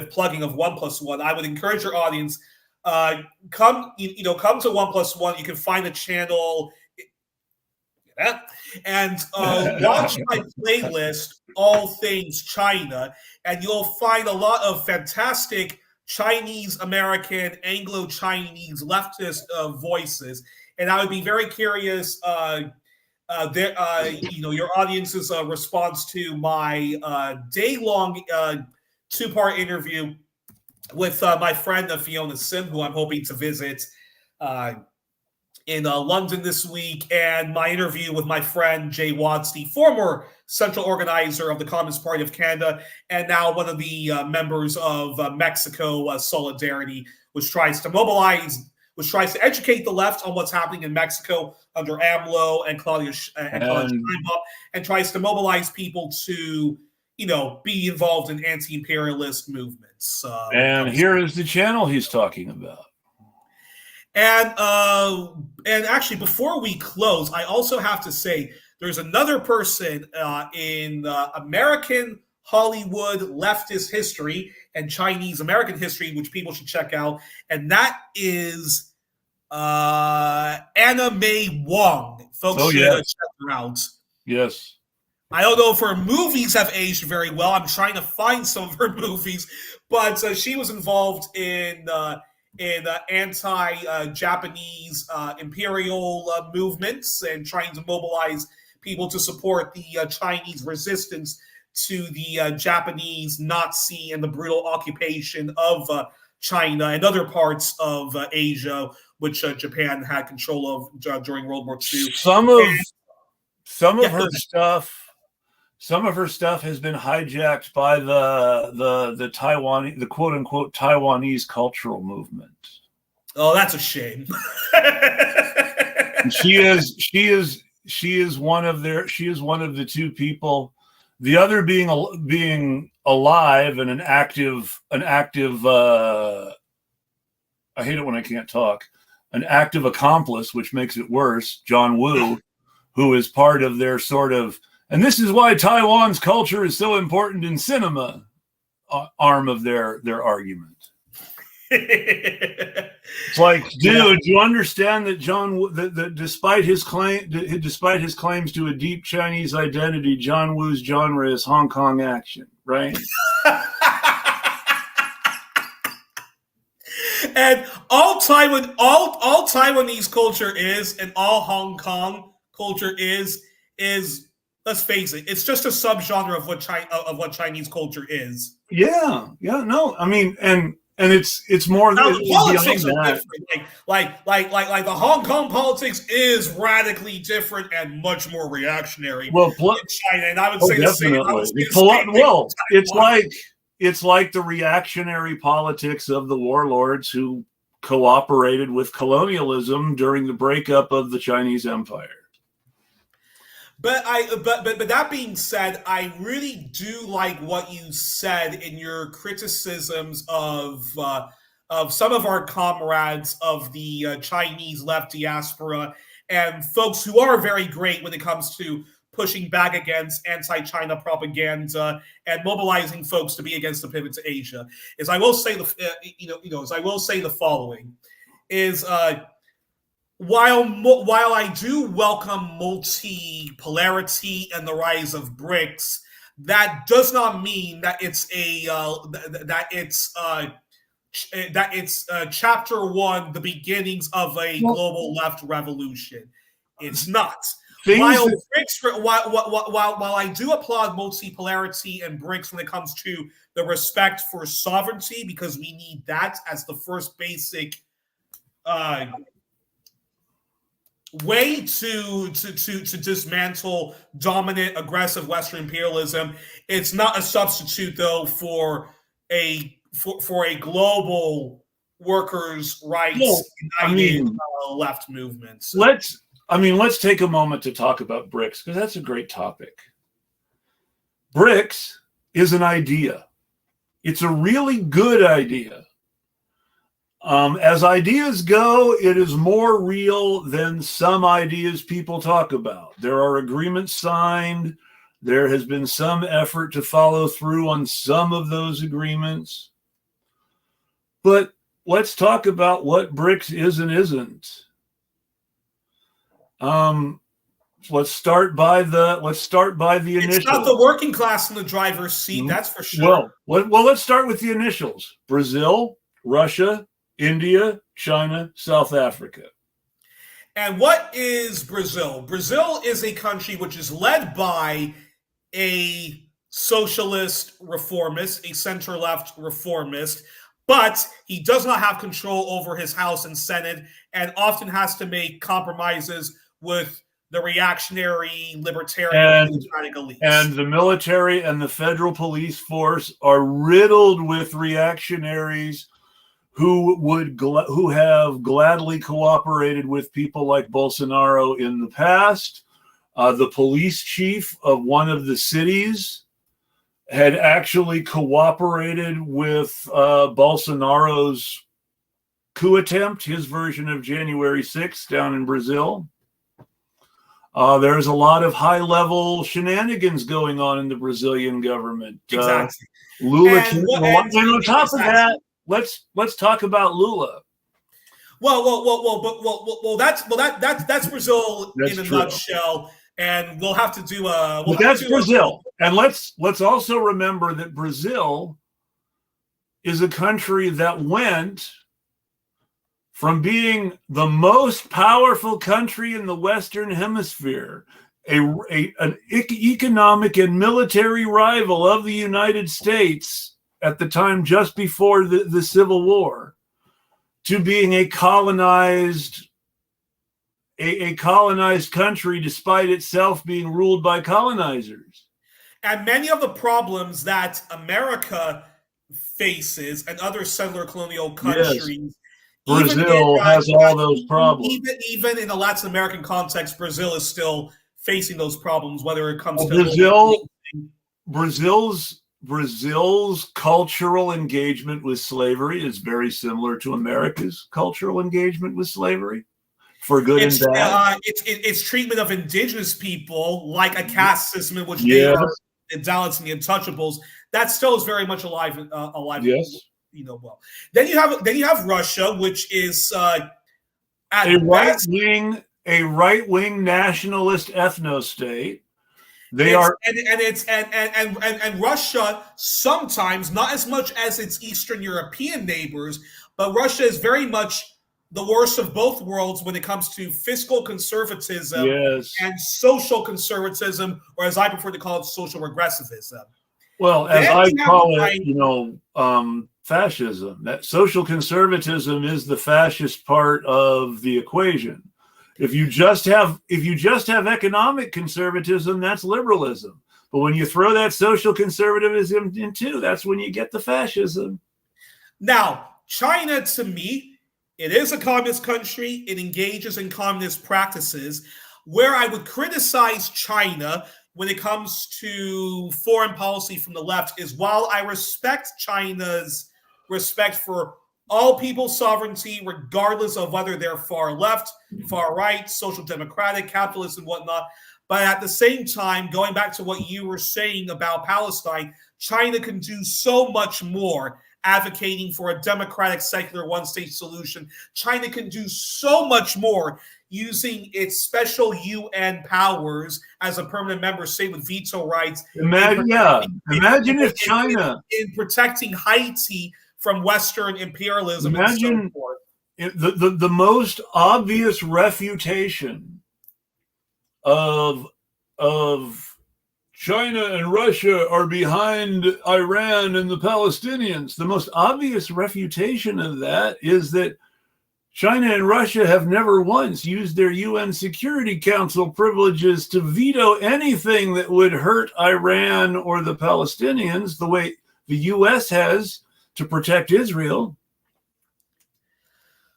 plugging of 1+1. I would encourage your audience come to 1+1. You can find a channel and watch my playlist, All Things China, and you'll find a lot of fantastic Chinese American, Anglo-Chinese leftist voices. And I would be very curious, your audience's response to my day-long two-part interview with my friend Fiona Sim, who I'm hoping to visit uh, in London this week, and my interview with my friend Jay Watts, the former central organizer of the Communist Party of Canada, and now one of the members of Mexico Solidarity, which tries to educate the left on what's happening in Mexico under AMLO and Claudia Sheinbaum, and tries to mobilize people to, be involved in anti-imperialist movements. And here is the channel he's talking about. And actually, before we close, I also have to say there's another person in American Hollywood leftist history and Chinese American history which people should check out, and that is Anna May Wong. Folks should check her out. Yes. I don't know if her movies have aged very well. I'm trying to find some of her movies, but she was involved in anti-Japanese imperial movements and trying to mobilize people to support the Chinese resistance to the Japanese Nazi and the brutal occupation of China and other parts of Asia, which Japan had control of during World War II. Some of her stuff has been hijacked by the Taiwan, the quote unquote Taiwanese cultural movement. Oh, that's a shame. She is one of the two people. The other being alive and an active. I hate it when I can't talk. An active accomplice, which makes it worse. John Woo, who is part of their sort of. And this is why Taiwan's culture is so important in cinema, arm of their argument. It's like, dude, you understand that that despite his claims to a deep Chinese identity, John Woo's genre is Hong Kong action, right? And all Taiwanese culture is, and all Hong Kong culture is. Let's face it, it's just a subgenre of what Chinese culture is. Yeah, no, I mean, and it's more now, than the politics are different. Like the Hong Kong politics is radically different and much more reactionary in China. And I would say the same. It's like the reactionary politics of the warlords who cooperated with colonialism during the breakup of the Chinese Empire. But that being said, I really do like what you said in your criticisms of some of our comrades of the Chinese left diaspora and folks who are very great when it comes to pushing back against anti-China propaganda and mobilizing folks to be against the pivot to Asia. Is I will say the following is. While I do welcome multipolarity and the rise of BRICS, that does not mean that it's chapter one, the beginnings of a global left revolution. It's not. While I do applaud multipolarity and BRICS when it comes to the respect for sovereignty, because we need that as the first basic way to dismantle dominant, aggressive Western imperialism. It's not a substitute, though, for a global workers' rights united left movement. So. Let's take a moment to talk about BRICS, because that's a great topic. BRICS is an idea. It's a really good idea. As ideas go, it is more real than some ideas people talk about. There are agreements signed. There has been some effort to follow through on some of those agreements. But let's talk about what BRICS is and isn't. Let's start by the initials. It's not the working class in the driver's seat, that's for sure. Well, let's start with the initials. Brazil, Russia, India, China, South Africa. And what is Brazil? Brazil is a country which is led by a socialist reformist, a center-left reformist. but he does not have control over his House and Senate, and often has to make compromises with the reactionary, libertarian, democratic elites. And the military and the federal police force are riddled with reactionaries who have gladly cooperated with people like Bolsonaro in the past. The police chief of one of the cities had actually cooperated with Bolsonaro's coup attempt, his version of January 6th down in Brazil. There's a lot of high-level shenanigans going on in the Brazilian government. Exactly. Lula. And on top of that, let's talk about Lula. Well, that's Brazil in a nutshell, and we'll have to do that's Brazil. And let's also remember that Brazil is a country that went from being the most powerful country in the Western Hemisphere, an economic and military rival of the United States at the time just before the Civil War, to being a colonized country despite itself being ruled by colonizers. And many of the problems that America faces and other settler colonial countries, yes. Brazil has all those problems. Even in the Latin American context, Brazil is still facing those problems, whether it comes to Brazil's cultural engagement with slavery is very similar to America's cultural engagement with slavery, for good and bad. It's treatment of indigenous people like a caste system in which they are the Dalits and the Untouchables. That still is very much alive. Yes. Well, then you have Russia, which is a right-wing nationalist ethno-state. And Russia sometimes, not as much as its Eastern European neighbors, but Russia is very much the worst of both worlds when it comes to fiscal conservatism and social conservatism, or as I prefer to call it, social regressivism. Well, as I call it, fascism. That social conservatism is the fascist part of the equation. If you just have economic conservatism, that's liberalism. But when you throw that social conservatism in too, that's when you get the fascism. Now, China, to me, it is a communist country. It engages in communist practices. Where I would criticize China when it comes to foreign policy from the left is, while I respect China's respect for all people's sovereignty, regardless of whether they're far left, far right, social democratic, capitalist, and whatnot. But at the same time, going back to what you were saying about Palestine, China can do so much more advocating for a democratic, secular, one-state solution. China can do so much more using its special UN powers as a permanent member, say with veto rights. Imagine if China, in protecting Haiti from Western imperialism. Imagine the most obvious refutation of China and Russia are behind Iran and the Palestinians. The most obvious refutation of that is that China and Russia have never once used their UN Security Council privileges to veto anything that would hurt Iran or the Palestinians the way the US has to protect Israel.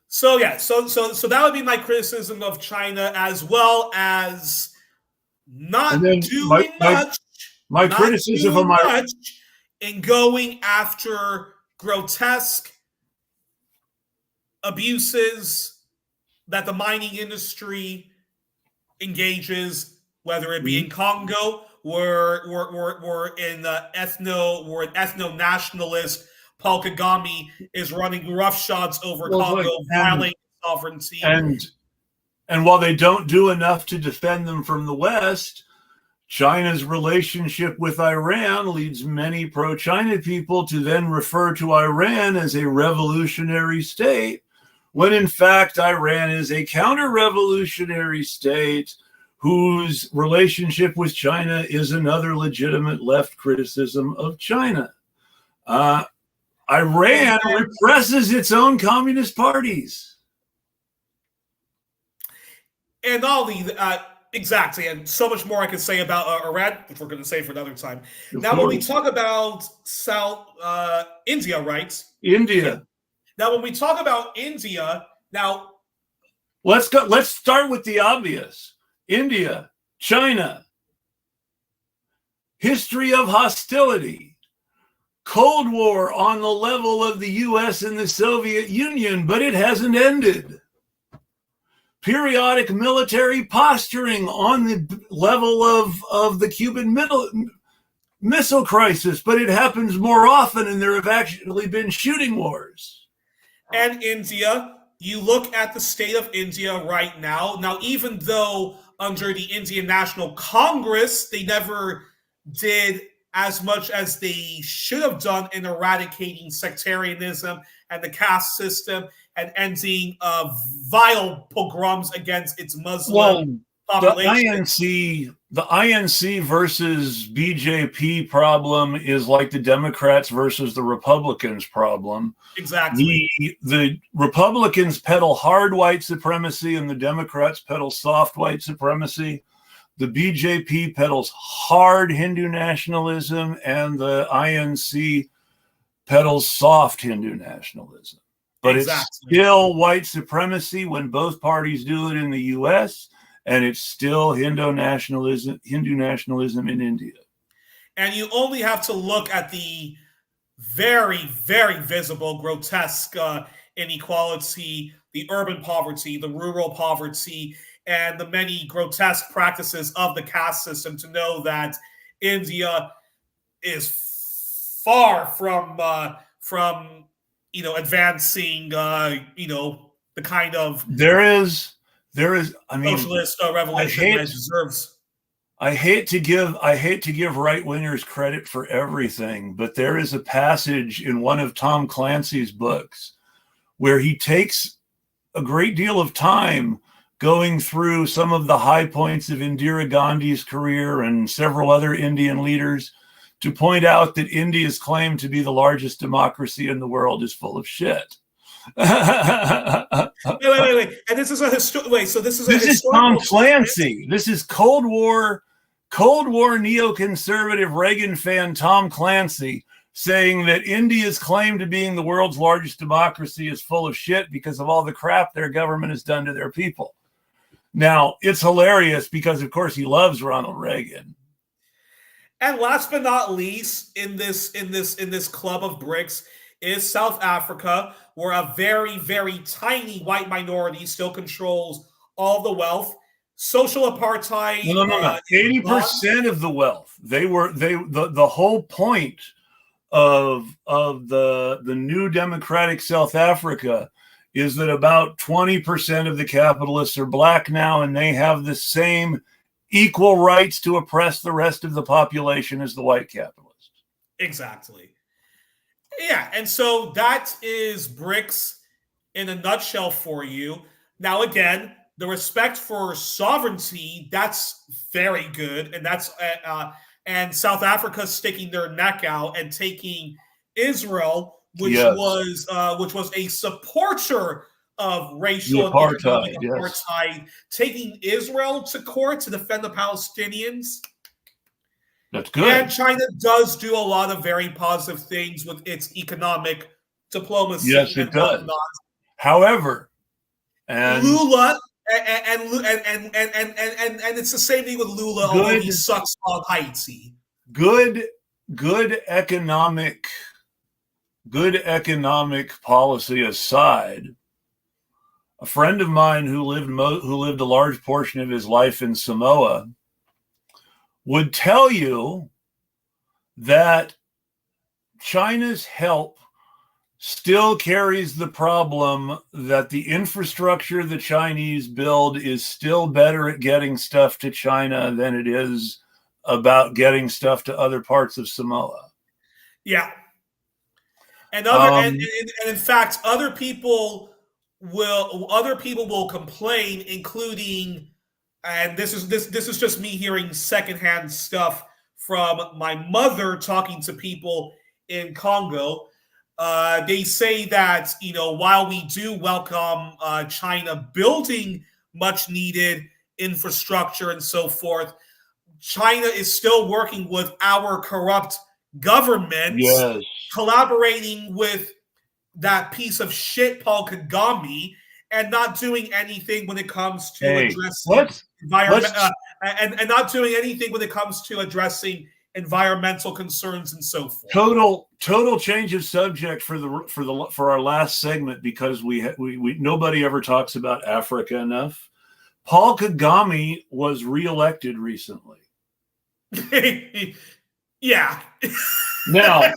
So that would be my criticism of China, as well as not doing much in going after grotesque abuses that the mining industry engages, whether it be in Congo, where an ethno-nationalist Paul Kagame is running roughshods over Congo, violating sovereignty. And while they don't do enough to defend them from the West, China's relationship with Iran leads many pro-China people to then refer to Iran as a revolutionary state, when in fact Iran is a counter-revolutionary state whose relationship with China is another legitimate left criticism of China. Iran represses its own communist parties. And all the exactly, and so much more I could say about Iran, which we're going to say for another time. Now, when we talk about India, right? India. Now, when we talk about India, now let's go. Let's start with the obvious. India, China, history of hostility, Cold War on the level of the U.S. and the Soviet Union, but it hasn't ended. Periodic military posturing on the level of the Cuban Missile Crisis, but it happens more often, and there have actually been shooting wars. And India, you look at the state of India right now. Now, even though under the Indian National Congress, they never did as much as they should have done in eradicating sectarianism and the caste system and ending vile pogroms against its Muslim population. The INC versus BJP problem is like the Democrats versus the Republicans problem. Exactly. The Republicans peddle hard white supremacy and the Democrats peddle soft white supremacy. The BJP peddles hard Hindu nationalism and the INC peddles soft Hindu nationalism. But It's still white supremacy when both parties do it in the U.S., and it's still Hindu nationalism in India. And you only have to look at the very, very visible, grotesque inequality, the urban poverty, the rural poverty, and the many grotesque practices of the caste system to know that India is far from advancing the kind of there is socialist revolution that it deserves. I hate to give right wingers credit for everything, but there is a passage in one of Tom Clancy's books where he takes a great deal of time going through some of the high points of Indira Gandhi's career and several other Indian leaders to point out that India's claim to be the largest democracy in the world is full of shit. wait. And this is this is Tom Clancy. This is Cold War neoconservative Reagan fan Tom Clancy saying that India's claim to being the world's largest democracy is full of shit because of all the crap their government has done to their people. Now, it's hilarious because, of course, he loves Ronald Reagan. And last but not least, in this club of bricks is South Africa, where a very, very tiny white minority still controls all the wealth. Social apartheid. No. 80% of the wealth. The whole point of the new democratic South Africa is that about 20% of the capitalists are black now, and they have the same equal rights to oppress the rest of the population as the white capitalists. Exactly. Yeah, and so that is bricks in a nutshell for you. Now, again, the respect for sovereignty, that's very good, and that's and South Africa sticking their neck out and taking Israel, which was a supporter of racial and economic apartheid, taking Israel to court to defend the Palestinians. That's good. And China does do a lot of very positive things with its economic diplomacy. Yes, it does. However, and Lula and it's the same thing with Lula, although he sucks on Haiti. Good economic policy aside, a friend of mine who lived a large portion of his life in Samoa would tell you that China's help still carries the problem that the infrastructure the Chinese build is still better at getting stuff to China than it is about getting stuff to other parts of Samoa. Yeah. And in fact, other people will complain, including, and this is just me hearing secondhand stuff from my mother talking to people in Congo. They say that, while we do welcome China building much needed infrastructure and so forth, China is still working with our corrupt governments, Yes. collaborating with that piece of shit, Paul Kagame, and not doing anything when it comes to Hey, addressing environment, let's and not doing anything when it comes to addressing environmental concerns and so forth. total change of subject for our last segment, because we nobody ever talks about Africa enough. Paul Kagame was reelected recently. Yeah. Now,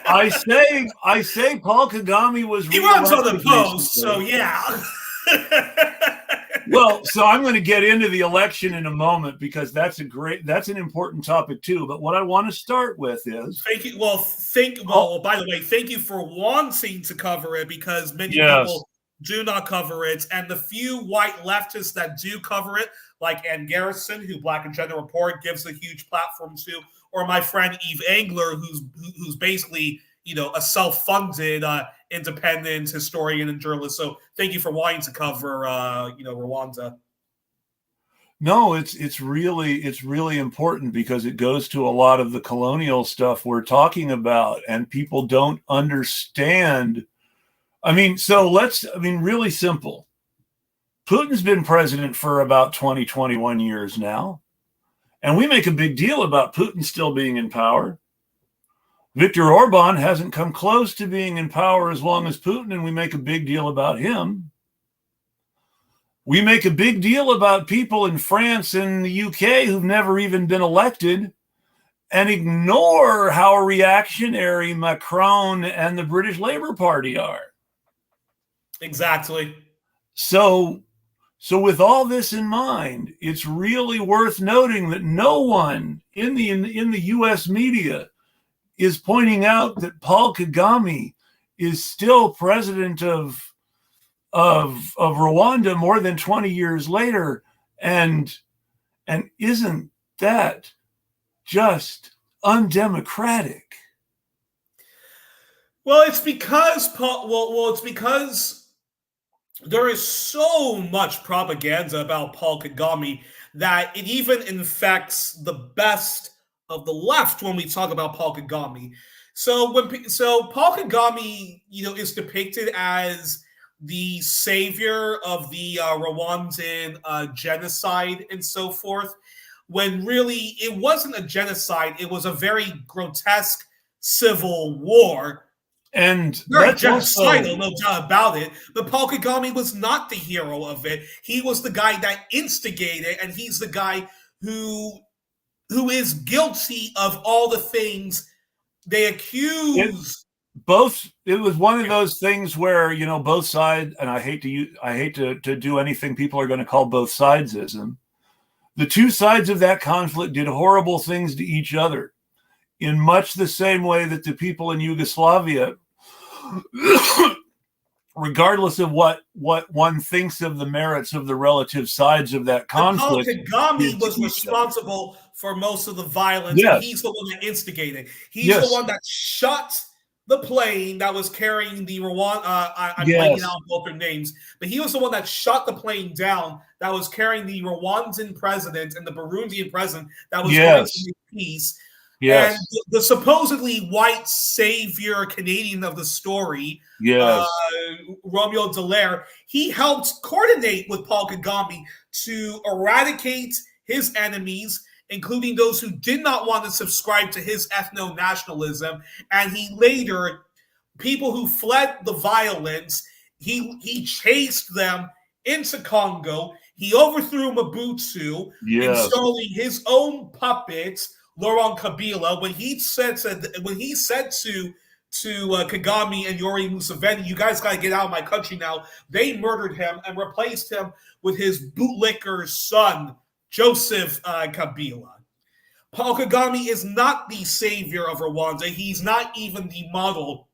I say Paul Kagame was He runs reelected unopposed, recently. so yeah. Well, so I'm going to get into the election in a moment, because that's an important topic too. But what I want to start with is thank you. Well, by the way, thank you for wanting to cover it, because many people do not cover it, and the few white leftists that do cover it, like Ann Garrison, who Black Agenda Report gives a huge platform to, or my friend Eve Engler, who's basically a self-funded independent historian and journalist. So thank you for wanting to cover Rwanda. No, it's really important, because it goes to a lot of the colonial stuff we're talking about, and people don't understand. Really simple. Putin's been president for about 20, 21 years now, and we make a big deal about Putin still being in power. Viktor Orban hasn't come close to being in power as long as Putin, and we make a big deal about him. We make a big deal about people in France and the UK who've never even been elected, and ignore how reactionary Macron and the British Labour Party are. Exactly. So with all this in mind, it's really worth noting that no one in the US media is pointing out that Paul Kagame is still president of Rwanda more than 20 years later, and isn't that just undemocratic? Well, it's because it's because there is so much propaganda about Paul Kagame that it even infects the best of the left when we talk about Paul Kagame. So Paul Kagame, is depicted as the savior of the Rwandan genocide and so forth, when really it wasn't a genocide; it was a very grotesque civil war. And very genocidal, no doubt about it. But Paul Kagame was not the hero of it. He was the guy that instigated, and he's the guy who is guilty of all the things they accuse. It was one of those things where, both sides, and I hate to do anything people are going to call both sidesism. The two sides of that conflict did horrible things to each other, in much the same way that the people in Yugoslavia, regardless of what one thinks of the merits of the relative sides of that conflict. Paul Kagame was responsible for most of the violence, yes. And he's the one that instigated. He's the one that shot the plane that was carrying the Rwanda. I'm blanking out both their names, but he was the one that shot the plane down that was carrying the Rwandan president and the Burundian president that was going to make peace. Yes. And the supposedly white savior Canadian of the story, Romeo Dallaire, he helped coordinate with Paul Kagame to eradicate his enemies, including those who did not want to subscribe to his ethno-nationalism. And he later, people who fled the violence, he chased them into Congo. He overthrew Mobutu, installing his own puppets, Laurent Kabila, when he said to Kagame and Youri Museveni, you guys got to get out of my country now. They murdered him and replaced him with his bootlicker's son, Joseph Kabila. Paul Kagame is not the savior of Rwanda. He's not even the model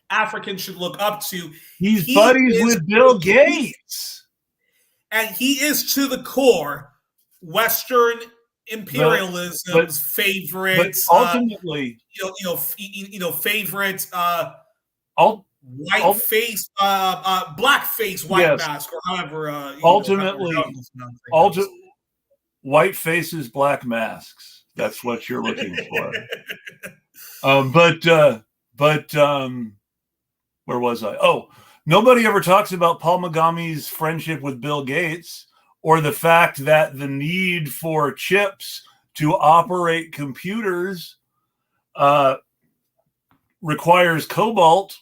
Africans should look up to. He's buddies with Bill Gates. And he is, to the core, Western imperialism's favorite, ultimately, favorite white face, black face, white yes, mask, or however, ultimately, goes. white faces, black masks. That's what you're looking for. But where was I? Oh, nobody ever talks about Paul Magami's friendship with Bill Gates, or the fact that the need for chips to operate computers requires cobalt,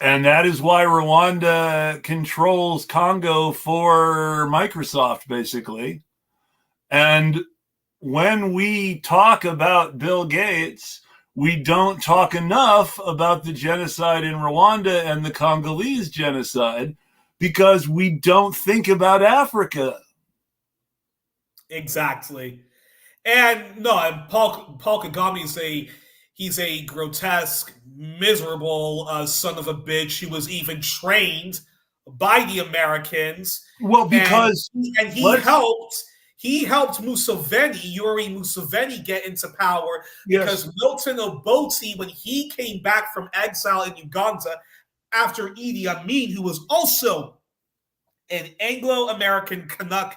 and that is why Rwanda controls Congo for Microsoft, basically. And when we talk about Bill Gates, we don't talk enough about the genocide in Rwanda and the Congolese genocide because we don't think about Africa. Exactly. And no, and Paul Kagame is he's a grotesque, miserable son of a bitch. He was even trained by the Americans, Well, and because he helped Museveni, Youri Museveni, get into power yes, because Milton Obote, when he came back from exile in Uganda after Idi Amin, who was also an Anglo-American Canuck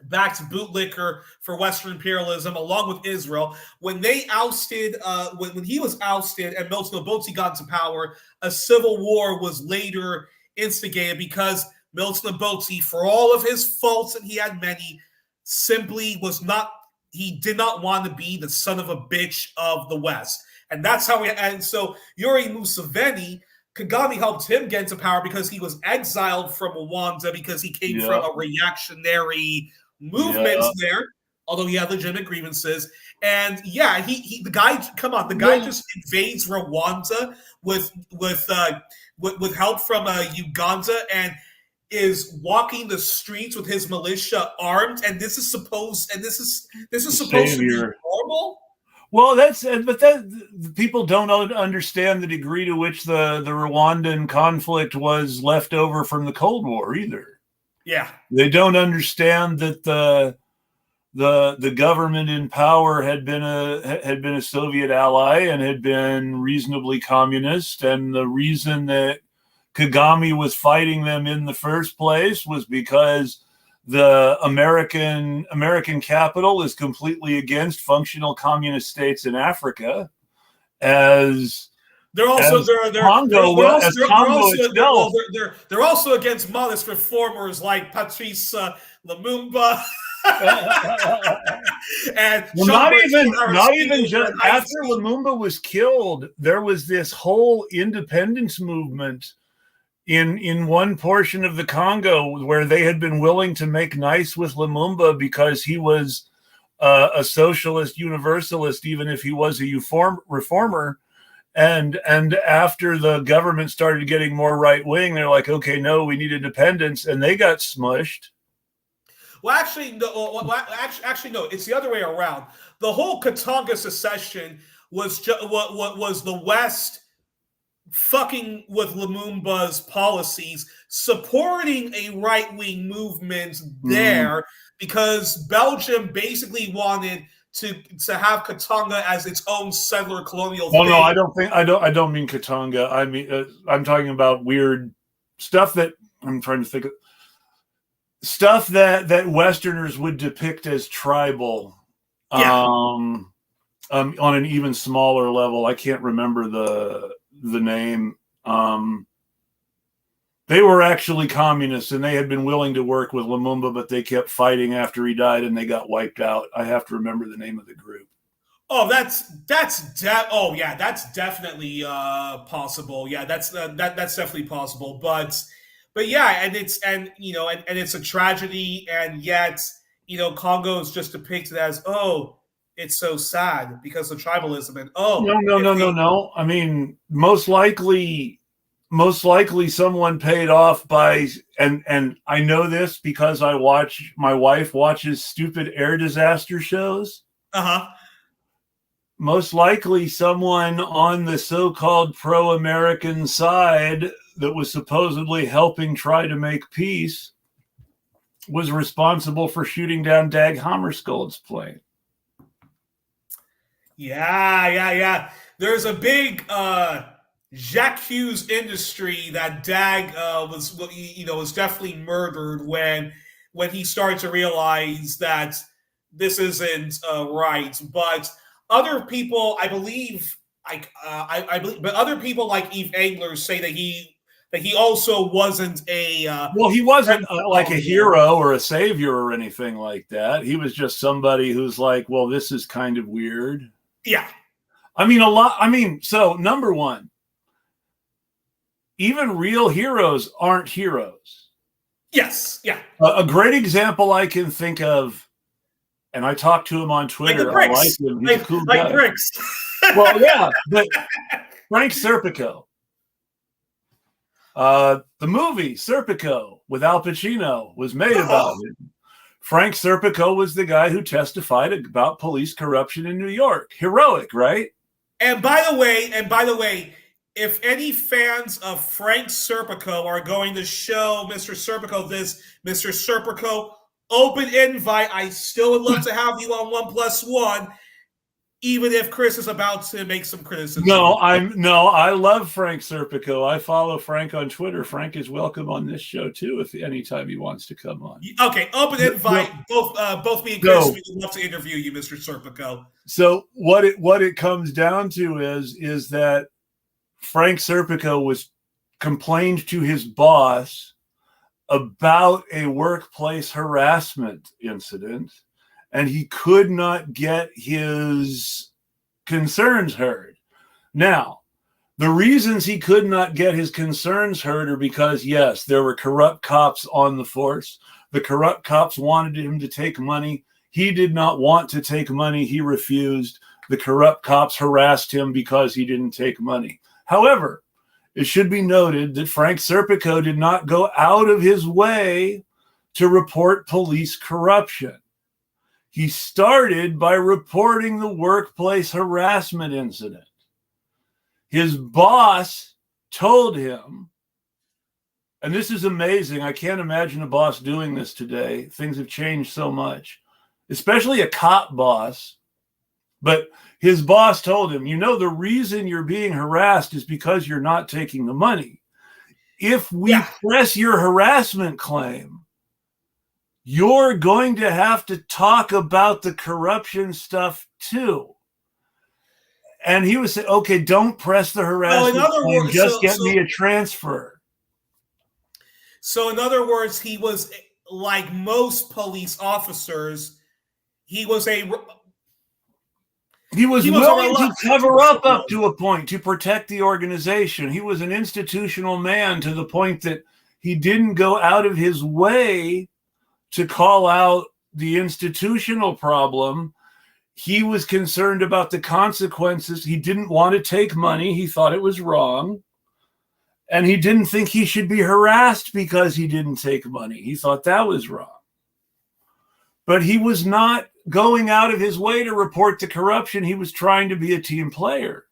backed bootlicker for Western imperialism, along with Israel. When they ousted, when he was ousted and Milton Obote got into power, a civil war was later instigated because Milton Obote, for all of his faults, and he had many, simply was not. He did not want to be the son of a bitch of the West, and that's how we. And so Youri Museveni. Kagame helped him get into power because he was exiled from Rwanda because he came yeah, from a reactionary movements yeah. there, although he had legitimate grievances. And yeah, the guy, come on, the guy Well, just invades Rwanda with help from Uganda and is walking the streets with his militia armed. And this is supposed to be savior. normal. Well, but that people don't understand the degree to which the Rwandan conflict was left over from the Cold War either. Yeah. They don't understand that the government in power had been a Soviet ally and had been reasonably communist, and the reason that Kagame was fighting them in the first place was because the American capital is completely against functional communist states in Africa, as They're also as Congo as Congo itself. they're also against modest reformers like Patrice Lumumba and Well, not even just after Lumumba was killed, there was this whole independence movement in one portion of the Congo where they had been willing to make nice with Lumumba because he was a socialist universalist, even if he was a reformer. And after the government started getting more right wing, they're like, okay, no, we need independence, and they got smushed. Well, actually, no. Actually, no. It's the other way around. The whole Katanga secession was what was the West fucking with Lumumba's policies, supporting a right-wing movement there because Belgium basically wanted to have Katanga as its own settler colonial thing. No, I don't mean Katanga. I mean I'm talking about weird stuff that I'm trying to think of. Stuff that Westerners would depict as tribal, Yeah. on an even smaller level. I can't remember the name. They were actually communists, and they had been willing to work with Lumumba, but they kept fighting after he died, and they got wiped out. I have to remember the name of the group. Oh, that's definitely possible. Yeah, that's definitely possible. But yeah, and it's a tragedy, and yet Congo is just depicted as, oh, it's so sad because of tribalism, and No. I mean, most likely someone paid off by, and I know this because my wife watches stupid air disaster shows. Uh-huh. Most likely someone on the so-called pro-American side that was supposedly helping try to make peace was responsible for shooting down Dag Hammarskjöld's plane. Yeah. There's a big Jacques Hughes industry that Dag was definitely murdered when he started to realize that this isn't right. But other people, I believe, but other people like Eve Engler say that he also wasn't a well, he wasn't like a hero or a savior or anything like that. He was just somebody who's like, well, this is kind of weird. Yeah. So number one, even real heroes aren't heroes. Yes. Yeah. A great example I can think of, and I talked to him on Twitter. Like I like him. He's a cool guy. Bricks. Well, yeah, but Frank Serpico. The movie Serpico with Al Pacino was made about him. Frank Serpico was the guy who testified about police corruption in New York. Heroic, right? And by the way, if any fans of Frank Serpico are going to show Mr. Serpico this, Mr. Serpico, open invite. I still would love to have you on 1+1, even if Chris is about to make some criticism. I love Frank Serpico. I follow Frank on Twitter. Frank is welcome on this show too, if anytime he wants to come on. Okay, open invite. Both me and Chris, we would love to interview you, Mr. Serpico. So what it comes down to is that Frank Serpico complained to his boss about a workplace harassment incident, and he could not get his concerns heard. Now, the reasons he could not get his concerns heard are because, yes, there were corrupt cops on the force. The corrupt cops wanted him to take money. He did not want to take money. He refused. The corrupt cops harassed him because he didn't take money. However, it should be noted that Frank Serpico did not go out of his way to report police corruption. He started by reporting the workplace harassment incident. His boss told him, and this is amazing, I can't imagine a boss doing this today. Things have changed so much, especially a cop boss. But his boss told him, the reason you're being harassed is because you're not taking the money. If we press your harassment claim, you're going to have to talk about the corruption stuff too. And he was saying, okay, don't press the harassment claim, just get me a transfer. So in other words, he was like most police officers, he was willing to cover up to a point to protect the organization. He was an institutional man to the point that he didn't go out of his way to call out the institutional problem. He was concerned about the consequences. He didn't want to take money. He thought it was wrong. And he didn't think he should be harassed because he didn't take money. He thought that was wrong. But he was not going out of his way to report the corruption. He was trying to be a team player.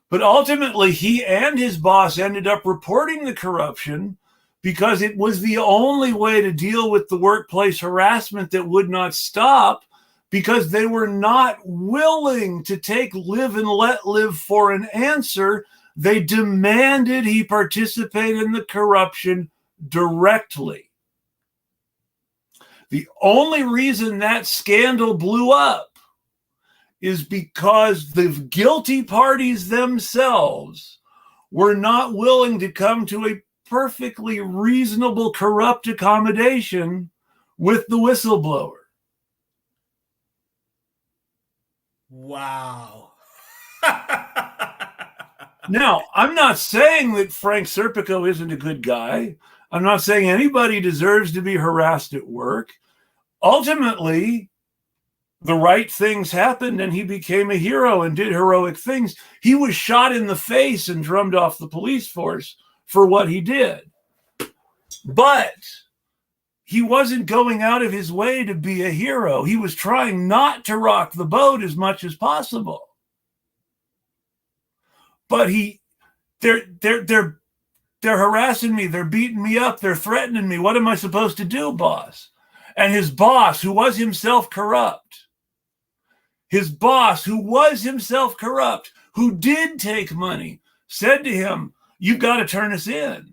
But ultimately, he and his boss ended up reporting the corruption because it was the only way to deal with the workplace harassment that would not stop, because they were not willing to take live and let live for an answer. They demanded he participate in the corruption directly. The only reason that scandal blew up is because the guilty parties themselves were not willing to come to a perfectly reasonable corrupt accommodation with the whistleblower. Wow. Now, I'm not saying that Frank Serpico isn't a good guy. I'm not saying anybody deserves to be harassed at work. Ultimately, the right things happened and he became a hero and did heroic things. He was shot in the face and drummed off the police force for what he did. But he wasn't going out of his way to be a hero. He was trying not to rock the boat as much as possible. But they're harassing me. They're beating me up. They're threatening me. What am I supposed to do, boss? And his boss, who was himself corrupt, who did take money, said to him, "You've got to turn us in."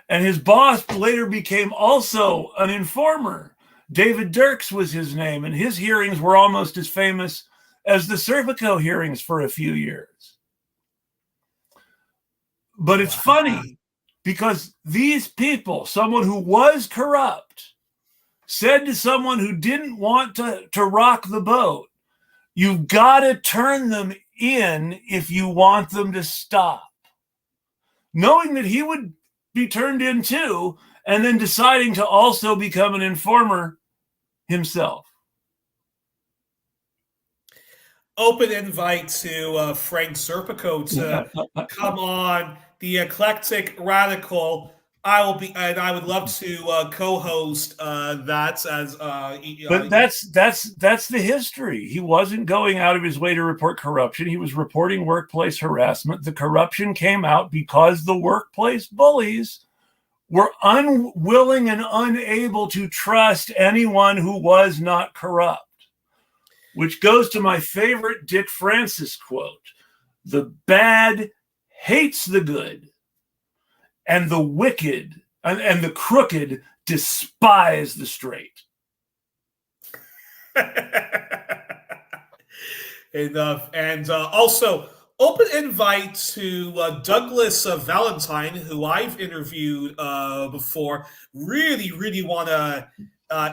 And his boss later became also an informer. David Dirks was his name, and his hearings were almost as famous as the Serpico hearings for a few years. But it's funny because these people, someone who was corrupt, said to someone who didn't want to rock the boat, "You've got to turn them in if you want them to stop." Knowing that he would be turned in too, and then deciding to also become an informer himself. Open invite to Frank Serpico to come on the Eclectic Radical. I will be, and I would love to co-host that as. But that's the history. He wasn't going out of his way to report corruption. He was reporting workplace harassment. The corruption came out because the workplace bullies were unwilling and unable to trust anyone who was not corrupt. Which goes to my favorite Dick Francis quote: "The bad hates the good, and the wicked and the crooked despise the straight." Enough. And also, open invite to Douglas Valentine, who I've interviewed before. Really, really want to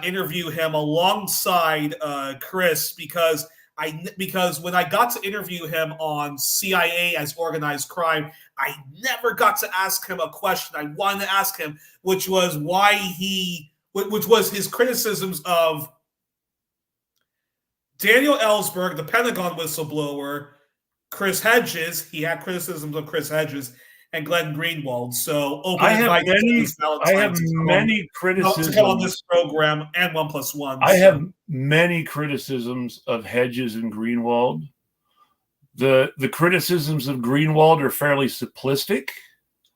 interview him alongside Chris because when I got to interview him on CIA as organized crime, I never got to ask him a question I wanted to ask him, which was which was his criticisms of Daniel Ellsberg, the Pentagon whistleblower, Chris Hedges. He had criticisms of Chris Hedges and Glenn Greenwald. So I have many criticisms to come on this program and 1+1. I have many criticisms of Hedges and Greenwald. The criticisms of Greenwald are fairly simplistic.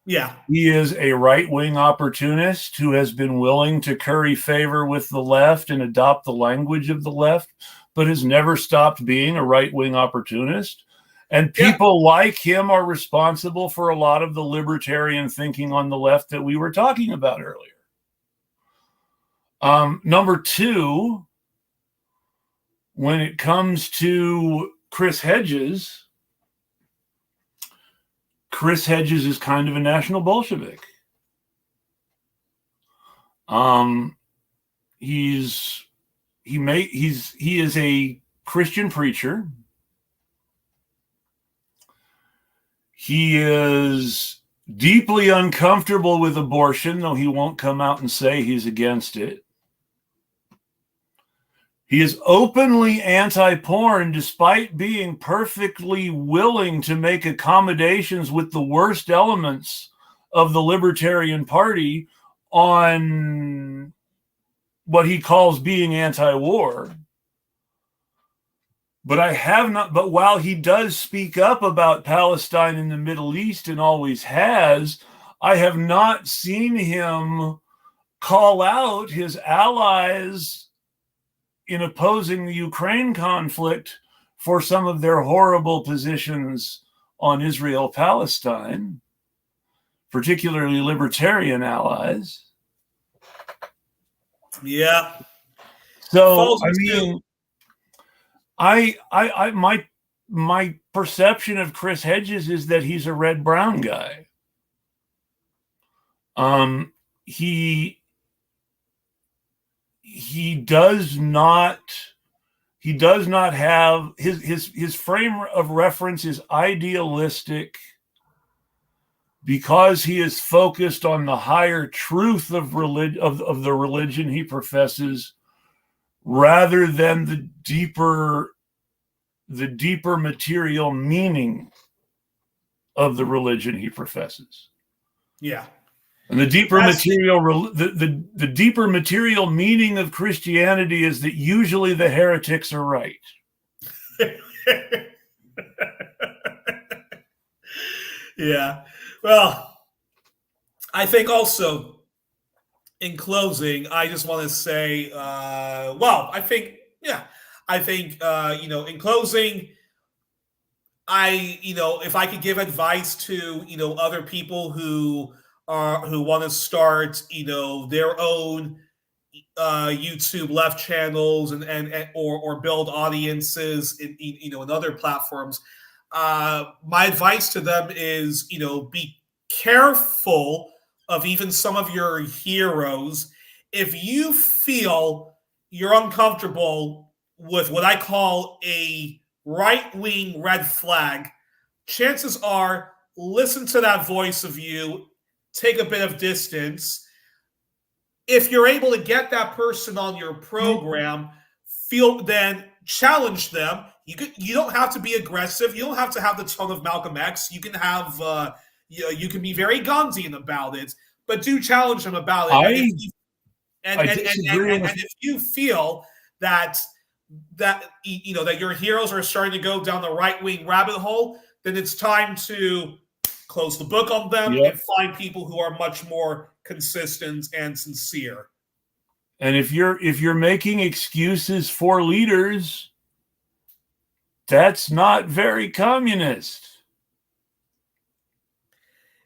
Yeah. He is a right-wing opportunist who has been willing to curry favor with the left and adopt the language of the left, but has never stopped being a right-wing opportunist. And people like him are responsible for a lot of the libertarian thinking on the left that we were talking about earlier. Number two, when it comes to Chris Hedges is kind of a national Bolshevik. He is a Christian preacher. He is deeply uncomfortable with abortion, though he won't come out and say he's against it. He is openly anti-porn, despite being perfectly willing to make accommodations with the worst elements of the Libertarian Party on what he calls being anti-war. But while he does speak up about Palestine and the Middle East and always has, I have not seen him call out his allies in opposing the Ukraine conflict for some of their horrible positions on Israel-Palestine, particularly libertarian allies. Yeah. So, my perception of Chris Hedges is that he's a red-brown guy. He does not have his frame of reference is idealistic because he is focused on the higher truth of the religion he professes, rather than the deeper material meaning of the religion he professes. Yeah. And the deeper the deeper material meaning of Christianity is that usually the heretics are right. Yeah. Well, I think also in closing, I just want to say, in closing, if I could give advice to, other people who want to start, their own YouTube left channels or build audiences in other platforms. My advice to them is, be careful of even some of your heroes. If you feel you're uncomfortable with what I call a right wing red flag, chances are listen to that voice of you, take a bit of distance. If you're able to get that person on your program, then challenge them. You don't have to be aggressive. You don't have to have the tone of Malcolm X. You can have you can be very Gandhian about it, but do challenge them about it. And if you feel that that your heroes are starting to go down the right wing rabbit hole, then it's time to close the book on them and find people who are much more consistent and sincere. And if you're making excuses for leaders, that's not very communist.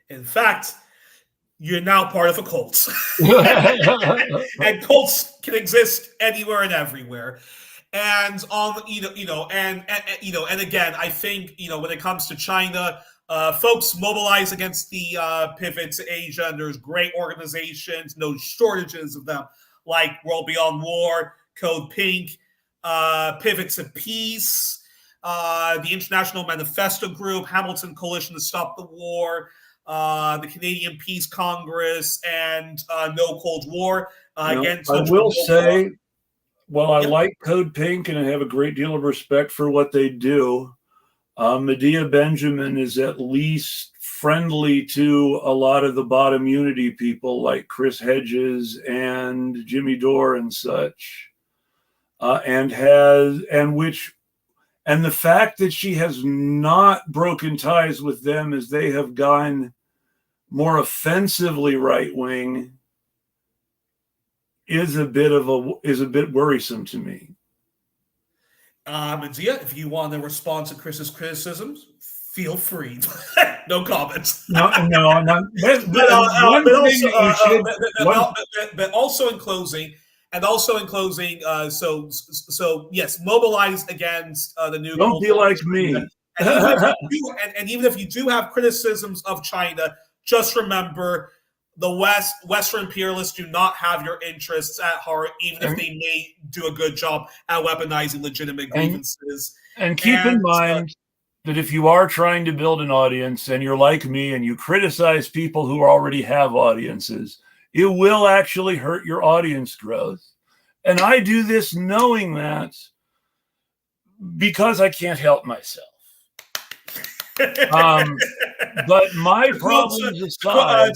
In fact, you're now part of a cult. And cults can exist anywhere and everywhere. And and again, I think when it comes to China, folks mobilize against the pivot to Asia, and there's great organizations, no shortages of them, like World Beyond War, Code Pink, Pivot to Peace, the International Manifesto Group, Hamilton Coalition to Stop the War, the Canadian Peace Congress, and No Cold War. Again, I will say, while I like Code Pink and I have a great deal of respect for what they do, Medea Benjamin is at least friendly to a lot of the bottom unity people like Chris Hedges and Jimmy Dore and such, and the fact that she has not broken ties with them as they have gone more offensively right wing is a bit worrisome to me. Medea, if you want to respond to Chris's criticisms, feel free. No comments. No. But also in closing, so yes, mobilize against the new. Don't be like me. And even if you do have criticisms of China, just remember the Western imperialists do not have your interests at heart, even if they may do a good job at weaponizing legitimate grievances. And keep in mind that if you are trying to build an audience and you're like me and you criticize people who already have audiences, it will actually hurt your audience growth. And I do this knowing that because I can't help myself. But my problems aside,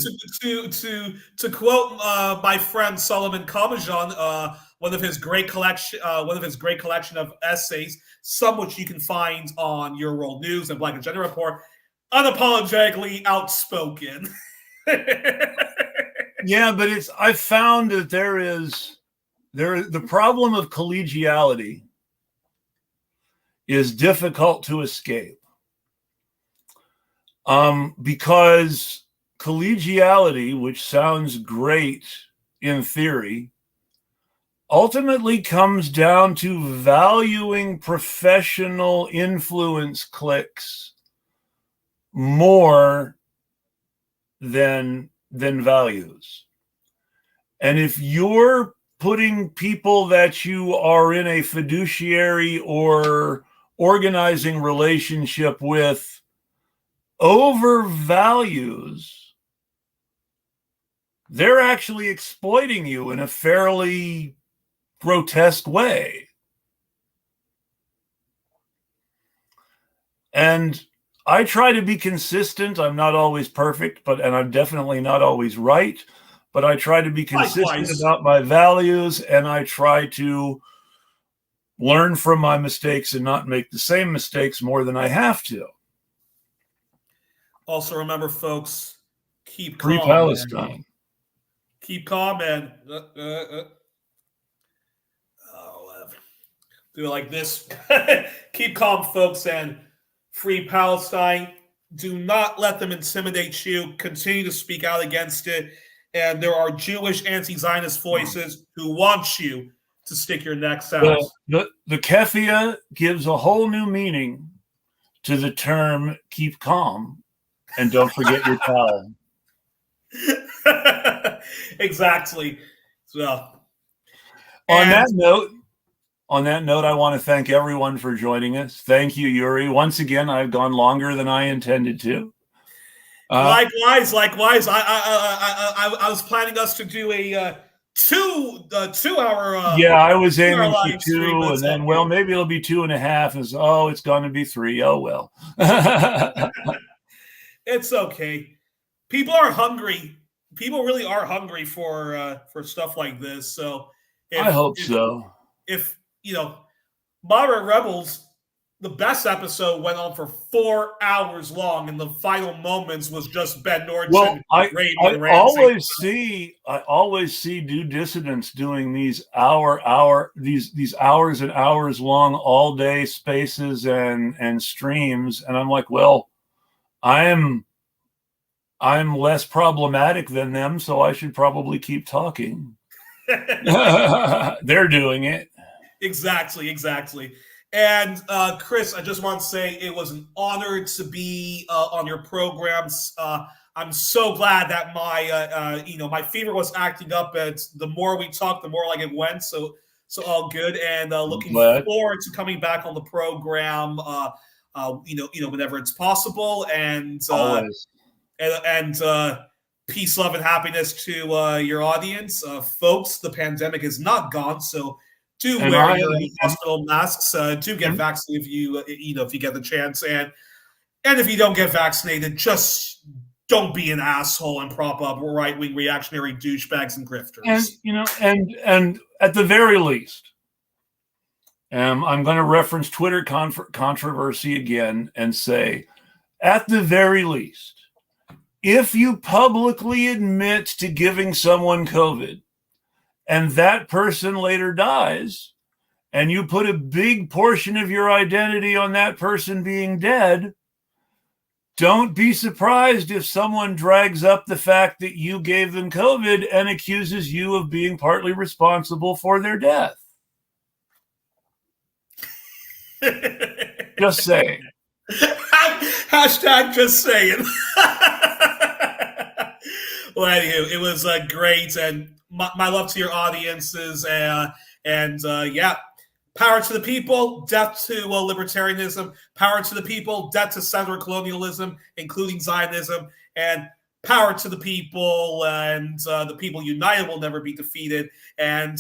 to quote my friend Solomon Kamajan, one of his great collection of essays, some which you can find on Your World News and Black Agenda Report, unapologetically outspoken. Yeah, but I've found that there is the problem of collegiality is difficult to escape. Because collegiality, which sounds great in theory, ultimately comes down to valuing professional influence cliques more than values. And if you're putting people that you are in a fiduciary or organizing relationship with over values, they're actually exploiting you in a fairly grotesque way. And I try to be consistent. I'm not always perfect, and I'm definitely not always right, but I try to be consistent about my values, and I try to learn from my mistakes and not make the same mistakes more than I have to. Also, remember, folks, keep calm. Free Palestine. Man. Keep calm and do it like this. Keep calm, folks, and Free Palestine. Do not let them intimidate you. Continue to speak out against it. And there are Jewish anti-Zionist voices who want you to stick your necks out. The keffia gives a whole new meaning to the term keep calm and don't forget your towel. Exactly. So, on that note, I want to thank everyone for joining us. Thank you, Youri. Once again, I've gone longer than I intended to. Likewise. I was planning us to do a 2-hour. I was aiming for 2, and then maybe it'll be 2.5. And it's going to be 3. Oh well. It's okay. People are hungry. People really are hungry for stuff like this. So I hope so. If Moderate Rebels, the best episode went on for 4 hours long, and the final moments was just Ben Nordson. Well, I always see Due Dissidents doing these these hours and hours long all day spaces and streams, and I'm like, well, I'm less problematic than them, so I should probably keep talking. They're doing it. Exactly. And Chris, I just want to say it was an honor to be on your programs. I'm so glad that my fever was acting up, and the more we talked, the more like it went. So all good, and looking forward to coming back on the program. Whenever it's possible, and always. And peace, love, and happiness to your audience, folks. The pandemic is not gone, so do wear your hospital masks. Do get vaccinated if you get the chance, and if you don't get vaccinated, just don't be an asshole and prop up right-wing reactionary douchebags and grifters. And at the very least, I'm going to reference Twitter controversy again and say, at the very least, if you publicly admit to giving someone COVID and that person later dies, and you put a big portion of your identity on that person being dead, don't be surprised if someone drags up the fact that you gave them COVID and accuses you of being partly responsible for their death. Just saying. Hashtag just saying. Well, anywho, it was great, and my love to your audiences, power to the people, death to libertarianism, power to the people, death to settler colonialism, including Zionism, and power to the people, and the people united will never be defeated. And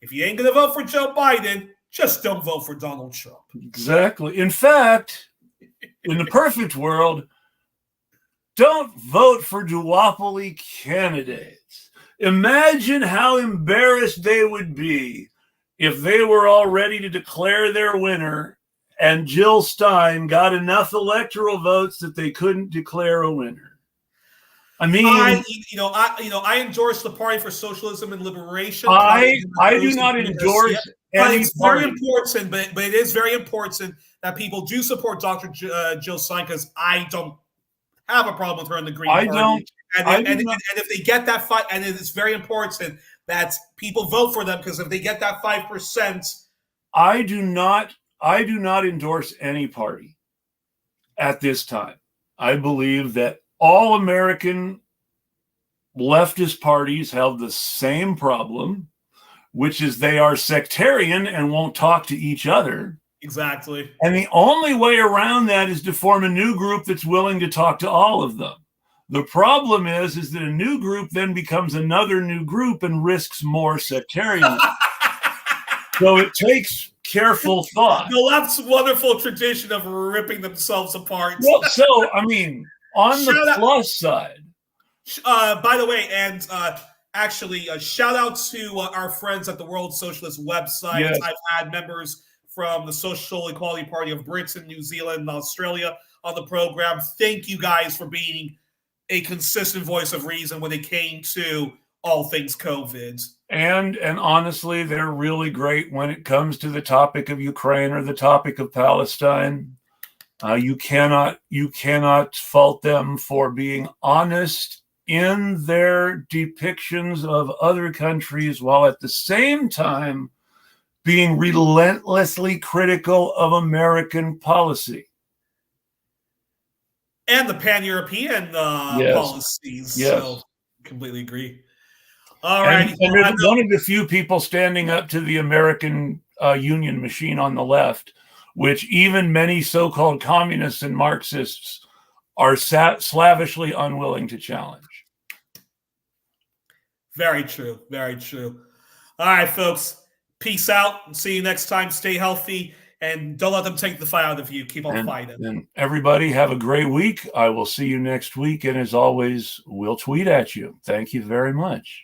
if you ain't going to vote for Joe Biden, just don't vote for Donald Trump. Exactly. In fact, in the perfect world, don't vote for duopoly candidates. Imagine how embarrassed they would be if they were all ready to declare their winner and Jill Stein got enough electoral votes that they couldn't declare a winner. I mean, I endorse the Party for Socialism and Liberation. I do not endorse any it's party. Very important, but it is very important that people do support Dr. Jill Stein, because I don't have a problem with her in the Green Party. And if they get that fight, and it is very important that people vote for them, because if they get that 5%, I do not endorse any party at this time. I believe that all American leftist parties have the same problem, which is they are sectarian and won't talk to each other. Exactly. And the only way around that is to form a new group that's willing to talk to all of them. The problem is that a new group then becomes another new group and risks more sectarianism. So it takes careful thought. The left's wonderful tradition of ripping themselves apart. Well, so, I mean, on the plus side. By the way, and actually, shout out to our friends at the World Socialist website. Yes. I've had members from the Social Equality Party of Britain, New Zealand, and Australia on the program. Thank you guys for being a consistent voice of reason when it came to all things COVID. And honestly, they're really great when it comes to the topic of Ukraine or the topic of Palestine. You cannot fault them for being honest in their depictions of other countries, while at the same time being relentlessly critical of American policy and the pan-European Yes, policies. yes. So, completely agree. All And, righty. and there's one of the few people standing up to the American union machine on the left, which even many so-called communists and Marxists are slavishly unwilling to challenge. Very true. Very true. All right, folks. Peace out. See you next time. Stay healthy. And don't let them take the fight out of you. Keep on fighting. And everybody have a great week. I will see you next week. And as always, we'll tweet at you. Thank you very much.